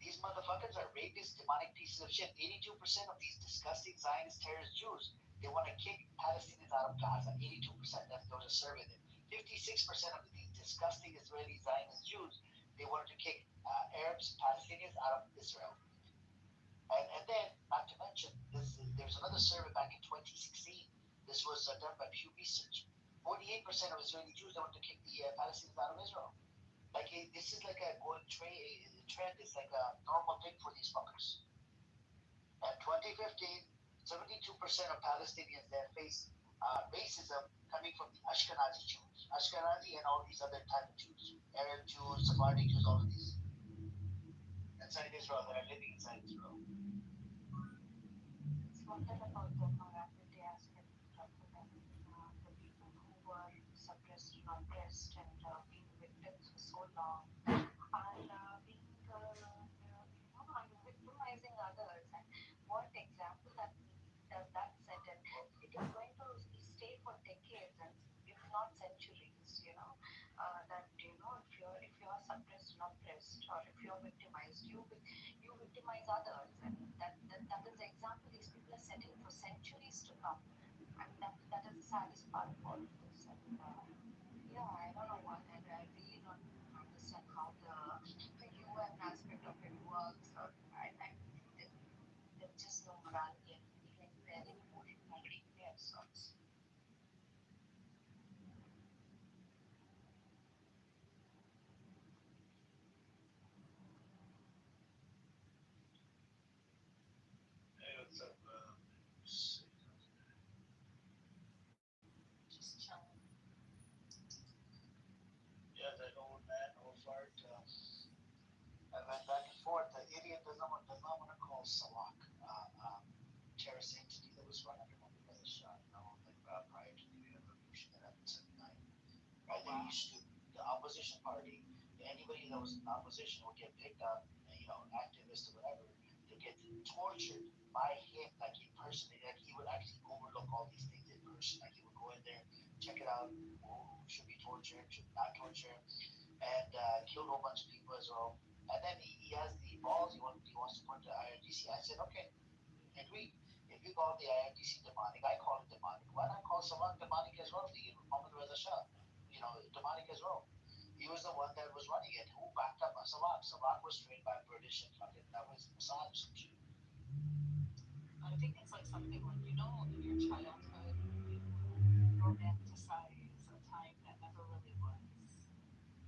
Speaker 8: These motherfuckers are rapists, demonic pieces of shit. 82% of these disgusting Zionist terrorist Jews, they want to kick Palestinians out of Gaza. 82%. There was a survey there. 56% of these disgusting Israeli Zionist Jews, they wanted to kick Arabs, Palestinians out of Israel. And then, not to mention, there's another survey back in 2016. This was done by Pew Research. 48% of Israeli Jews want to kick the Palestinians out of Israel. Like, this is like a going trend. It's like a normal thing for these fuckers. In 2015, 72% of Palestinians that face racism coming from the Ashkenazi Jews. Ashkenazi and all these other type of Jews. Arab Jews, Sephardic Jews, all of these. Inside Israel, that are living inside Israel.
Speaker 14: It's wondered about the morality aspect of the people who were suppressed, not oppressed, and being victims for so long, are being, are victimizing others. And what example does that set? And it is going to stay for decades, and if not centuries. That if you're suppressed, not oppressed, or if you're victimized, you victimize others, and that is the example these people are setting for centuries to come. And that is the saddest part of all of this. And I don't know what, and I really don't understand how the UN aspect of it works. Or there's just no morality and feeling there anymore. Nobody cares. So
Speaker 8: Hey, what's up?
Speaker 14: just chilling.
Speaker 8: Yeah, that old man, old fart. I went back and forth. The idiot does not want to call Salak terrorist entity that was run under by the Shah, prior to the revolution that happened in '79. Right? They used to, the opposition party, anybody that was in opposition would get picked up, activists or whatever, to get tortured by him, like in person. Like he would actually overlook all these things in person. Like he would go in there, check it out, who should be tortured, should not torture, and killed a whole bunch of people as well. And then he has the balls, he wants to put the IRGC. I said, okay, agree. If you call the IRGC demonic, I call it demonic. Why not call someone demonic as well? The Muhammad Reza Shah, demonic as well. He was the one that was running it. Who backed up Salak? Salak was trained by British and fucking that was Mossad or some shit.
Speaker 14: I think it's like something like, in your childhood, you romanticize a time that never really was.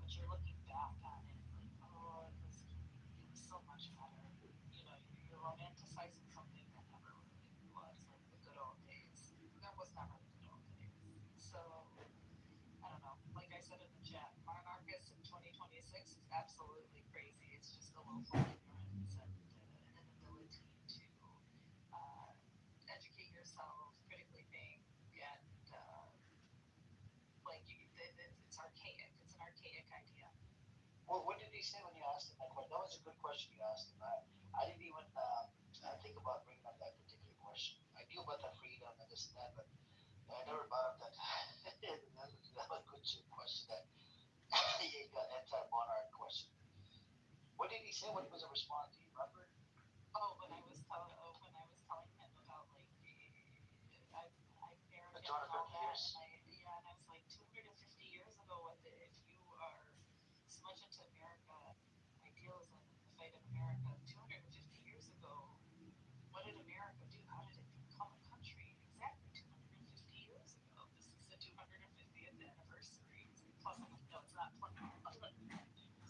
Speaker 14: But you're looking back on it like, oh, it was so much better. You're romanticizing something that never really was, like the good old days. There was never the good old days. So, I don't know. Like I said in the chat, monarchist in 2026 is absolutely crazy. It's just a willful ignorance and an inability to educate yourself, critically think, and it's archaic. It's an archaic idea.
Speaker 8: Well, what did he say when you asked him that question? That was a good question you asked him. I didn't even think about bringing up that particular question. I knew about the freedom and this and that, but I never brought up that. that was a good question. That he got anti-monarch question. What did he say? What was the response? Do you remember?
Speaker 14: Oh, when I was telling him about like I've married and all that, and I was like 250 years ago. If you are
Speaker 11: much into America idealism and the fate of America. 250 years ago, what did America do? How did it become a country? Exactly 250 years ago. This is the 250th anniversary. Plus, no, it's not 150 years ago.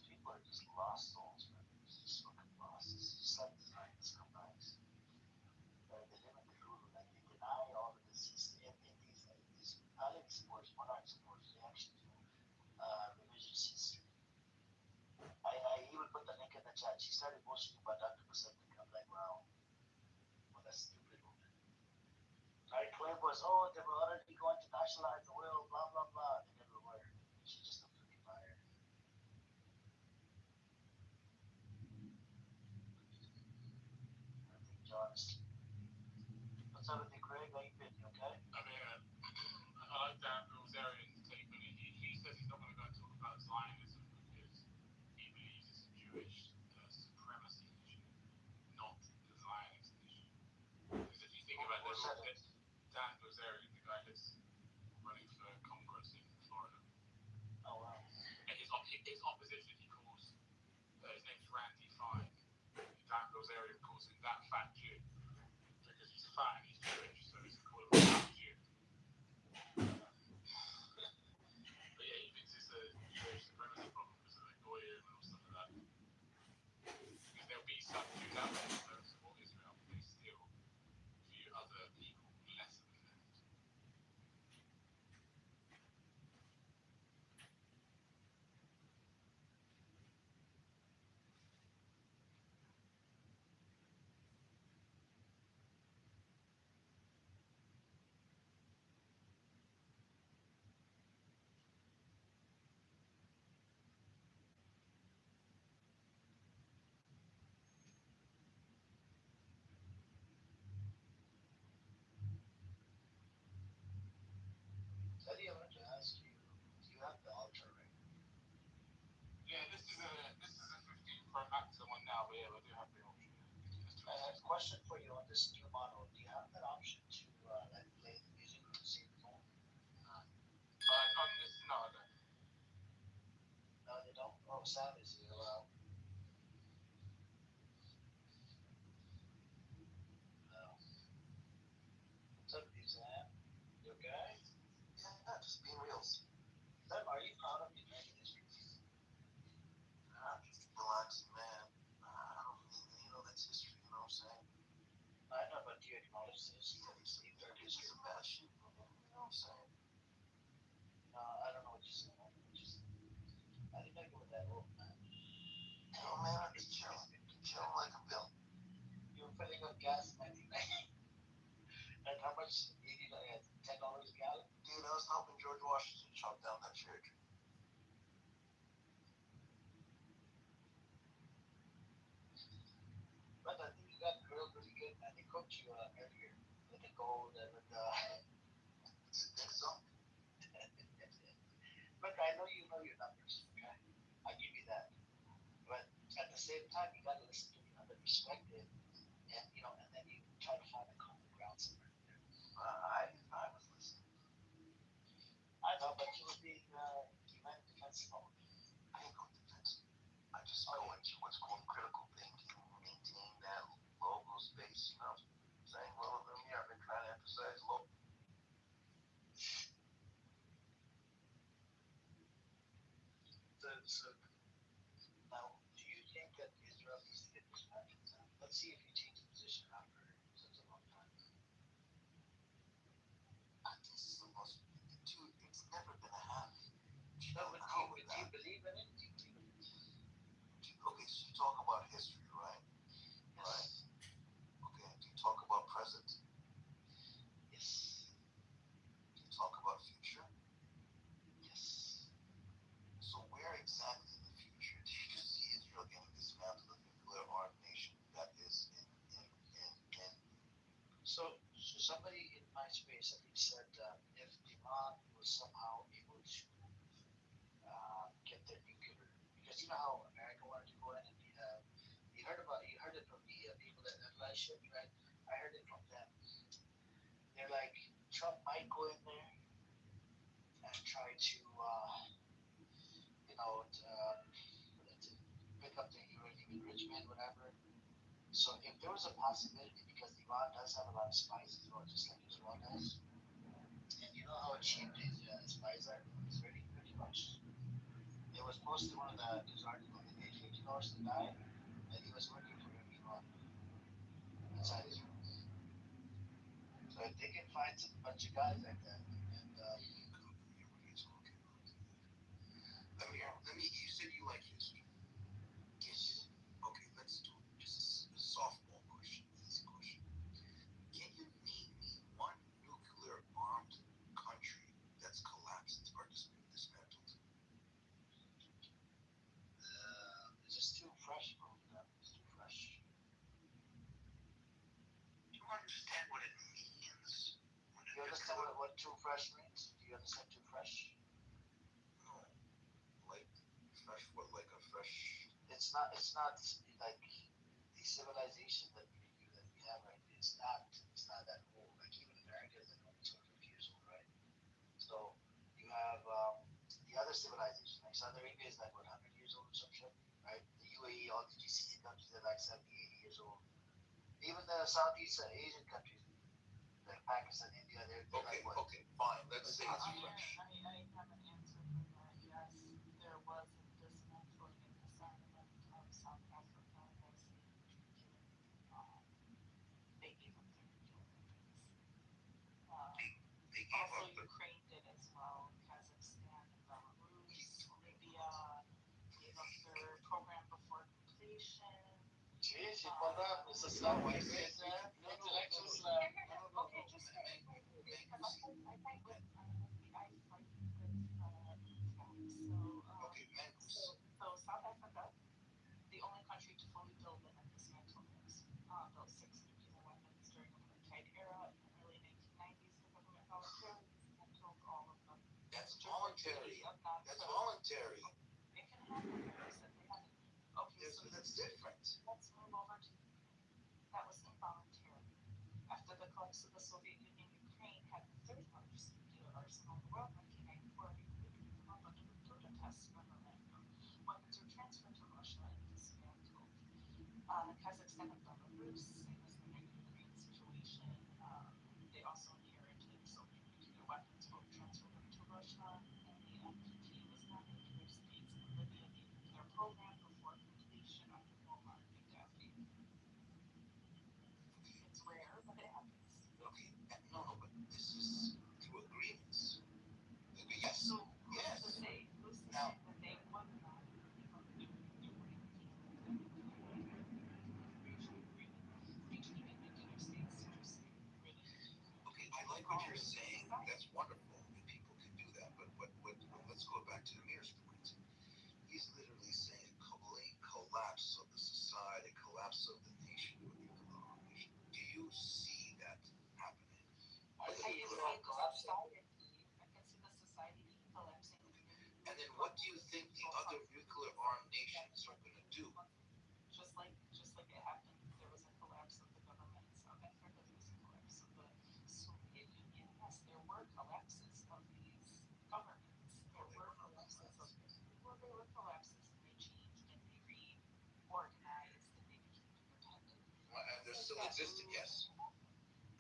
Speaker 8: People are just lost souls, man. Just fucking lost. It's just like design scumbags. They live in the Hulu, like they deny all of this history and these Alex supporters, monarch supporters, they actually do revisionist history. I even put the link in the chat. She started bullshitting about Dr. Pacific. I'm like, wow, what a stupid woman. Our claim was, oh, they were already going to nationalize the oil, blah, blah, blah. They never were. She's just a freaking liar. I think John is. What's up with you, Craig? How you been? You okay?
Speaker 15: I mean, I like that Rosarian's take on it. He says he's not going to go and talk about Zionism because he believes it's a Jewish supremacy issue, not the Zionist issue. Because if you think about it, Dan Rosarian, the guy that's running for Congress in Florida,
Speaker 8: Oh, wow.
Speaker 15: and his opposition, he calls, his name's Randy Fine. Dan Rosarian calls him that fat Jew because he's fat and he's Jewish, so he's called him a fat Jew. But yeah, he thinks it's a Jewish supremacy problem because of the Goyim and all stuff like that. Because there'll be some Jews out there that support Israel, but they still view other people lesser than them.
Speaker 8: Eddie, I wanted to ask you, do you have the Ultra right?
Speaker 15: Yeah, this is a 15 Pro Max, the one now, but yeah, we do have the option.
Speaker 8: I have a question for you on this new model. Do you have that option to like play the music on the same phone?
Speaker 15: On this, no, I don't.
Speaker 8: No, they don't. Oh, Sam is here. Well, no. What's up, Sam? You okay?
Speaker 10: Yeah, just being real.
Speaker 8: Sam, are you proud of the American history?
Speaker 10: I'm just relaxing, man. I don't mean, that's history, you know what I'm saying?
Speaker 8: I know, but do you acknowledge this?
Speaker 10: Yeah, there's some bad shit, you know what I'm saying?
Speaker 8: No, I don't know what you're saying. I think I go with that old man.
Speaker 10: You know, man, I'm just chilling like a bill.
Speaker 8: You were filling up gas in 1990. And how much? $10 a gallon?
Speaker 10: Dude, I was helping George Washington chop down that cherry tree.
Speaker 8: But I think you got grilled really good, man. They cooked you earlier with the gold and with the.
Speaker 10: You think so?
Speaker 8: Look, I know you know your numbers, okay? I give you that. But at the same time, you got to listen to the other perspective, and and then you try to find a common ground somewhere.
Speaker 10: I was listening.
Speaker 8: I know, but you were being defensive.
Speaker 10: I ain't going defensive. I just go into what's called critical thinking, maintain that logo space, you know. Saying, well, I've been trying to emphasize logo.
Speaker 8: So now, do you think that Israel needs to get dismantled? Let's see if you change the position after such a long time.
Speaker 10: This is the most, dude, it's never gonna happen.
Speaker 8: No, but do you believe in it?
Speaker 10: Okay, so you talk about history, right?
Speaker 8: Yes.
Speaker 10: Right. Okay, do you talk about present?
Speaker 8: Yes.
Speaker 10: Do you talk about future?
Speaker 8: Yes.
Speaker 10: So where exactly in the future do you see Israel getting dismantled, a nuclear armed nation that is in
Speaker 8: So somebody in my space, I think, said if Iran was somehow able to get their nuclear, because you know how America wanted to go in and you heard it from the people that analyze shit, right? I heard it from them. They're like, Trump might go in there and try to, to pick up the uranium enrichment, whatever. So if there was a possibility, because Iran does have a lot of spies as well, just like Israel does, and you know how cheap these spies are. It's pretty much. It was posted one of the news articles. They paid $50 to die, and he was working for Iran inside Israel. So if they can find a bunch of guys like that, and
Speaker 10: Let me. You said you like history.
Speaker 8: yes,
Speaker 10: Okay, let's do just a softball question, easy question. Can you name me one nuclear-armed country that's collapsed or dismantled?
Speaker 8: it's just too fresh, bro. It's too fresh.
Speaker 10: Do you understand what it means?
Speaker 8: Do you understand what too fresh means? Do you understand too fresh?
Speaker 10: No, like fresh. What? Like a fresh?
Speaker 8: It's not like the civilization that we have right now. It's not that old. Like even America is like only 250 years old, right? So you have the other civilization, like Saudi Arabia is like what 100 years old or some shit, right? The UAE, all the GCC countries are like 70, 80 years old. Even the Southeast Asian countries, like Pakistan, India, they're
Speaker 10: Okay,
Speaker 8: like what?
Speaker 10: okay, fine. Let's say it's fresh.
Speaker 11: I have an answer for that. Yes, there was a dismantling and disarmament of South Africa as they gave up their nuclear weapons.
Speaker 10: They gave
Speaker 11: Also,
Speaker 10: up the.
Speaker 11: Ukraine did as well. Kazakhstan, Belarus, Libya gave up their program before completion.
Speaker 8: Jeez, you pulled up. It's a stuff like this, man. Intellectual stuff.
Speaker 11: Okay, just wait, because I fight with I fight with facts. So South Africa, the only country to fully build and then dismantle things, built 6 nuclear weapons during the apartheid era in the early 1990s. The government voluntarily dismantled all of them.
Speaker 10: That's voluntary. That's voluntary.
Speaker 11: It can happen. They said they haven't. Okay, so
Speaker 10: That's different.
Speaker 11: let's move over to Ukraine. That was involuntary. After the collapse of the Soviet Union, Ukraine had the third largest nuclear arsenal in the world. 1994, including the month under the Budapest Memorandum. Weapons were transferred to Russia and dismantled. Kazakhstan and Belarus, same as the Ukraine situation. They also inherited Soviet nuclear weapons, both transferred them to Russia, and the NPT was not nuclear states. And Libya gave up their program before completion under Muammar Gaddafi. It's rare, but it happens.
Speaker 10: Okay, no, but this is through agreements. Yes.
Speaker 11: So who's
Speaker 10: yes.
Speaker 11: to say
Speaker 10: Now,
Speaker 11: that they would not give up their nuclear between the nuclear states?
Speaker 10: okay, I like what you're saying. That's wonderful that people can do that. But let's go back to Amir's point. He's literally saying collapse of the society, collapse of the nation with nuclear nation. Do you see that happening?
Speaker 11: I can see the society collapsing.
Speaker 10: And then what do you think the other nuclear armed nations are going to do?
Speaker 11: Just like it happened, there was a collapse of the government in South Africa. There was a collapse of the Soviet Union. Yes, there were collapses of these governments. There were collapses and they changed and they reorganized and they became independent.
Speaker 10: And they're still existing, yes.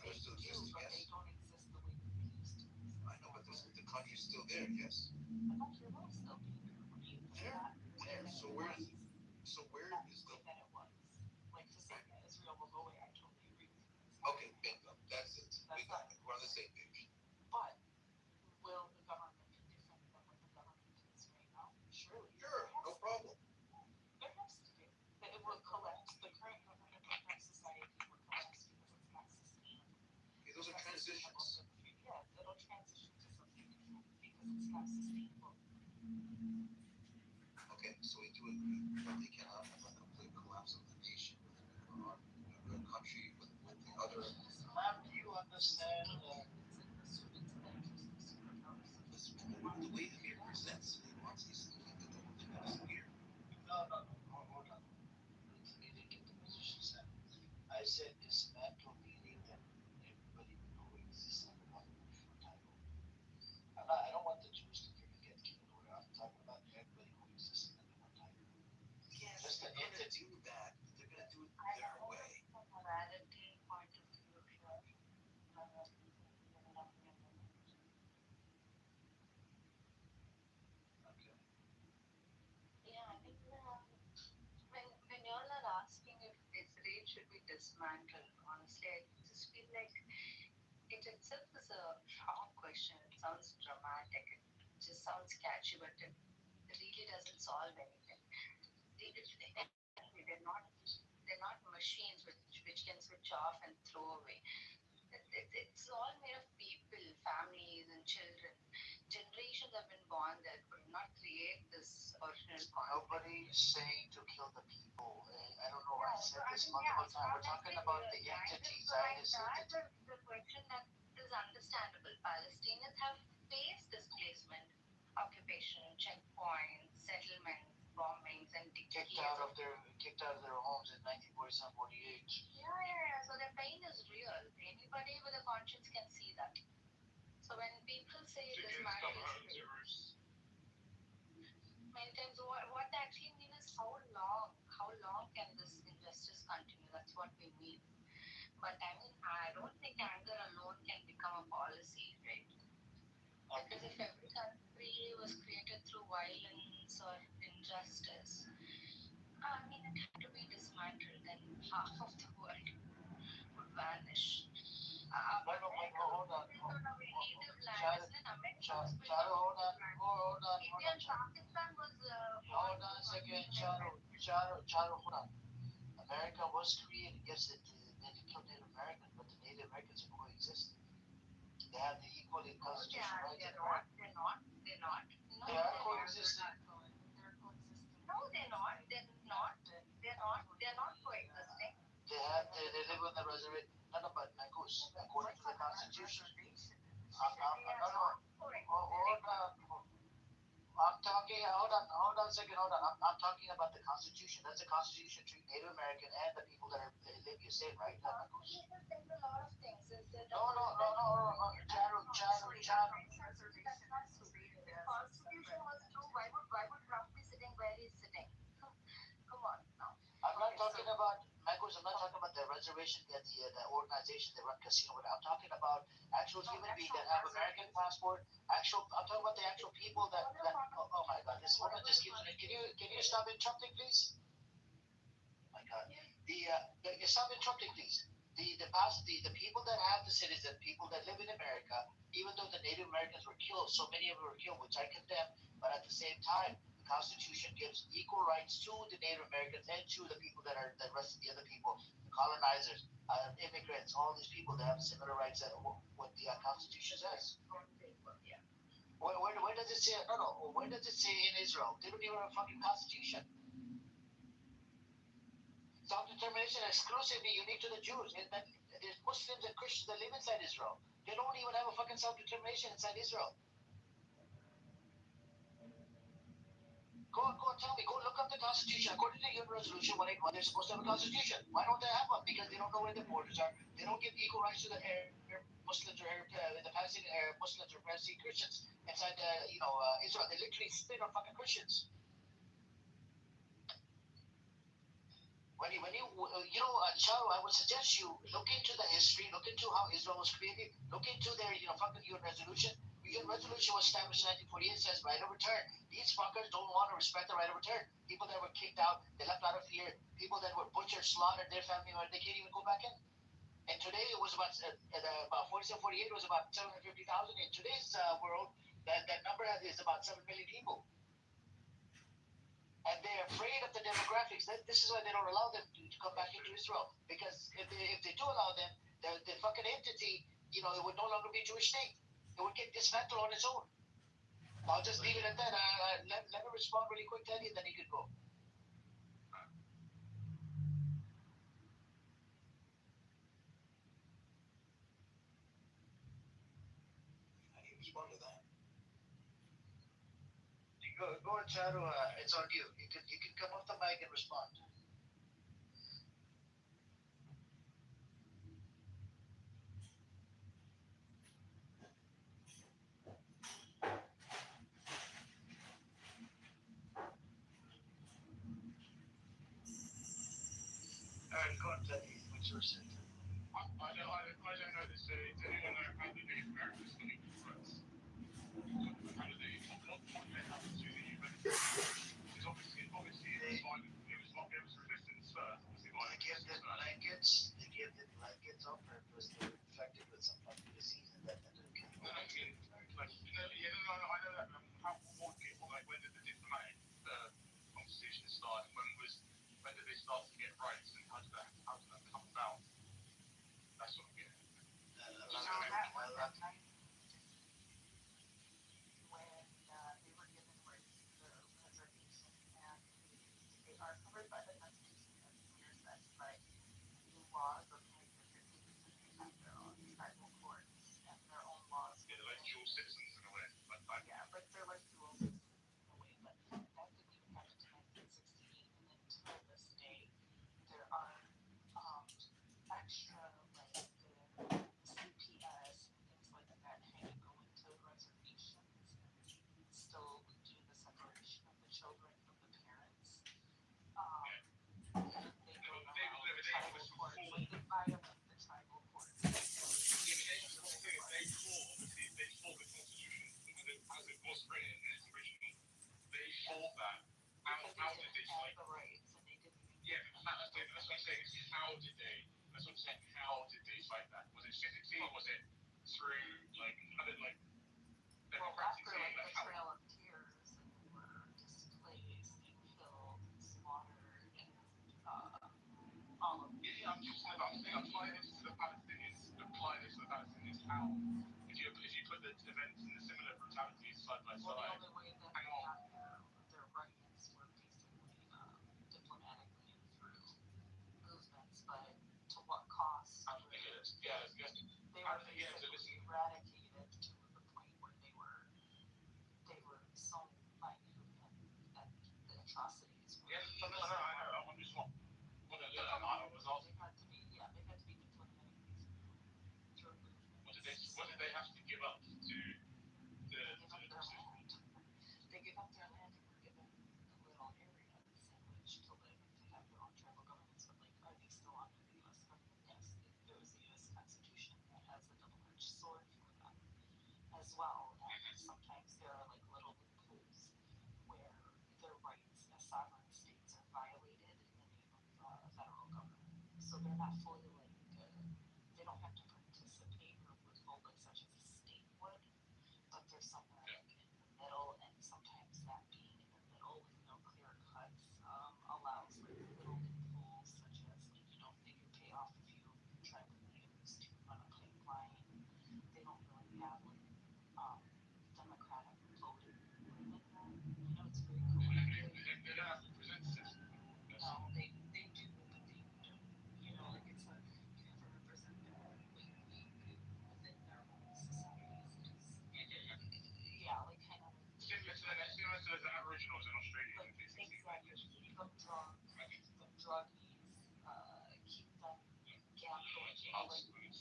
Speaker 10: They're still existing,
Speaker 11: but
Speaker 10: yes.
Speaker 11: they don't exist the way they used to.
Speaker 10: I know, but the country's still there, yes.
Speaker 11: The country will still be there.
Speaker 10: Where? So where is it? So where is the?
Speaker 11: That it was. Like to say that Israel will go away, I totally agree with you.
Speaker 10: Okay, bingo. That's it. We got it. We're on the same page.
Speaker 11: But will the government be different than what the government is right now? Surely.
Speaker 10: Sure, no problem.
Speaker 11: There has to be. It will collapse. The current government, the current society will collapse because it's not sustainable.
Speaker 10: Okay, those are transitions.
Speaker 11: Yeah, it'll transition to something different because it's not sustainable.
Speaker 10: Okay, so we do agree that they cannot have a complete collapse of the nation with a country with the other.
Speaker 8: How do you understand
Speaker 10: The way Amir presents it, wants these things that don't think that disappear.
Speaker 8: No, hold on. You didn't get the position set. I said, is
Speaker 10: do that, they're going to do it their way.
Speaker 14: From a morality point of view, sure.
Speaker 10: Okay.
Speaker 14: Yeah, I mean, when y'all are asking if this rate should be dismantled, honestly, I just feel like it itself is a wrong question. It sounds dramatic. It just sounds catchy, but it really doesn't solve anything. They're not machines which can switch off and throw away. It's all made of people, families, and children. Generations have been born that could not create this original conflict.
Speaker 8: Nobody's saying to kill the people. I don't know. I've said this multiple times. We're talking about the entity, Zionist entity.
Speaker 14: The question that is understandable. Palestinians have faced displacement, occupation, checkpoints, settlements, bombings, and decades.
Speaker 8: Kicked out of their homes in 1947, 48.
Speaker 14: Yeah. So their pain is real. Anybody with a conscience can see that. So when people say this matter is many times, what they actually mean is how long can this injustice continue? That's what we mean. But I mean, I don't think anger alone can become a policy, right? Because if every country was created through violence or injustice, I mean, it had to be dismantled, then half of the world would vanish.
Speaker 8: Hold on.
Speaker 14: Native land, isn't it? America was built
Speaker 8: Charu, hold on.
Speaker 14: India and Pakistan was.
Speaker 8: Hold on a second, Charu, hold on. America was created, yes, they killed Native Americans, but the Native Americans are coexisting. They have the equally constitutional rights in America.
Speaker 14: They're not.
Speaker 8: They are coexisting.
Speaker 14: No, they're not. They're not coexisting.
Speaker 8: They live on the reservation. No, but Nagus, according to the Constitution. Hold on a second, I'm talking about the Constitution. That's the Constitution treat Native American and the people that live here same, right?
Speaker 14: People think a lot of things.
Speaker 8: No, Charu.
Speaker 14: The Constitution was true. Why would Trump be sitting where he's sitting? Come on now.
Speaker 8: I'm not talking about the reservation, the organization that run casino. I'm talking about actual human beings that have American passport. I'm talking about the actual people that oh my God, this woman just keeps. Can you stop interrupting, please? Oh my God, you stop interrupting, please. The people that have the citizen, people that live in America, even though the Native Americans were killed, so many of them were killed, which I condemn, but at the same time, the Constitution gives equal rights to the Native Americans and to the people that are the rest of the other people, the colonizers, immigrants, all these people that have similar rights that what the Constitution says. Where does it say? No. Where does it say in Israel? They don't even have a fucking Constitution. Self-determination is exclusively unique to the Jews. And there's Muslims and Christians that live inside Israel. They don't even have a fucking self-determination inside Israel. Go tell me. Go look up the Constitution. According to the UN Resolution 181, they're supposed to have a Constitution. Why don't they have one? Because they don't know where the borders are. They don't give equal rights to the Arab Muslims or the Palestinian Arab Muslims or Palestinian Christians inside Israel. They literally spit on fucking Christians. Charu, I would suggest you look into the history, look into how Israel was created, look into their, fucking UN resolution. The UN resolution was established in 1948, says right of return. These fuckers don't want to respect the right of return. People that were kicked out, they left out of fear. People that were butchered, slaughtered, their family members, they can't even go back in. And today it was about 47, 48 was about 750,000. In today's world, that number is about 7 million people. And they're afraid of the demographics. This is why they don't allow them to come back into Israel. Because if they do allow them, the fucking entity, it would no longer be a Jewish state. It would get dismantled on its own. I'll just leave it at that. Let me respond really quick, Teddy, and then he could go.
Speaker 10: How do you respond to that?
Speaker 8: Go, Charu. It's on you. You can come off the mic and respond. which are sent.
Speaker 15: I don't know this. I don't know how the Native Americans got equal rights. How did they? What did they have to do the benefit? Because obviously it was violent. It was resistance first. Obviously violent resistance first.
Speaker 8: They give the blankets on purpose. They were infected with some fucking disease and that ended up killing
Speaker 15: No,
Speaker 8: all
Speaker 15: I mean, like, I know that. When did the diplomatic conversation start? When did they start to get rights, and how did that come about? That's what I'm getting.
Speaker 11: That was the 90s when they were given rights to the reservation, and they are covered by the Constitution, as Samir said, but the laws of the reservations, and they have their own tribal courts and their own laws.
Speaker 15: Yeah, they're like dual citizens in a way.
Speaker 11: Yeah, but they're like dual citizens in a way, but that didn't even happen to 1968, and until this day, there are extra, like the CPS and things like that kind of go into reservations and still do the separation of the children from the parents. They don't allow the tribal courts, like they violate the tribal courts.
Speaker 15: They fought the Constitution as it was written in its original. They fought that. How did they fight?
Speaker 11: The rights, and they didn't.
Speaker 15: Yeah, that's what I'm saying. How did they? That's what I'm saying. How did they fight that? Was it physically, or was it through
Speaker 11: After like the Trail of Tears, and they were displaced and killed and slaughtered and all of.
Speaker 15: Yeah, I'm just apply this to the Palestinians. Apply this to the Palestinians. How? If you put the events and the similar brutalities side by side.
Speaker 11: The only way that they got their rights were basically diplomatically and through movements, but to what cost? They were basically eradicated to the point where they were so minute and the atrocities were.
Speaker 15: Yeah, I know. I'm just want to
Speaker 11: They had to be diplomatically through movements.
Speaker 15: What did they have to give up to
Speaker 11: They gave up their land. They gave up their land and were given the little areas in which to live and to have their own tribal governments. But like, are they still under the U.S. government? Yes, there was a U.S. Constitution that has a double-edged sword for them as well. And sometimes there are like little loopholes where their rights as sovereign states are violated in the name of the federal government. So they're not fully like they don't have to participate or withhold like such as a state would, but they're somewhere like in the middle, and sometimes that being in the middle with no clear cuts allows like little loopholes such as like you don't figure pay off a few tribal leaders to run a pipeline. They don't really have like democratic voting within them. It's very cool.
Speaker 15: They don't have representatives.
Speaker 11: No, they do, but they don't. Like it's a you have a representative within their own societies. Yeah, like kind of like
Speaker 15: Similar to the Aboriginals in Australia.
Speaker 11: like exactly keep them drunk, keep them druggies, keep them gambling,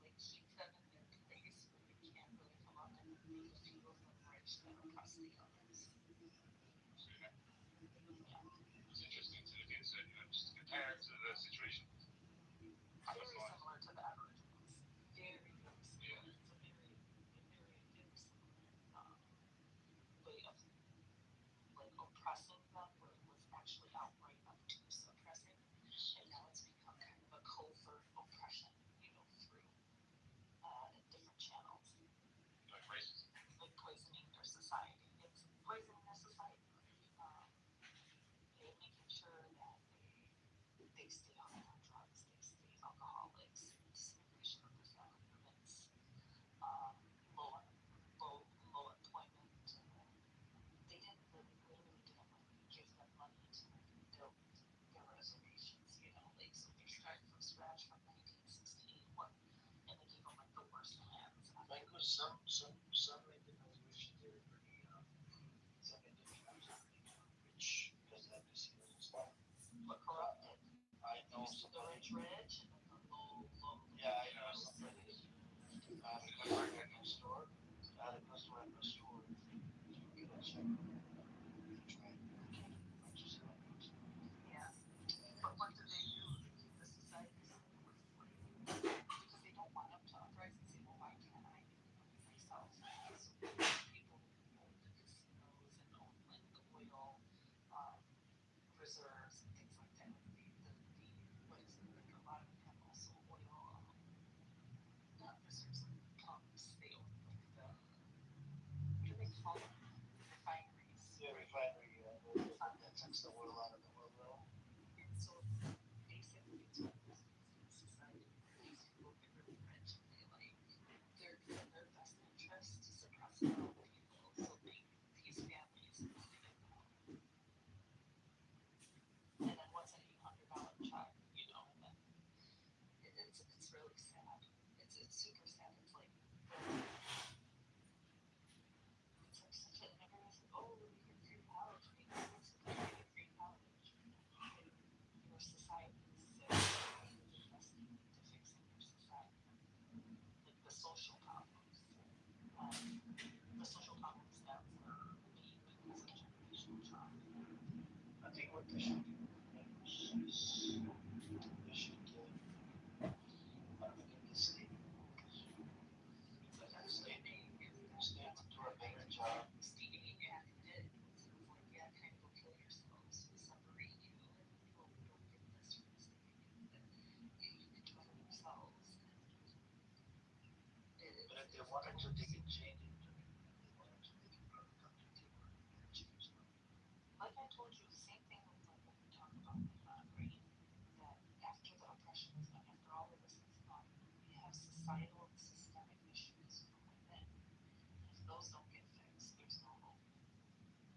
Speaker 11: exactly, like keep them in their place where they can't really come up and make a few of them rich and oppress the others.
Speaker 15: It's interesting to look into it, just to compare it to the situation.
Speaker 11: Very similar to the Aboriginals. Very, very similar. It's a very, very, very similar way of like oppressing them, where it was actually outright obtuse oppressing, and now it's become kind of a covert oppression, through different channels.
Speaker 15: Like racism.
Speaker 11: Like poisoning their society. It's poisoning their society. Making sure that they stay on drugs, they stay alcoholics, disintegration of their family units, low employment. They literally didn't give them money to build their reservations, like so they're starting from scratch from 1961, and they gave them like the worst lands.
Speaker 8: Like some Indian reservations they were pretty some Indian tribes are pretty rich because of that casinos and stuff.
Speaker 11: But corrupted.
Speaker 8: I know
Speaker 11: some the rich and then the low.
Speaker 8: Yeah, I know somebody. I had a customer at my store. To get a check.
Speaker 11: Yeah. But what do they do? called refineries.
Speaker 8: Yeah, refinery. That takes the oil out of the oil well.
Speaker 11: And so basically, it's one of those things in society where these people get really rich and they like they're in their best interest to suppress their own people. So they these families need to get out. And then what's an $800 check, you know? And it's really sad. It's super sad. It's like such a, and everyone's like, oh, we get free college. We get free college. Your society is sick. Everyone's investing into fixing your society. Like the social problems. The social problems that were made because of generational trauma.
Speaker 8: I think what they should do is they should I forget the state. But that state would do a better job.
Speaker 11: Stevie and did. It was like, yeah, kind of go kill yourselves. We separate you, and you'll get this from the state. And you can do it for yourselves.
Speaker 8: But if they wanted to, they can change it. If they wanted to, they can probably come to the table and change it.
Speaker 11: Like I told you, the same thing with like what we talk about with that, right? That after the oppression is done, after all of this is done, we have societal and systemic issues from within. And if those don't get fixed, there's no hope.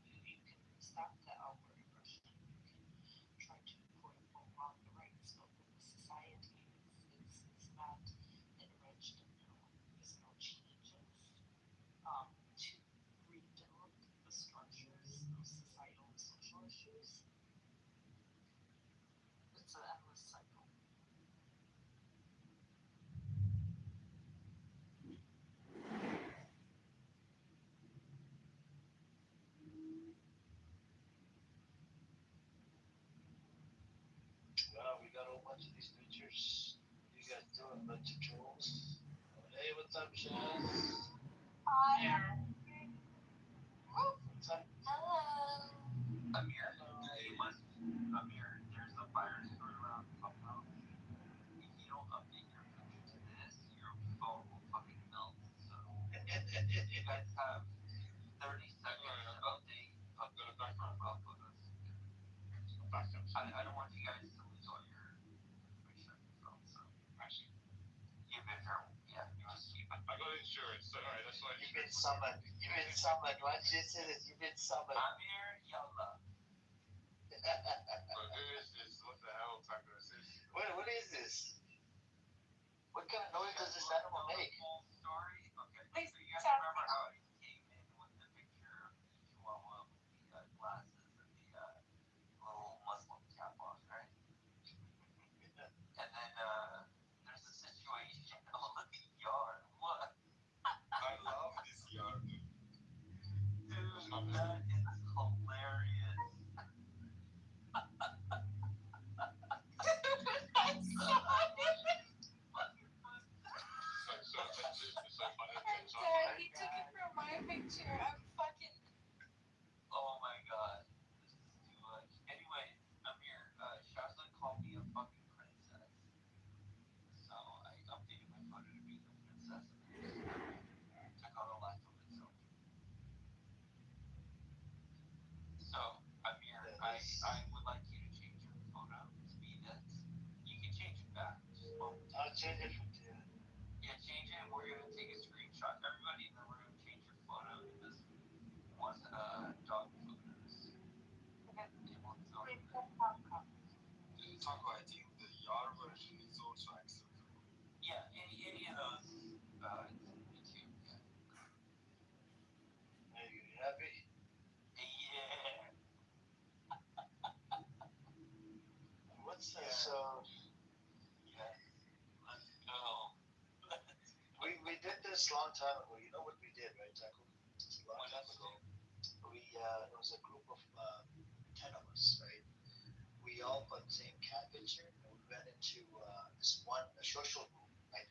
Speaker 11: You can stop the outward oppression. You can try to quote unquote wrong the rights, but when the society is not enriched and there's no changes to rebuild the structures of societal and social issues, it's an endless cycle.
Speaker 8: Well, we got a whole bunch of these pictures. What are you guys doing? A bunch of trolls. Hey, what's up, Shaz?
Speaker 11: Hi.
Speaker 8: What's up?
Speaker 11: Hello.
Speaker 6: Amir, Amir, there's a virus going around Clubhouse. If you don't update your picture to this, your phone will fucking melt. So you guys have 30 seconds to update your profile photos. I don't want you guys to lose all your information on your phone, so actually, you've been feral. Yeah, you just keep it.
Speaker 15: I got insurance, so alright, that's why.
Speaker 8: You've been summoned. You've been summoned. Why don't you say this? You've been summoned.
Speaker 6: Amir, yalla.
Speaker 15: But who is this? What the hell type of is this?
Speaker 8: What is this? What kind of noise does this animal make?
Speaker 6: Full story? Okay.
Speaker 11: Please
Speaker 6: So you guys
Speaker 11: tell
Speaker 6: remember
Speaker 11: me.
Speaker 6: how he came in with the picture of the Chihuahua with the glasses and the little Muslim cap on, right? And then there's a situation on the yard. What?
Speaker 15: I love this yard, dude.
Speaker 6: Dude, that is hilarious.
Speaker 15: So funny.
Speaker 11: He took it from my picture. I'm fucking.
Speaker 6: Oh my god. This is too much. Anyway, Amir, Shazza called me a fucking princess. So I updated my photo to be the princess and took out a last of itself. So, Amir, I would like you to change your photo to be this. You can change it back. Just
Speaker 8: I'll change it from there.
Speaker 6: yeah, change it. We're gonna take a screenshot. Everybody in the room, change your photo to this one dog photos.
Speaker 11: Okay.
Speaker 6: And we'll throw it.
Speaker 15: Taco, I think the yard version is also acceptable.
Speaker 6: Yeah, any of those. It's you. Yeah.
Speaker 8: Are you happy?
Speaker 6: Yeah.
Speaker 8: What's that?
Speaker 6: Yeah.
Speaker 8: So
Speaker 6: Yes. Let's go.
Speaker 8: we did this a long time ago. You know what we did, right, Taco? It's a long
Speaker 6: What
Speaker 8: time
Speaker 6: did you
Speaker 8: ago. It was a group of 10 of us, right? We all put the same cat picture, and we went into this one social group, like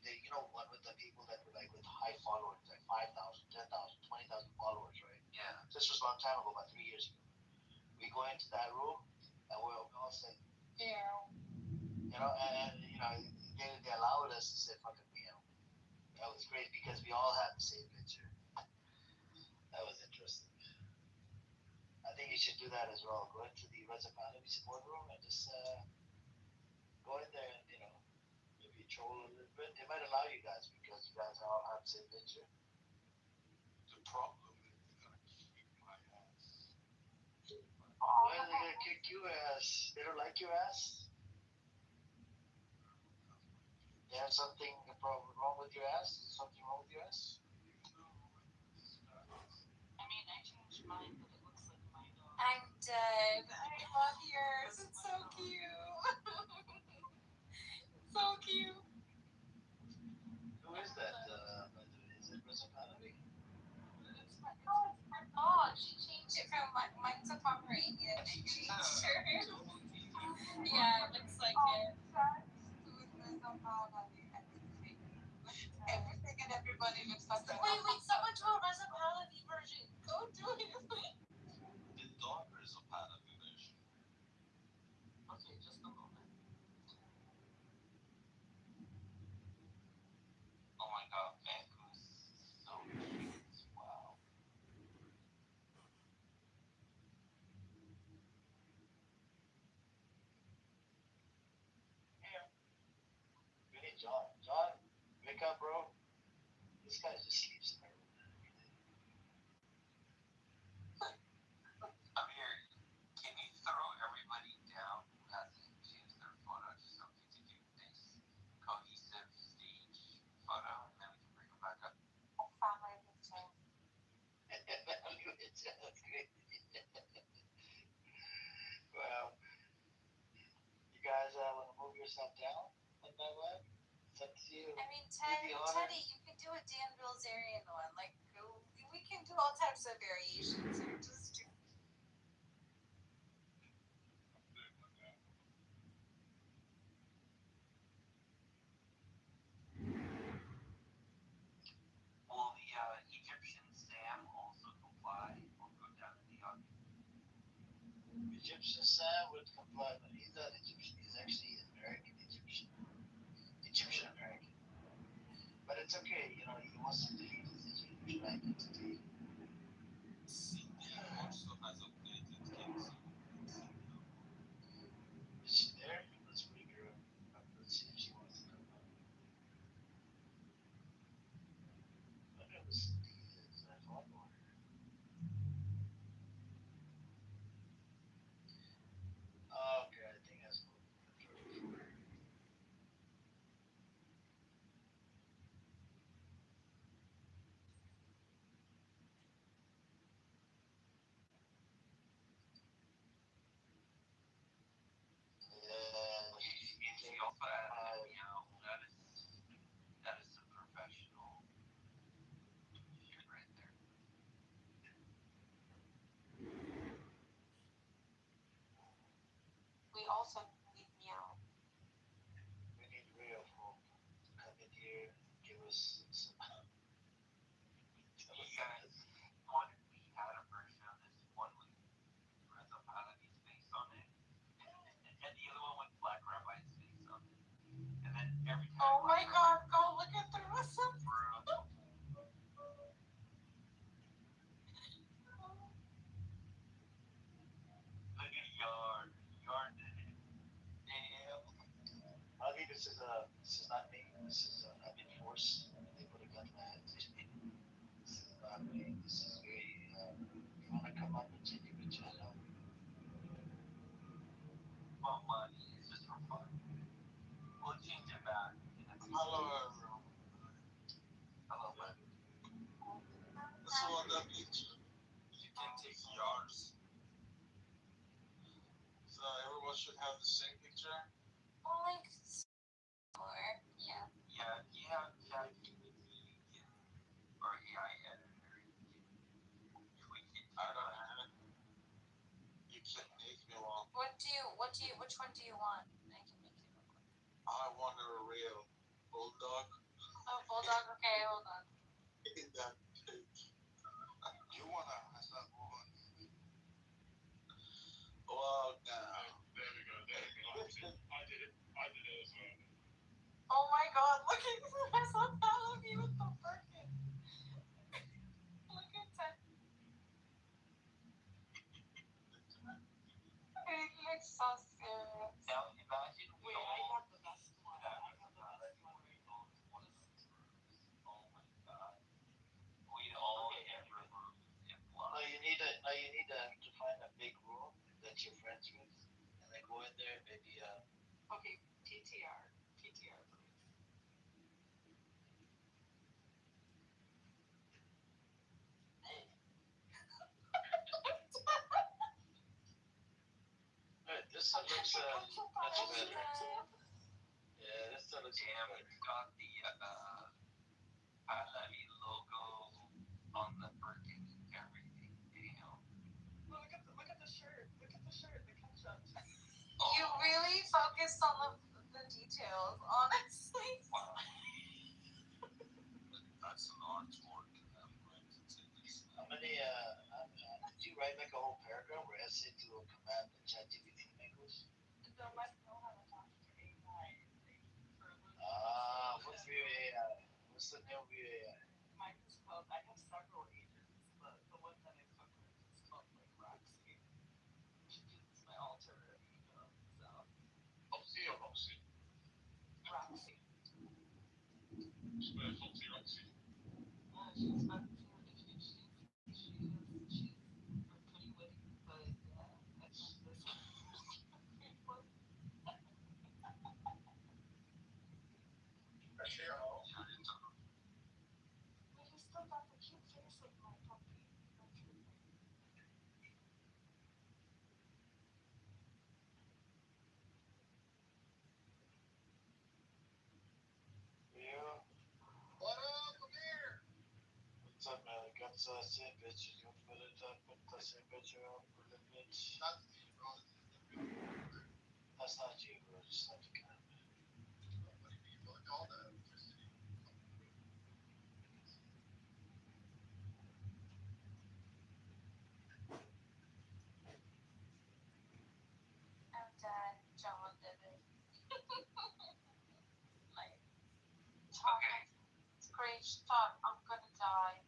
Speaker 8: one with the people that were like with high followers, like 5,000, 10,000, 20,000 followers, right?
Speaker 6: Yeah.
Speaker 8: This was a long time ago, about 3 years ago. We go into that room, and we all say, meow. They allowed us to say fucking meow. That was great because we all had the same picture. That was interesting. I think you should do that as well. Go into the Reza Pahlavi support room and just go in there and maybe troll a little bit. They might allow you guys because you guys all have the same picture.
Speaker 9: The problem is they're gonna kick my ass.
Speaker 8: Why are they gonna kick you ass? They don't like your ass. They have something wrong with your ass. Is something wrong with your ass?
Speaker 14: I mean, I changed mine, but it looks like my dog. I'm dead. I love yours. It's so cute. So cute.
Speaker 8: Who is that? By the way, is it Reza Pahlavi?
Speaker 14: It's my dog. She changed it from mine's a Pomeranian. She changed her. Yeah, it looks like it. Everything and everybody looks like that. Wait, someone do a Reza Pahlavi version. Go do it.
Speaker 9: The daughter is a Pahlavi version.
Speaker 14: Okay, just a moment.
Speaker 9: Oh my god, Mango's so cute. Wow.
Speaker 8: We need John. John, wake up, bro. This guy just sleeps in there.
Speaker 6: Amir, can you throw everybody down who hasn't changed their photo to something to do this cohesive stage photo, and then we can bring them back up?
Speaker 14: Family of the same.
Speaker 8: That's great. Well, you guys want to move yourself down on that way? It's up to you.
Speaker 14: I mean, Teddy, you can do a Dan Bilzerian one. Like, we can do all types of variations here. Just do.
Speaker 6: Will the Egyptian Sam also comply or go down in the audience?
Speaker 8: Egyptian Sam would comply, but he's not Egyptian. He's actually American Egyptian. Egyptian American. But it's okay, he wants to delete his Egyptian identity.
Speaker 9: Cindy also has updated Kim's.
Speaker 8: Is she there? Let's bring her up. Let's see if she wants to come up. I know who Cindy is. I follow her. Okay, I think I spoke with her before.
Speaker 6: She also added me out. That is some professional shit right there.
Speaker 14: We also need meow.
Speaker 8: We need real folk to come in here and give us some.
Speaker 6: You guys, what if we had a version of this one with Reza Pahlavi's face on it, and the other one with Black Rabbi's face on it, and then every time.
Speaker 14: Oh my God! Go look at the rest of
Speaker 6: Look at Yard. Yard did it.
Speaker 8: Damn. I think this is not me. This is I've been forced. They put a gun to my head. This is not me. This is very. You wanna come up and change your channel?
Speaker 6: Well, money. It's just for fun. We'll change it back.
Speaker 9: Hello, everyone.
Speaker 6: Hello, man.
Speaker 9: Let's go on that picture.
Speaker 6: You can take yours.
Speaker 9: So everyone should have the same picture.
Speaker 14: Well, like, or yeah.
Speaker 6: Yeah, you have ChatGPT, you can, or AI editor, you can tweak it.
Speaker 9: I don't know. You can make me one.
Speaker 14: Which one do you want? I can make it real quick.
Speaker 9: I want a real bulldog
Speaker 14: Oh, bulldog. Okay, hold on.
Speaker 9: in that page. You wanna have that one? Well, now.
Speaker 15: There we go. I did it as well.
Speaker 14: Oh my God! Look at Reza Pahlavi with the Birkin. Look at that.
Speaker 11: Okay, PTR, PTR, please.
Speaker 8: This one looks much better. Yeah, this one looks
Speaker 6: Damn,
Speaker 8: better.
Speaker 6: it's got the Alani logo on the freaking everything. Damn.
Speaker 11: Look at the shirt. Look at the shirt. The ketchup.
Speaker 14: You really focused on the details, honestly.
Speaker 6: Wow. That's an artwork. I'm going to take this.
Speaker 8: How many, did you write like a whole paragraph or essay to command the ChatGPT language?
Speaker 11: No, must know how to talk to AI.
Speaker 8: What's your AI? What's the name of your AI?
Speaker 11: Mine is called, I have several agents, but the one that I fuck with is called like Roxy. It's my alter ego, so.
Speaker 15: Foxy or Roxy?
Speaker 11: Roxy.
Speaker 15: Spell Foxy Roxy.
Speaker 11: She's fun. She's pretty witty, but yeah, I think this one. But he's still got the cute face of my puppy. That's the thing.
Speaker 8: Yeah. What up? Come here. What's up, man? I got the same picture. You want to put the same picture up for a little bit? That's me, bro. That's not you, bro. Just not the kind. What do you mean? Fuck all that.
Speaker 14: I'm done. John did it. Like,
Speaker 6: Okay.
Speaker 14: great start. I'm gonna die.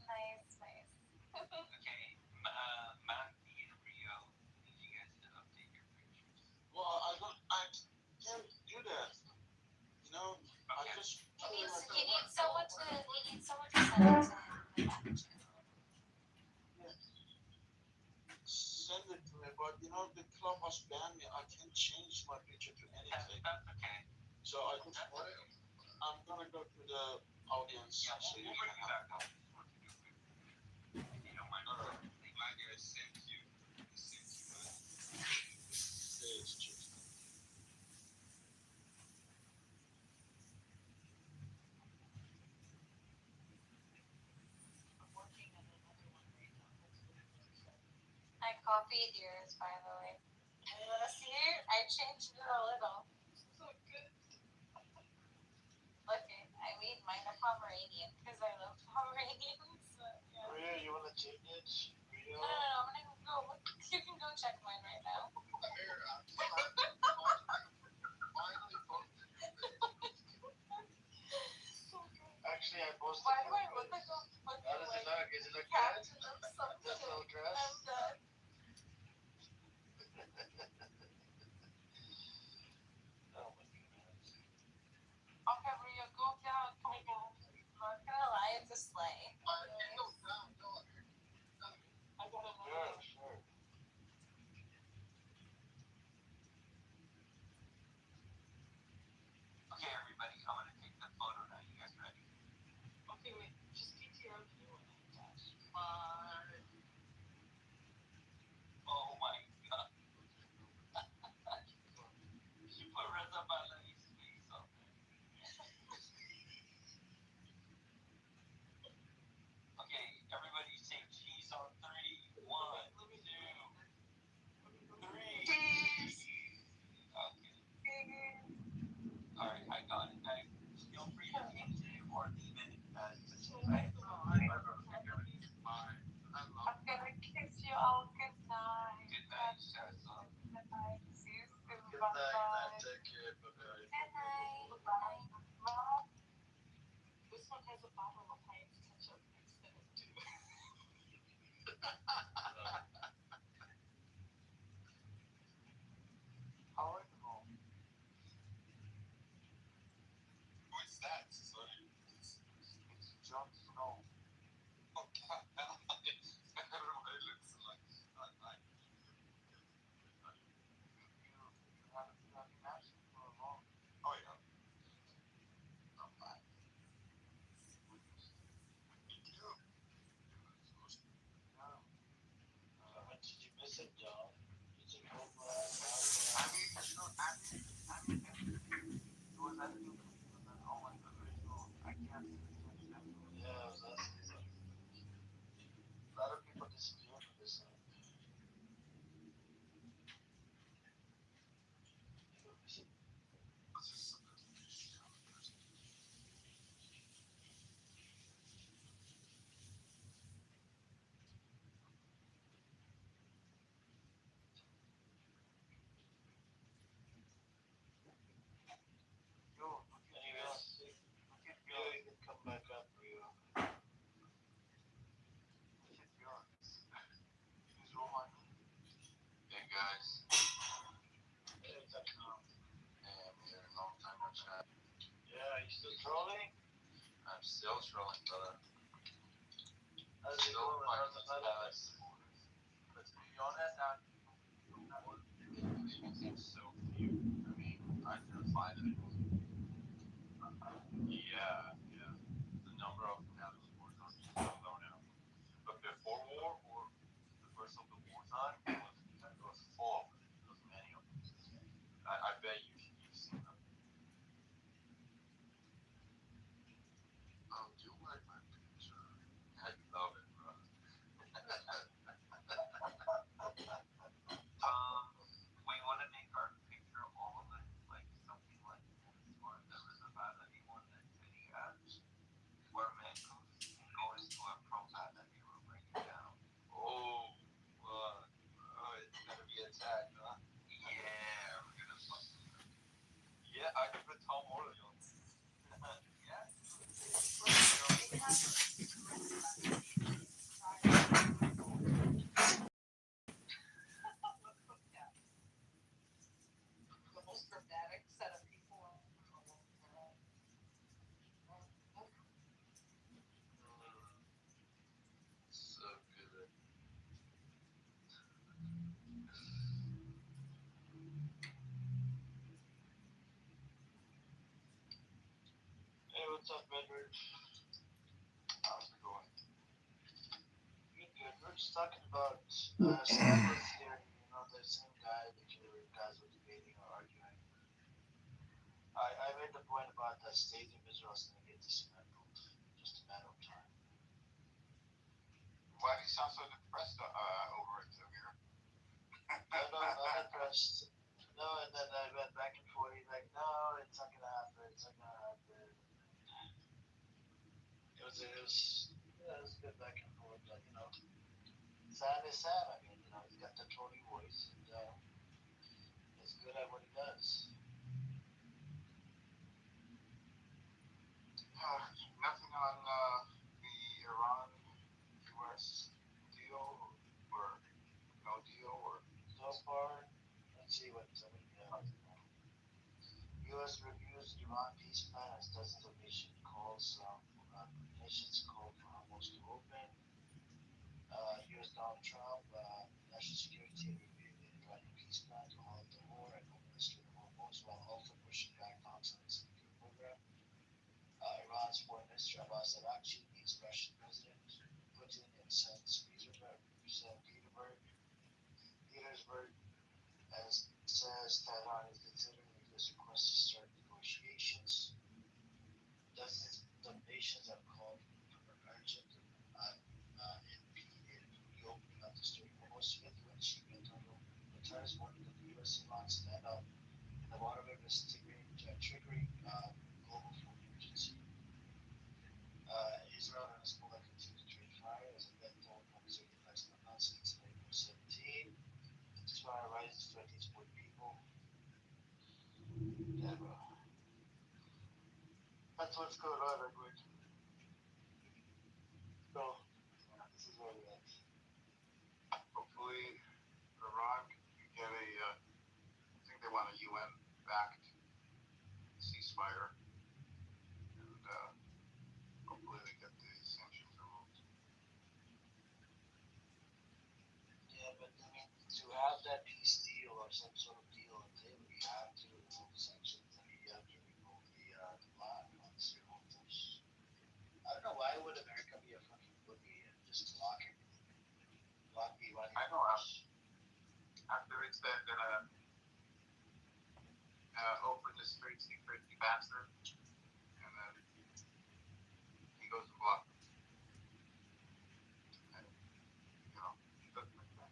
Speaker 14: Nice, nice.
Speaker 6: Okay. Matthew and Rio, I need you guys to update your pictures.
Speaker 9: Well, I can't do that. You know, I
Speaker 6: Okay.
Speaker 9: just
Speaker 14: He needs someone to send it to him.
Speaker 9: send it to me, but you know the club has banned me. I can't change my picture to anything.
Speaker 6: That's okay.
Speaker 9: So I'm gonna go to the audience.
Speaker 6: Yeah,
Speaker 9: So
Speaker 6: we'll
Speaker 9: you
Speaker 6: bring
Speaker 9: can
Speaker 6: you
Speaker 9: have.
Speaker 6: back up. If you don't mind. My guy sent you.
Speaker 9: It's just.
Speaker 11: I'm working on another one right now. That's really exciting.
Speaker 14: I copied yours, by the way. See, I changed it a little.
Speaker 11: So good.
Speaker 14: Okay, I made mine a Pomeranian because I love Pomeranians. So, yeah.
Speaker 8: Rio, you want to change it? Rio?
Speaker 14: No, I'm gonna go look. You can go check mine right now.
Speaker 8: Actually, I posted.
Speaker 14: Why do I look like a fucking
Speaker 8: How does it look? Is it look good?
Speaker 14: captain of something?
Speaker 8: This little dress?
Speaker 14: I'm done.
Speaker 8: Oh my goodness.
Speaker 14: Okay, Rio, go down. Oh my god. I'm not gonna lie, it's a sleigh.
Speaker 8: I got another. Sure.
Speaker 6: Okay, everybody, I'm gonna take the photo now. You guys ready?
Speaker 11: Okay, wait. Just PTR the new one I attached.
Speaker 6: Oh my god. She put Reza Pahlavi's face on there. Okay, everybody say cheese on 3. 1, 2, 3. Okay. Alright, I got it. Guys, feel free to change it or leave it as it is. Right?
Speaker 14: I'm gonna kiss you all good night.
Speaker 6: Good night, Tessa.
Speaker 14: Good night. See you soon.
Speaker 8: Good
Speaker 14: Bye
Speaker 8: night,
Speaker 14: bye.
Speaker 8: man. Take care. Bye-bye.
Speaker 14: Good night. Bye.
Speaker 11: This one has a bottle of Heinz ketchup next to it too.
Speaker 8: How are you home?
Speaker 12: What's that? Sorry.
Speaker 8: It's Jon Snow.
Speaker 12: Okay. Everybody looks like I
Speaker 8: You have
Speaker 11: had to do with it. And then, oh my goodness, no, I can't do this. I can't do it.
Speaker 8: Yeah, a lot of people disappear from this side.
Speaker 11: Yo, look at
Speaker 8: Anyway,
Speaker 11: this. Look at
Speaker 8: yeah, you
Speaker 11: guns.
Speaker 8: can come back up for you.
Speaker 11: Look at guns. Who's rolling?
Speaker 12: Hey guys,
Speaker 8: Hey, what's up, Tom?
Speaker 12: hey, I'm here. Long time no chat.
Speaker 8: Yeah, are you still trolling?
Speaker 12: I'm still trolling, brother.
Speaker 8: How's it
Speaker 12: Still
Speaker 8: going?
Speaker 12: fighting
Speaker 8: How's the
Speaker 12: this
Speaker 8: battle?
Speaker 12: guy. But to be honest, it became so few. I mean, I couldn't find it. Yeah, yeah. The number of battles wars are so low now. But before war, or the first of the wartime, it was full of it. There was many of them. I bet you've seen them.
Speaker 9: Do you like my picture?
Speaker 12: I love it, bro.
Speaker 11: We want to make our picture of all of it like something like this, or if there is about anyone that any ads, where man goes to a profile that they will break it down.
Speaker 12: Oh, it's gonna be attacked, huh?
Speaker 11: Yeah, we're gonna fuck with them.
Speaker 12: Yeah, I can put Tom Morley on.
Speaker 11: Yeah.
Speaker 14: The most dramatic set of people.
Speaker 12: So good.
Speaker 8: Hey, what's up, Edward?
Speaker 12: How's it going?
Speaker 8: Good, good. We're just talking about Stanley's theory, the same guy that you guys were debating or arguing. I made the point about the state of Israel is going to get dismantled in just a matter of time.
Speaker 12: Why do you sound so depressed over it, Amir?
Speaker 8: No, not impressed. No, and then I went back and forth. He's like, no, it's not going to happen. It's not going to happen. It was a good back and forth, but Sam is Sam. I mean, he's got the Tony voice, and he's good at what he does.
Speaker 12: Nothing on the Iran-U.S. deal, or no deal, or
Speaker 8: So far, let's see what somebody else. U.S. reviews Iran peace plan as dozens of nations call for Hamas to open. U.S. Donald Trump, national security reviewing the Iranian peace plan to halt the war and open the Strait of Hormuz while also pushing back talks on its nuclear program. Iran's foreign minister Abbas Araghchi meets Russian President Putin in St. Petersburg, and says Tehran is considering the U.S. request to start negotiations. Dozens of nations have called for an urgent impeded reopening of the Strait of Hormuz, with which Guterres warning that the U.S. and Iran stand up in the waterway risk triggering global food emergency. Israel and Hezbollah continue to trade fire as a death toll from Israeli attacks on Hamas since April 17. The ceasefire rises to at least 40 people. Yeah, bro. That's what's going on, Edward. So, this is where we're at.
Speaker 12: hopefully Iran can get I think they want a UN-backed ceasefire, and hopefully they get the sanctions removed.
Speaker 8: Yeah, but I mean, to have that peace deal or some sort of deal on the table, you have to remove sanctions. I mean, you have to remove the block on the Strait of Hormuz. I don't know, why would America be a fucking pussy and just block everything? Block the Iranian.
Speaker 12: I know. After it said that open the
Speaker 6: straight secret bastard, and then he goes to block. And,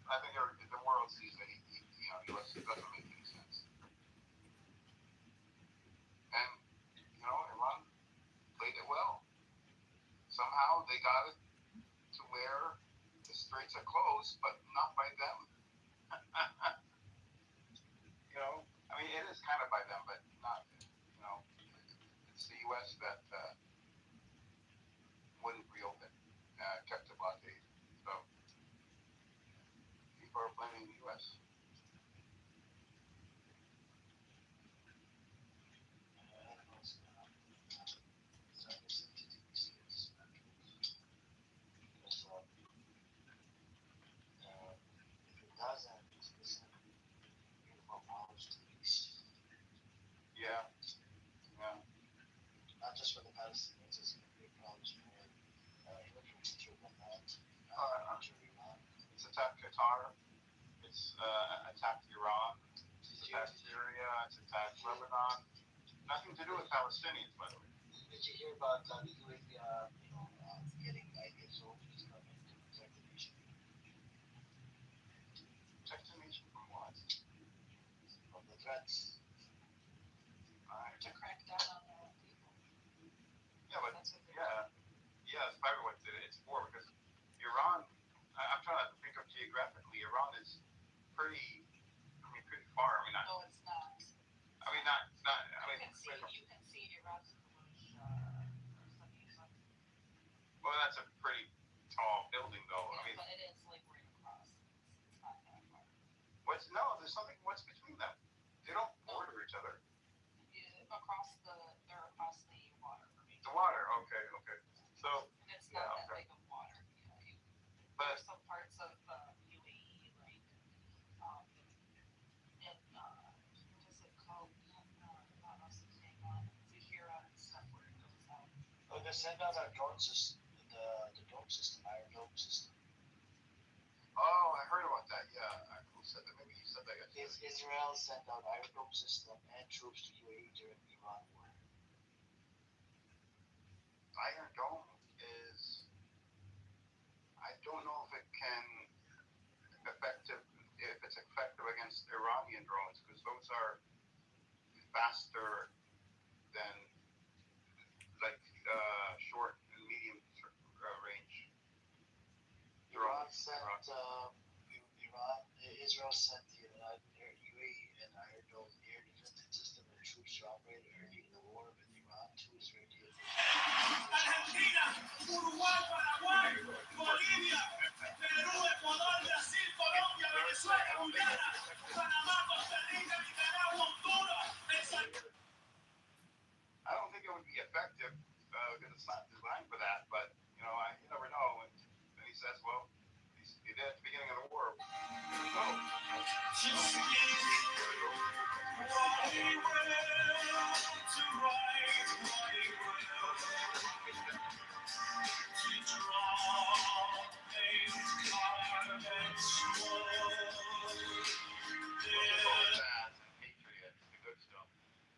Speaker 6: I think the world sees that he doesn't make any sense. And Iran played it well. Somehow they got it to where the straits are closed, but not by them. It is kind of by them, but not. It's the U.S. that wouldn't reopen, kept the blockade. So people are blaming the U.S. Yeah.
Speaker 8: Not just for the Palestinians, it's going to be a problem for Israel and that.
Speaker 6: It's attacked Qatar. It's attacked Iran. It's attacked Syria. It's attacked Lebanon. Nothing to do with Palestinians, by the way.
Speaker 8: Did you hear about the UAE, getting ISO coming to protect the nation?
Speaker 6: Protect the nation from what?
Speaker 8: From the threats.
Speaker 11: To crack down on their own people.
Speaker 6: Yeah, but that's probably what it's for, because Iran. I'm trying to think of geographically. Iran is pretty far.
Speaker 11: No, it's not. You can see Iran's
Speaker 6: well, that's a pretty tall building, though.
Speaker 11: Yeah, but it is like right across. It's not that far.
Speaker 6: There's something. What's between them? They don't border each other.
Speaker 11: They're across the water.
Speaker 6: The water. Okay. So
Speaker 11: it's not that big of water. But there's some parts of UAE, like what is it called? Zahira and stuff where it goes out.
Speaker 8: Oh, they sent out our drone system, the drone system, Iron Dome system.
Speaker 6: Oh, I heard about that. Yeah, who said that? Maybe you said that.
Speaker 8: Israel sent out Iron Dome system and troops to UAE during the Iran war.
Speaker 6: Iron Dome is. I don't know if it's effective against Iranian drones, because those are faster than short and medium range drones.
Speaker 8: Israel sent the UAE and Iron Dome air defensive system and troops to operate early in the war with Iran to Israeli
Speaker 5: Argentina, Uruguay, Paraguay, Bolivia, Perú, Ecuador, Brasil, Colombia, Venezuela, Guyana, Panamá, Costa Rica, Nicaragua, Honduras, El Salvador.
Speaker 6: I don't think it would be effective because it's not designed for that. But you never know. And then he says, "Well, he did at the beginning of the war."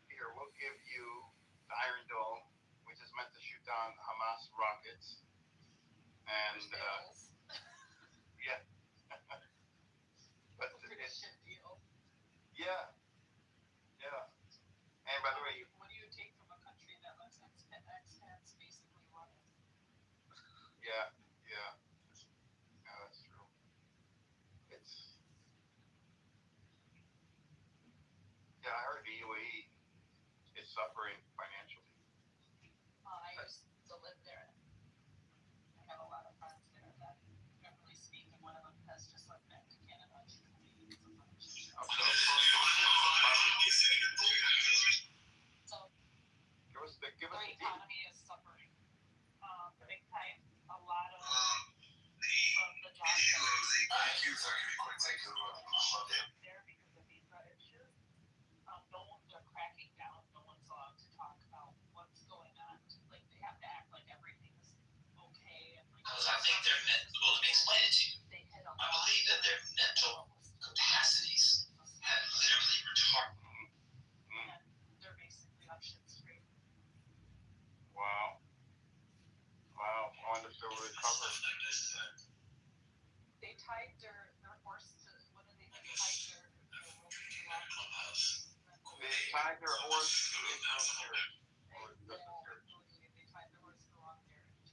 Speaker 6: Here, we'll give you the Iron Dome, which is meant to shoot down Hamas rockets. And yeah. But and by the way,
Speaker 11: what do you take from a country that lets expats basically run it?
Speaker 6: Yeah, that's true. I heard the UAE is suffering financially.
Speaker 11: I used to live there. I have a lot of friends there that generally speak, and one of them has just left back to Canada.
Speaker 6: Give us
Speaker 11: the economy is suffering big time. A lot of from the jobs there because of visa issues. No one's cracking down. No one's allowed to talk about what's going on. Like they have to act like everything's okay. And
Speaker 4: I think their mental, let me explain it to you. I believe that their mental capacities have literally retarded.
Speaker 11: their horse to what do they tie their
Speaker 10: Clubhouse.
Speaker 6: They tied their horse to a wheelchair.
Speaker 11: they tied their horse to the wrong carriage.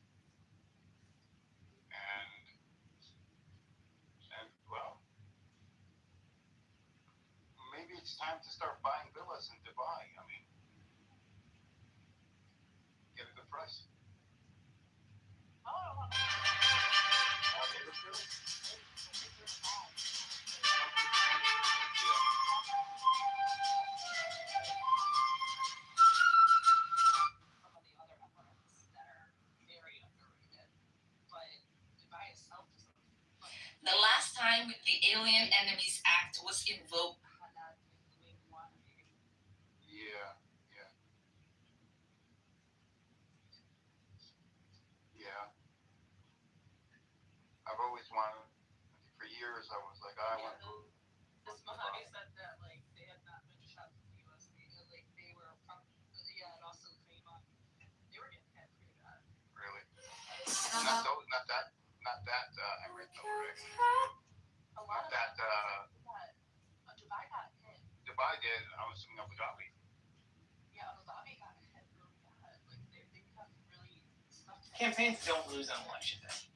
Speaker 6: And well, maybe it's time to start buying villas in Dubai. I mean, get a good price.
Speaker 11: Oh, some of the other efforts that are very underrated, but Dubai itself is
Speaker 3: The last time the Alien Enemies Act was invoked.
Speaker 6: Yeah, yeah, yeah. I've always wanted. For years, I was like, I want to go.
Speaker 11: This Mojave said that like they had not been shot from the U.S. Like they were from and also Kayma. They were getting hit pretty bad.
Speaker 6: Really? Not that Emirates, right?
Speaker 11: A lot
Speaker 6: Not
Speaker 11: of
Speaker 6: that
Speaker 11: Dubai got hit.
Speaker 6: Dubai did. I was assuming Abu Dhabi.
Speaker 11: Yeah, Abu Dhabi got hit really bad. Like they got really stuck.
Speaker 16: Campaigns don't lose on election day.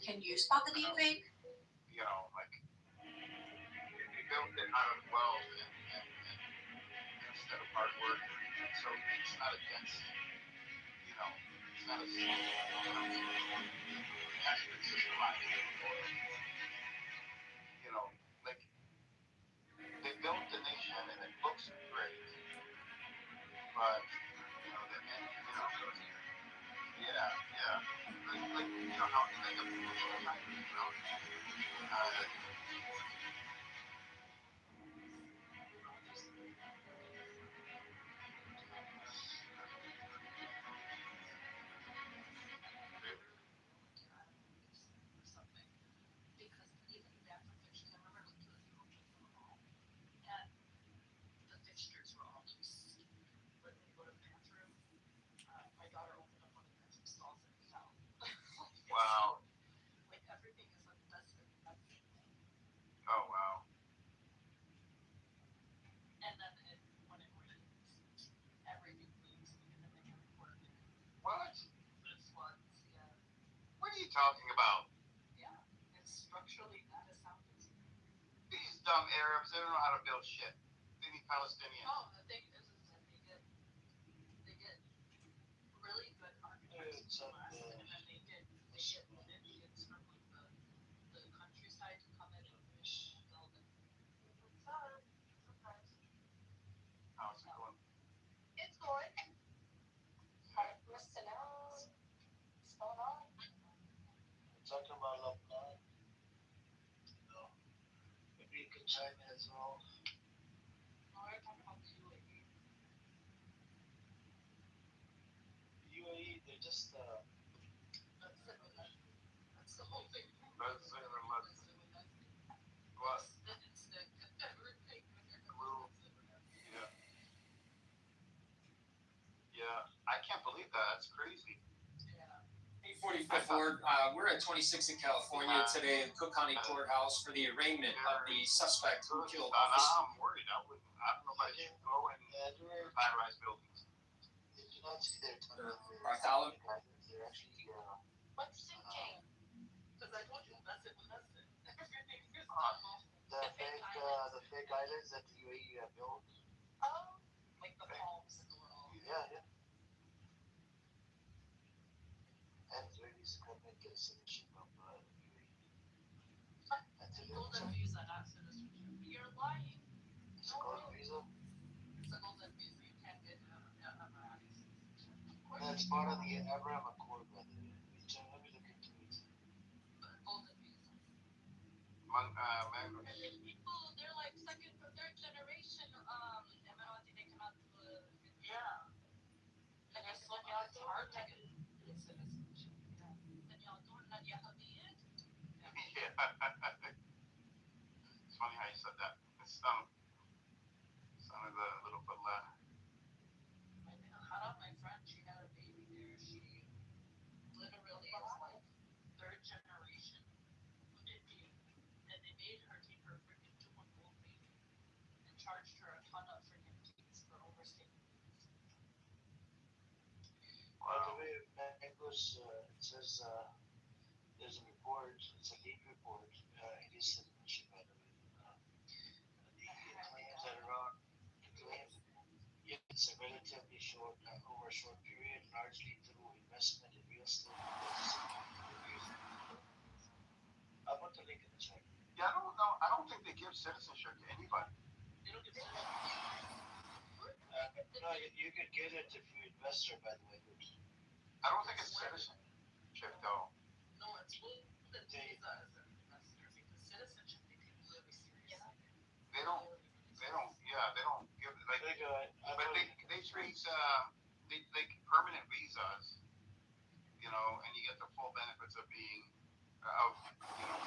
Speaker 7: Can you spot the deep fake?
Speaker 6: You know, like they built it out of wealth and instead of hard work. So it's not a dense, you know, it's not a massive systemized. You know, like they built the nation and it looks great, but you know, yeah. Like you know how they make a you know.
Speaker 11: Because even that fixtures, I remember looking at the ocean from the mall, and the fixtures were all loose. When you go to the bathroom, my daughter opened up one of the bathroom stalls and it fell.
Speaker 6: Wow.
Speaker 11: Like everything is unnecessary.
Speaker 6: Oh wow.
Speaker 11: And then when it rains, everything leaks and then they can report it.
Speaker 6: What?
Speaker 11: It's floods, yeah.
Speaker 6: What are you talking about?
Speaker 11: Yeah. It's structurally not as sound as
Speaker 6: These dumb Arabs, they don't know how to build shit. They need Palestinians.
Speaker 11: Oh, the thing is that they get really good architects from us, and then they get Indians from like the countryside to come in and build it. It's hard sometimes.
Speaker 6: How's it going?
Speaker 11: It's going. Listen out. What's going on?
Speaker 8: Talking about Lebanon. No. Maybe you could chime in as well.
Speaker 11: No, we're talking about the UAE.
Speaker 8: UAE, they're just
Speaker 11: That's it with that. That's the whole thing.
Speaker 6: Let's say the left. What?
Speaker 11: It's the everything.
Speaker 6: Yeah. Yeah. I can't believe that. That's crazy.
Speaker 16: 845 Ford. We're at 26th in California today in Cook County Courthouse for the arraignment of the suspect who killed Officer.
Speaker 6: I'm worried. I don't know if I should go in high-rise buildings.
Speaker 8: Did you not see their
Speaker 16: Bartholomew?
Speaker 8: They're actually
Speaker 11: What's thinking? Because I told you that's it. Everything is
Speaker 8: the fake islands that the UAE built.
Speaker 11: Oh, like the palms in the world.
Speaker 8: Yeah. And Israelis come and get citizenship of UAE.
Speaker 11: Golden visa, not citizenship. You're lying.
Speaker 8: It's a golden visa.
Speaker 11: It's a golden visa. You can't get Emiratis.
Speaker 8: That's part of the Abraham Accord, brother. Let me look into it.
Speaker 11: Golden visa. People, they're like second or third generation Emirati. They cannot do it. Yeah. And it's hard to get citizenship. Yeah. And y'all don't.
Speaker 8: it says there's a report. It's a leaked report. It is citizenship, by the way. It claims that around it's a relatively short, over a short period, largely through investment in real estate. I'll put the link in the chat.
Speaker 10: Yeah, I don't know. I don't think they give citizenship to anybody.
Speaker 8: They don't give citizenship. No, you could get it if you investor, by the way.
Speaker 10: I don't think it's citizenship though.
Speaker 11: No, it's the visa as an investor because citizenship they take really seriously.
Speaker 10: They don't. Yeah, they don't give like. But they treat they permanent visas, you know, and you get the full benefits of being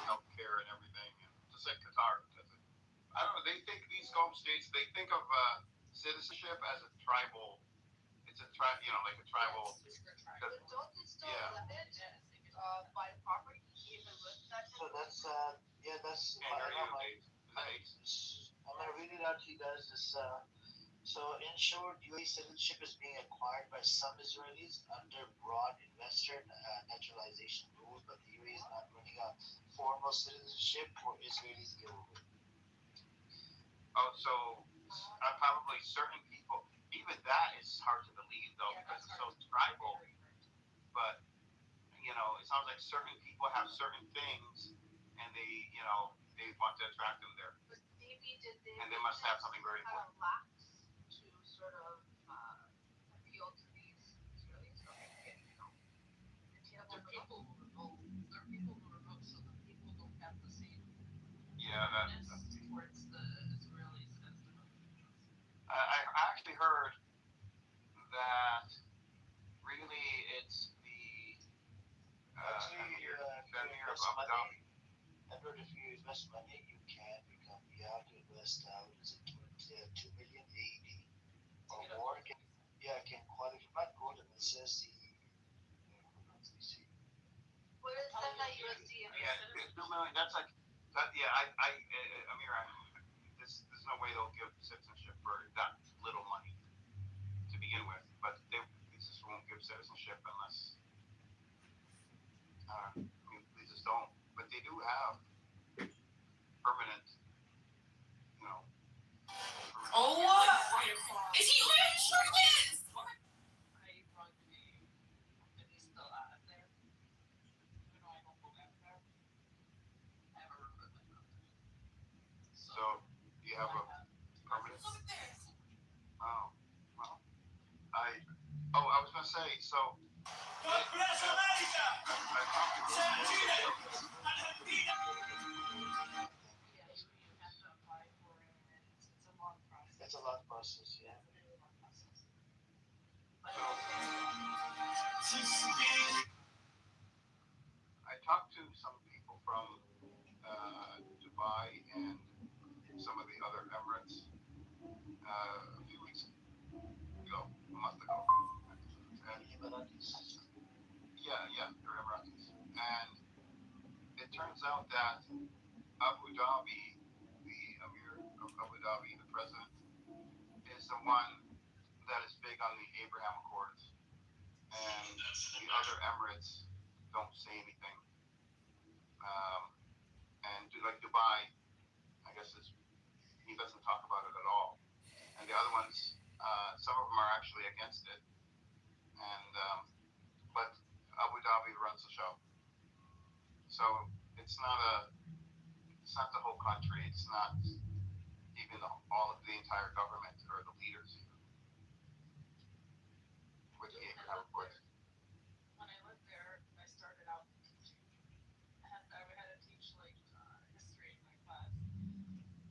Speaker 10: healthcare and everything, just like Qatar does it. I don't know. They think these Gulf states. They think of citizenship as a tribal. It's a like a tribal.
Speaker 14: Don't they still limit by property even with that?
Speaker 8: So that's that's. I'm gonna read it out to you guys. So in short, UAE citizenship is being acquired by some Israelis under broad investor naturalization rules, but the UAE is not running a formal citizenship for Israelis giveaway.
Speaker 10: Oh, so probably certain people. Even that is hard to believe though because it's so tribal. But it sounds like certain people have certain things, and they want to attract them there.
Speaker 14: But maybe
Speaker 10: and they must have something very important.
Speaker 14: Lax to sort of appeal to these Israelis.
Speaker 11: They're people who revolt. They're people who revolt, so the people don't have the same.
Speaker 10: Yeah,
Speaker 11: towards the Israelis as the
Speaker 10: I actually heard that really it's the Emir of Abu Dhabi.
Speaker 8: Edward, if you invest money, you have to invest what is it, 2 million AED or more. Can qualify. Not gold, and it says
Speaker 14: what is that USD?
Speaker 10: Yeah, 2 million. That's like that. Yeah, Amir, there's no way they'll give citizenship for that little money to begin with. But they just won't give citizenship unless. They just don't. But they do have permanent,
Speaker 3: Oh, what? Is he rich or this?
Speaker 11: I run and he's still out there. Even though I don't go back there. I have a recruitment company.
Speaker 10: So you have a permanent. Oh, well, I was gonna say so.
Speaker 3: God bless America!
Speaker 8: It's a long process, yeah.
Speaker 10: I talked to some people from Dubai and some of the other Emirates a few weeks ago, a month ago. And they're Emiratis. And it turns out that Abu Dhabi, the Emir of Abu Dhabi, the president, is the one that is big on the Abraham Accords. And the other Emirates don't say anything. And like Dubai, I guess he doesn't talk about it at all. And the other ones, some of them are actually against it. And but Abu Dhabi runs the show. So it's not the whole country. It's not even all of the entire government or the leaders even. With the Abraham Accords.
Speaker 11: When I lived there, I started out teaching. I had to teach like history in my class,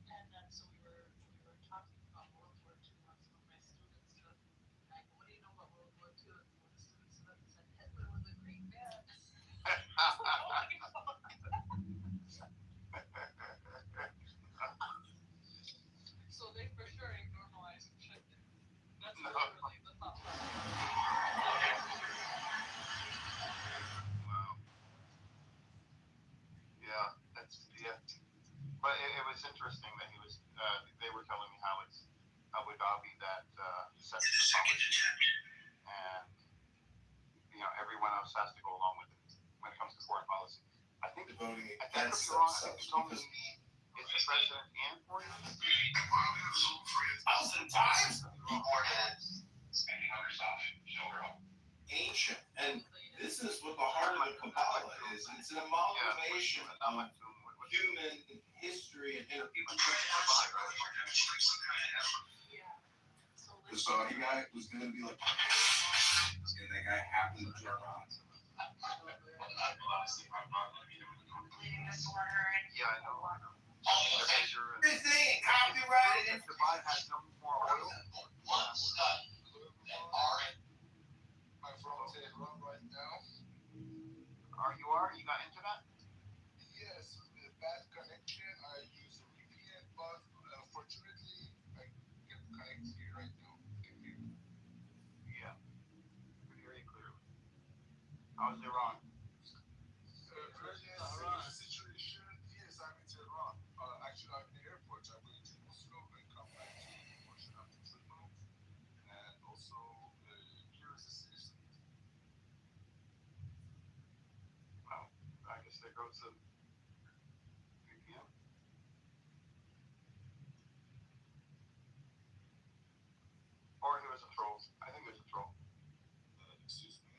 Speaker 11: and then so we were talking about World War II. And some of my students stood, and I go, "What do you know about World War II?" And one of the students stood up and said, "Hitler was a great man." So they for sure ain't normalizing shit there. That's literally the thought process.
Speaker 10: Wow. Yeah, but it was interesting that he was. They were telling me how it's Abu Dhabi that sets the policy, and the
Speaker 2: everyone else has to go along with it when it comes to foreign policy. I think
Speaker 10: voting
Speaker 2: I think
Speaker 10: against
Speaker 2: if you're wrong, I think
Speaker 10: themselves
Speaker 2: you told me
Speaker 10: because
Speaker 2: it's the president and foreign.
Speaker 10: oftentimes people are then spending on yourself. Ancient, and this is what the heart of the Kabbalah is. It's an amalgamation of human history and the Saudi guy was going to be like, and that guy happened to turn on.
Speaker 2: Yeah, I know.
Speaker 10: Everything copyrighted.
Speaker 2: Dubai has no more oil.
Speaker 10: One study.
Speaker 9: I'm from Tehran right now.
Speaker 2: You got internet?
Speaker 9: Yes, with a bad connection, I use a VPN, but fortunately, I can connect here right now. Can you?
Speaker 2: Yeah. I can hear you clearly. How's Iran?
Speaker 9: The situation, yes, I'm in Tehran. Actually, I'm in the airport. I'm going to Moscow and come back to Russia after 3 months. And also, here is the citizen.
Speaker 2: Well, I guess they go to VPN. Or he was a troll. I think it was a troll.
Speaker 9: Excuse me.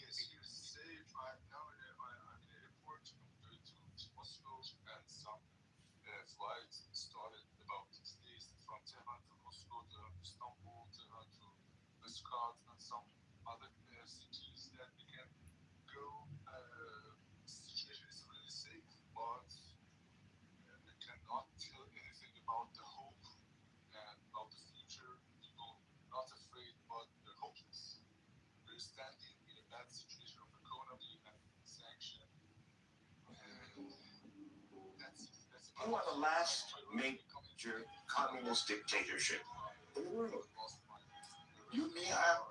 Speaker 9: Yes, here's safe. I'm now in the airport. I'm going to Moscow, and some flights started about 6 days from Tehran to Moscow, Tehran to Istanbul, Tehran to Muscat, and some other cities that we can go. The situation is really safe, but I cannot tell anything about the hope and about the future. People not afraid, but they're hopeless. We're standing in a bad situation of economy and sanction. That's
Speaker 4: You are the last major communist dictatorship in the world.
Speaker 10: You mean I'm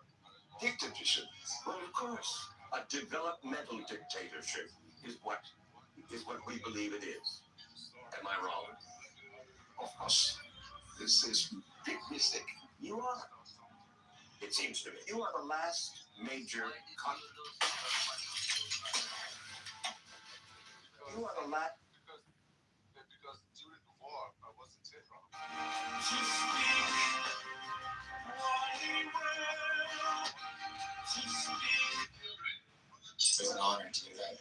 Speaker 10: dictatorship?
Speaker 4: Well, of course, a developmental dictatorship is what we believe it is. Am I wrong?
Speaker 10: Of course. This is big mistake.
Speaker 4: You are. It seems to me. You are the last major You are the last.
Speaker 9: Because during the war, I was in Tehran.
Speaker 10: It's an honor to do that.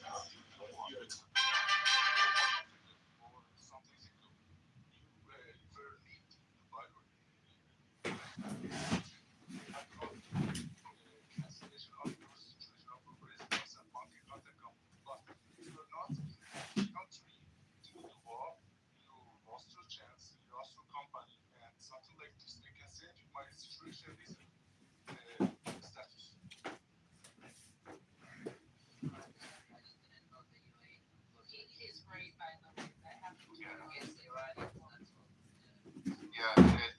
Speaker 2: Yeah, it,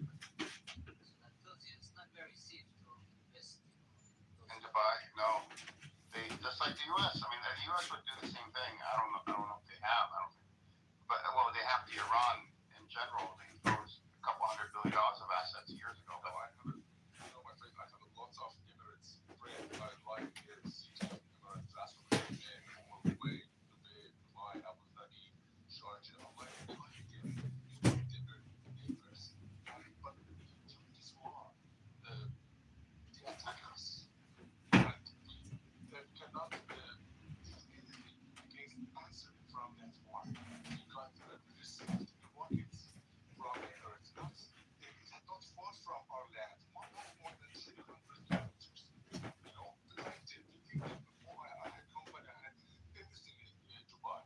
Speaker 2: in Dubai, no. They just like the U.S. I mean, the U.S. would do the same thing. I don't know if they have. I don't think. But well, they have the Iran in general. They froze a couple $100 billion of assets years ago. But
Speaker 9: my friend, I have lots of Emirates friends. I like the city of Emirates, Ras Al Khaimah, Kuwait, Dubai, Abu Dhabi, Sharjah. I like them. Neighbors. But during this war, they attack us. And we cannot do anything against answer from that war. We got received the rockets from Emirates. They had not far from our land, more than 300 kilometers. You know, I did everything before. I had company, I had everything in Dubai.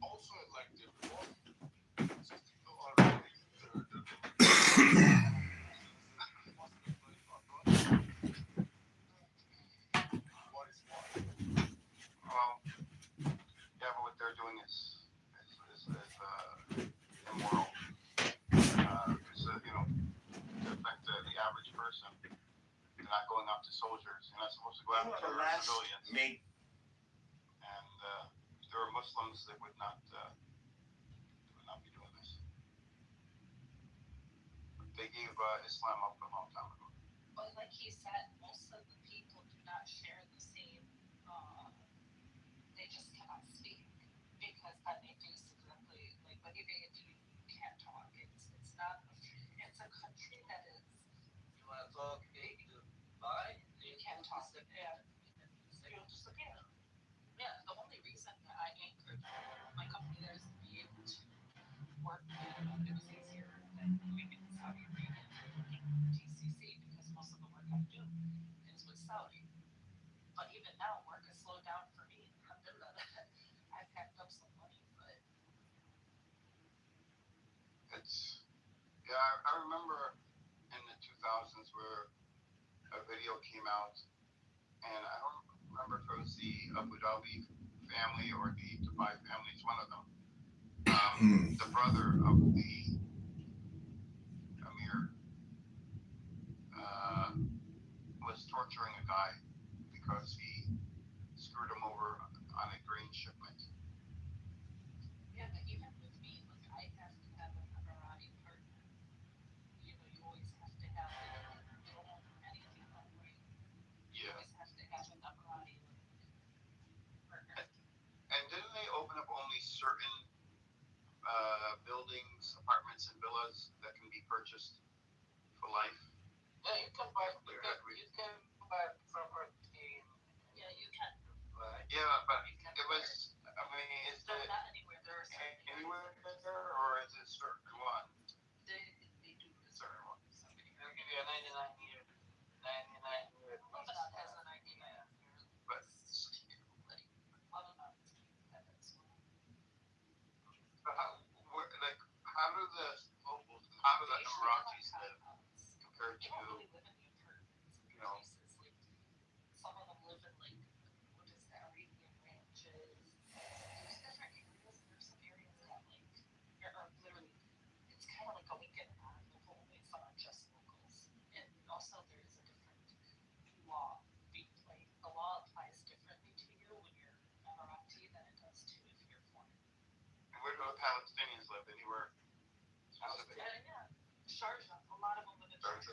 Speaker 9: Also, I like the war. So people are what is war?
Speaker 2: well, yeah, but what they're doing is immoral. To affect the average person. They're not going after soldiers. You're not supposed to go
Speaker 4: You are
Speaker 2: after
Speaker 4: the last
Speaker 2: civilians.
Speaker 4: major.
Speaker 2: And if there were Muslims, they would not be doing this. They gave Islam up a long time ago.
Speaker 14: But like he said, most of the people not share the same. They just cannot speak because then they do exactly like what if you can't talk. It's not. It's a country that is.
Speaker 11: You want to talk big? Bye.
Speaker 14: You can't talk. Yeah. You'll disappear. Yeah. The only reason that I anchored my company there is to be able to work in. It was easier than doing it in Saudi Arabia, GCC, because most of the work I do is with Saudi. But even now, work has slowed down for me. Alhamdulillah. I packed up some money, but
Speaker 12: It's yeah. I remember in the 2000s where a video came out, and I don't remember if it was the Abu Dhabi family or the Dubai family. It's one of them. The brother of the Amir was torturing a guy because he screwed him over on a grain shipment.
Speaker 14: yeah, but even with me, like I have to have an Emirati partner. You know, you always have to have it. You don't want anything done right. You
Speaker 12: Yeah.
Speaker 14: always have to have an Emirati partner.
Speaker 12: And didn't they open up only certain buildings, apartments, and villas that can be purchased for life?
Speaker 11: Yeah, you can buy. You can buy property.
Speaker 14: Yeah, you can.
Speaker 11: Right.
Speaker 12: Yeah, but it was. I mean, is
Speaker 14: No,
Speaker 12: it
Speaker 14: not anywhere. There are certain
Speaker 12: anywhere there, or is it certain one?
Speaker 14: they do
Speaker 12: Certain one.
Speaker 11: They'll give you a 99 year.
Speaker 14: Lebanon has a 99 year.
Speaker 12: But
Speaker 14: Lebanon has that as well.
Speaker 12: how do the locals, how do the Emiratis live compared
Speaker 14: They
Speaker 12: to,
Speaker 14: don't really live in the apartments in places. Like some of them live in like what is that, Arabian ranches. There's different areas. There's some areas that like are literally it's kind of like a weekend on the whole. It's not just locals. And also there is a different law. Like the law applies differently to you when you're Emirati than it does to if you're foreign.
Speaker 12: and where do the Palestinians live? Anywhere specific?
Speaker 14: Yeah. Sharjah. A lot of them live in Sharjah.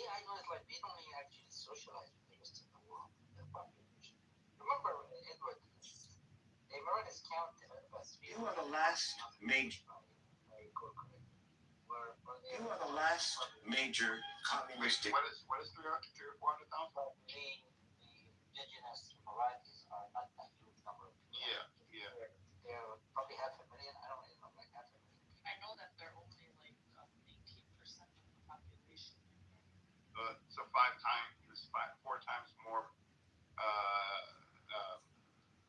Speaker 11: I know it's like they don't really actually socialize with the rest of the world, the population. Remember, Edward, the Emirates counted as
Speaker 4: You are the last major. You are the last major communistic.
Speaker 12: What is 300 or 400,000?
Speaker 11: The indigenous Emiratis are not a huge number of people.
Speaker 12: Yeah.
Speaker 11: They're probably 500,000. I don't really know, like 500,000.
Speaker 14: I know that they're only like 18% of the population.
Speaker 12: So 4 times more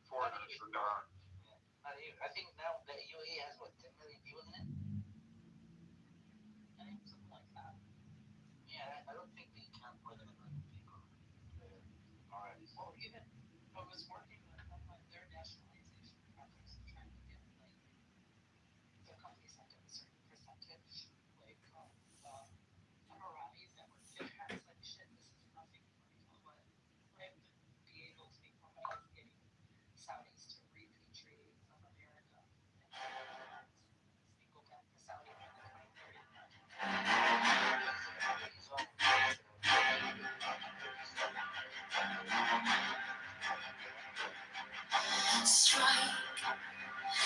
Speaker 12: foreigners than there are.
Speaker 11: I think now the UAE has what, 10 million people in it?
Speaker 14: I think something like that.
Speaker 11: Yeah, I don't think they count more than 1 million people. Alright.
Speaker 14: Well, even I was working with them on their nationalization projects, trying to get like the companies had to have a certain percentage, like Emiratis that were different. It's like shit. This is nothing like what I have to be able to be part of getting Saudis to repatriate from America and go back to Saudi when the time period.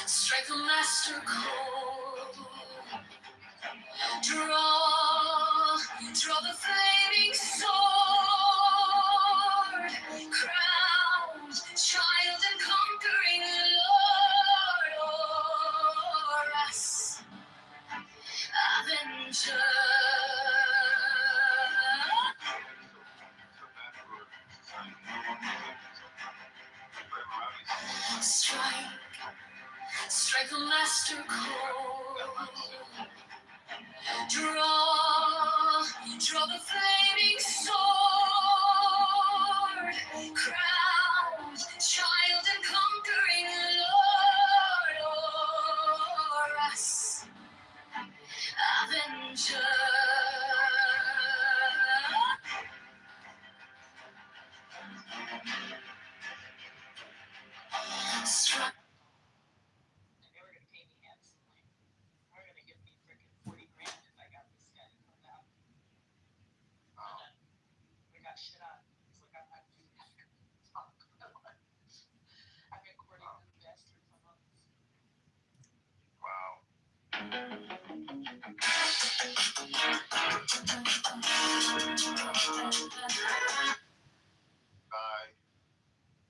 Speaker 3: Strike a master chord. Draw the flaming sword. Crowned child and conquering lord, or us, avenger. Strike a master chord. Draw the flaming sword. Crowned child and conquering lord, or us, avenger. Strike.
Speaker 14: And they were gonna pay me handsomely. They were gonna give me freaking 40 grand if I got this guy to come down.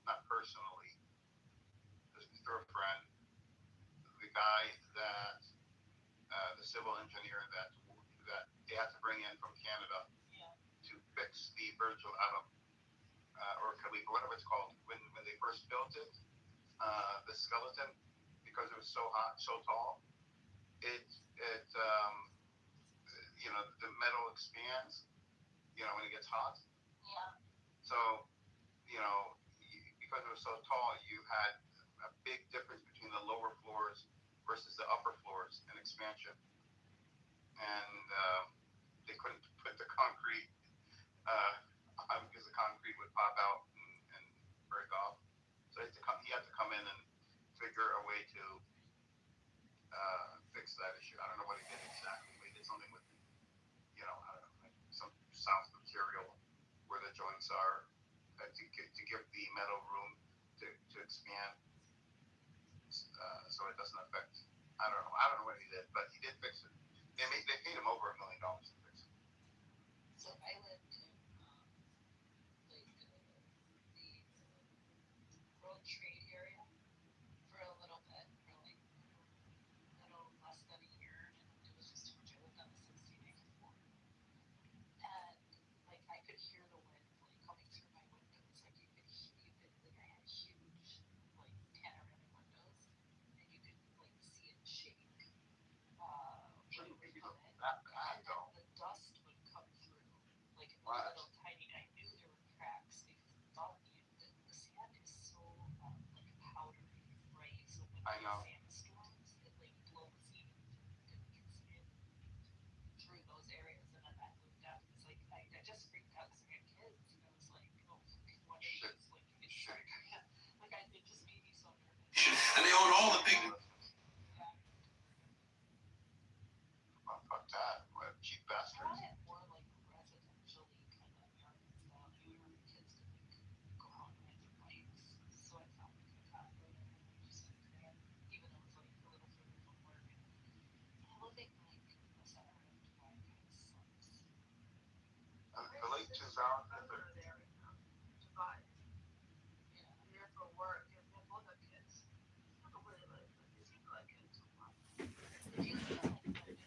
Speaker 2: not personally, just through a friend, the guy that, the civil engineer that they had to bring in from Canada to fix the Burj Al Arab, or Khalifa, whatever it's called, when they first built it, the skeleton, because it was so hot, so tall, it the metal expands, when it gets hot.
Speaker 14: Yeah.
Speaker 2: So, because it was so tall, you had a big difference between the lower floors versus the upper floors in expansion. And they couldn't put the concrete on because the concrete would pop out and break off. So he had to come in and figure a way to fix that issue. I don't know what he did exactly. He did something with, I don't know, like some soft material where the joints are to give the metal room to expand, so it doesn't affect. I don't know what he did, but he did fix it. They paid him over $1 million to fix it.
Speaker 14: So I lived in the World Trade area for a little bit, for like a little less than a year, and it was just too much. I lived on the 16th floor, and like I could hear the wind like coming through my windows. Like you could like I had huge like panoramic windows, and you could like see it shake. And then the dust would come through, like in the little tiny. I knew there were cracks because the sand is so like powdery, right? So when the sandstorms, it like blows in through those areas, and then I moved out because like I just freaked out because I had kids, and I was like, oh, what is this? Like it's like it just made me so nervous.
Speaker 4: And they own all the big.
Speaker 2: Fuck that! What cheap bastards!
Speaker 14: I wanted more like residentially kind of apartment style, where kids could like go out and ride their bikes. So I found like a condo and I just lived there, even though it was like a little further from work. And living like in the center of Dubai kind of sucks.
Speaker 2: The late 2000s.
Speaker 14: There right now, Dubai. Yeah, I'm there for work, and they both have kids. I don't really like it. They seem like it too much. If you live in like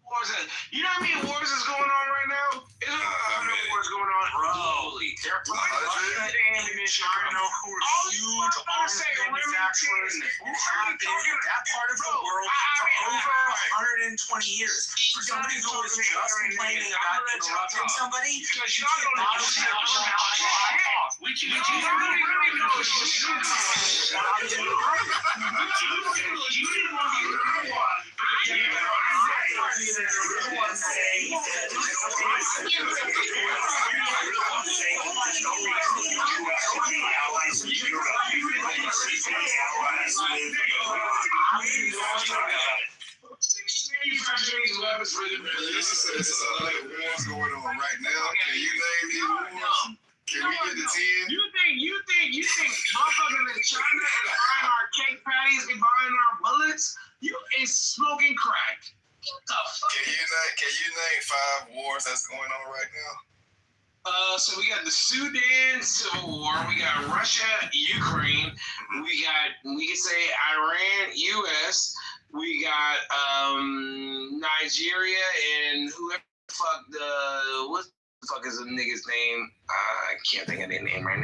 Speaker 17: wars. You know how many wars is going on right now? There's a lot of wars going on globally. Russia and China, who are huge arms manufacturers, who have been in that part of the world for over 120 years. For somebody who is just complaining about interrupting somebody, you cannot shout out. We can
Speaker 1: This is a lot of wars going on right now. Can you name these wars? Can we get the 10?
Speaker 17: You think motherfuckers in China is buying our cake patties and buying our bullets? You is smoking crack. What the fuck?
Speaker 1: Can you name 5 wars that's going on right now?
Speaker 17: So we got the Sudan Civil War, we got Russia, Ukraine, we can say Iran, US, we got Nigeria, and whoever the fuck what the fuck is the nigga's name? I can't think of their name right now.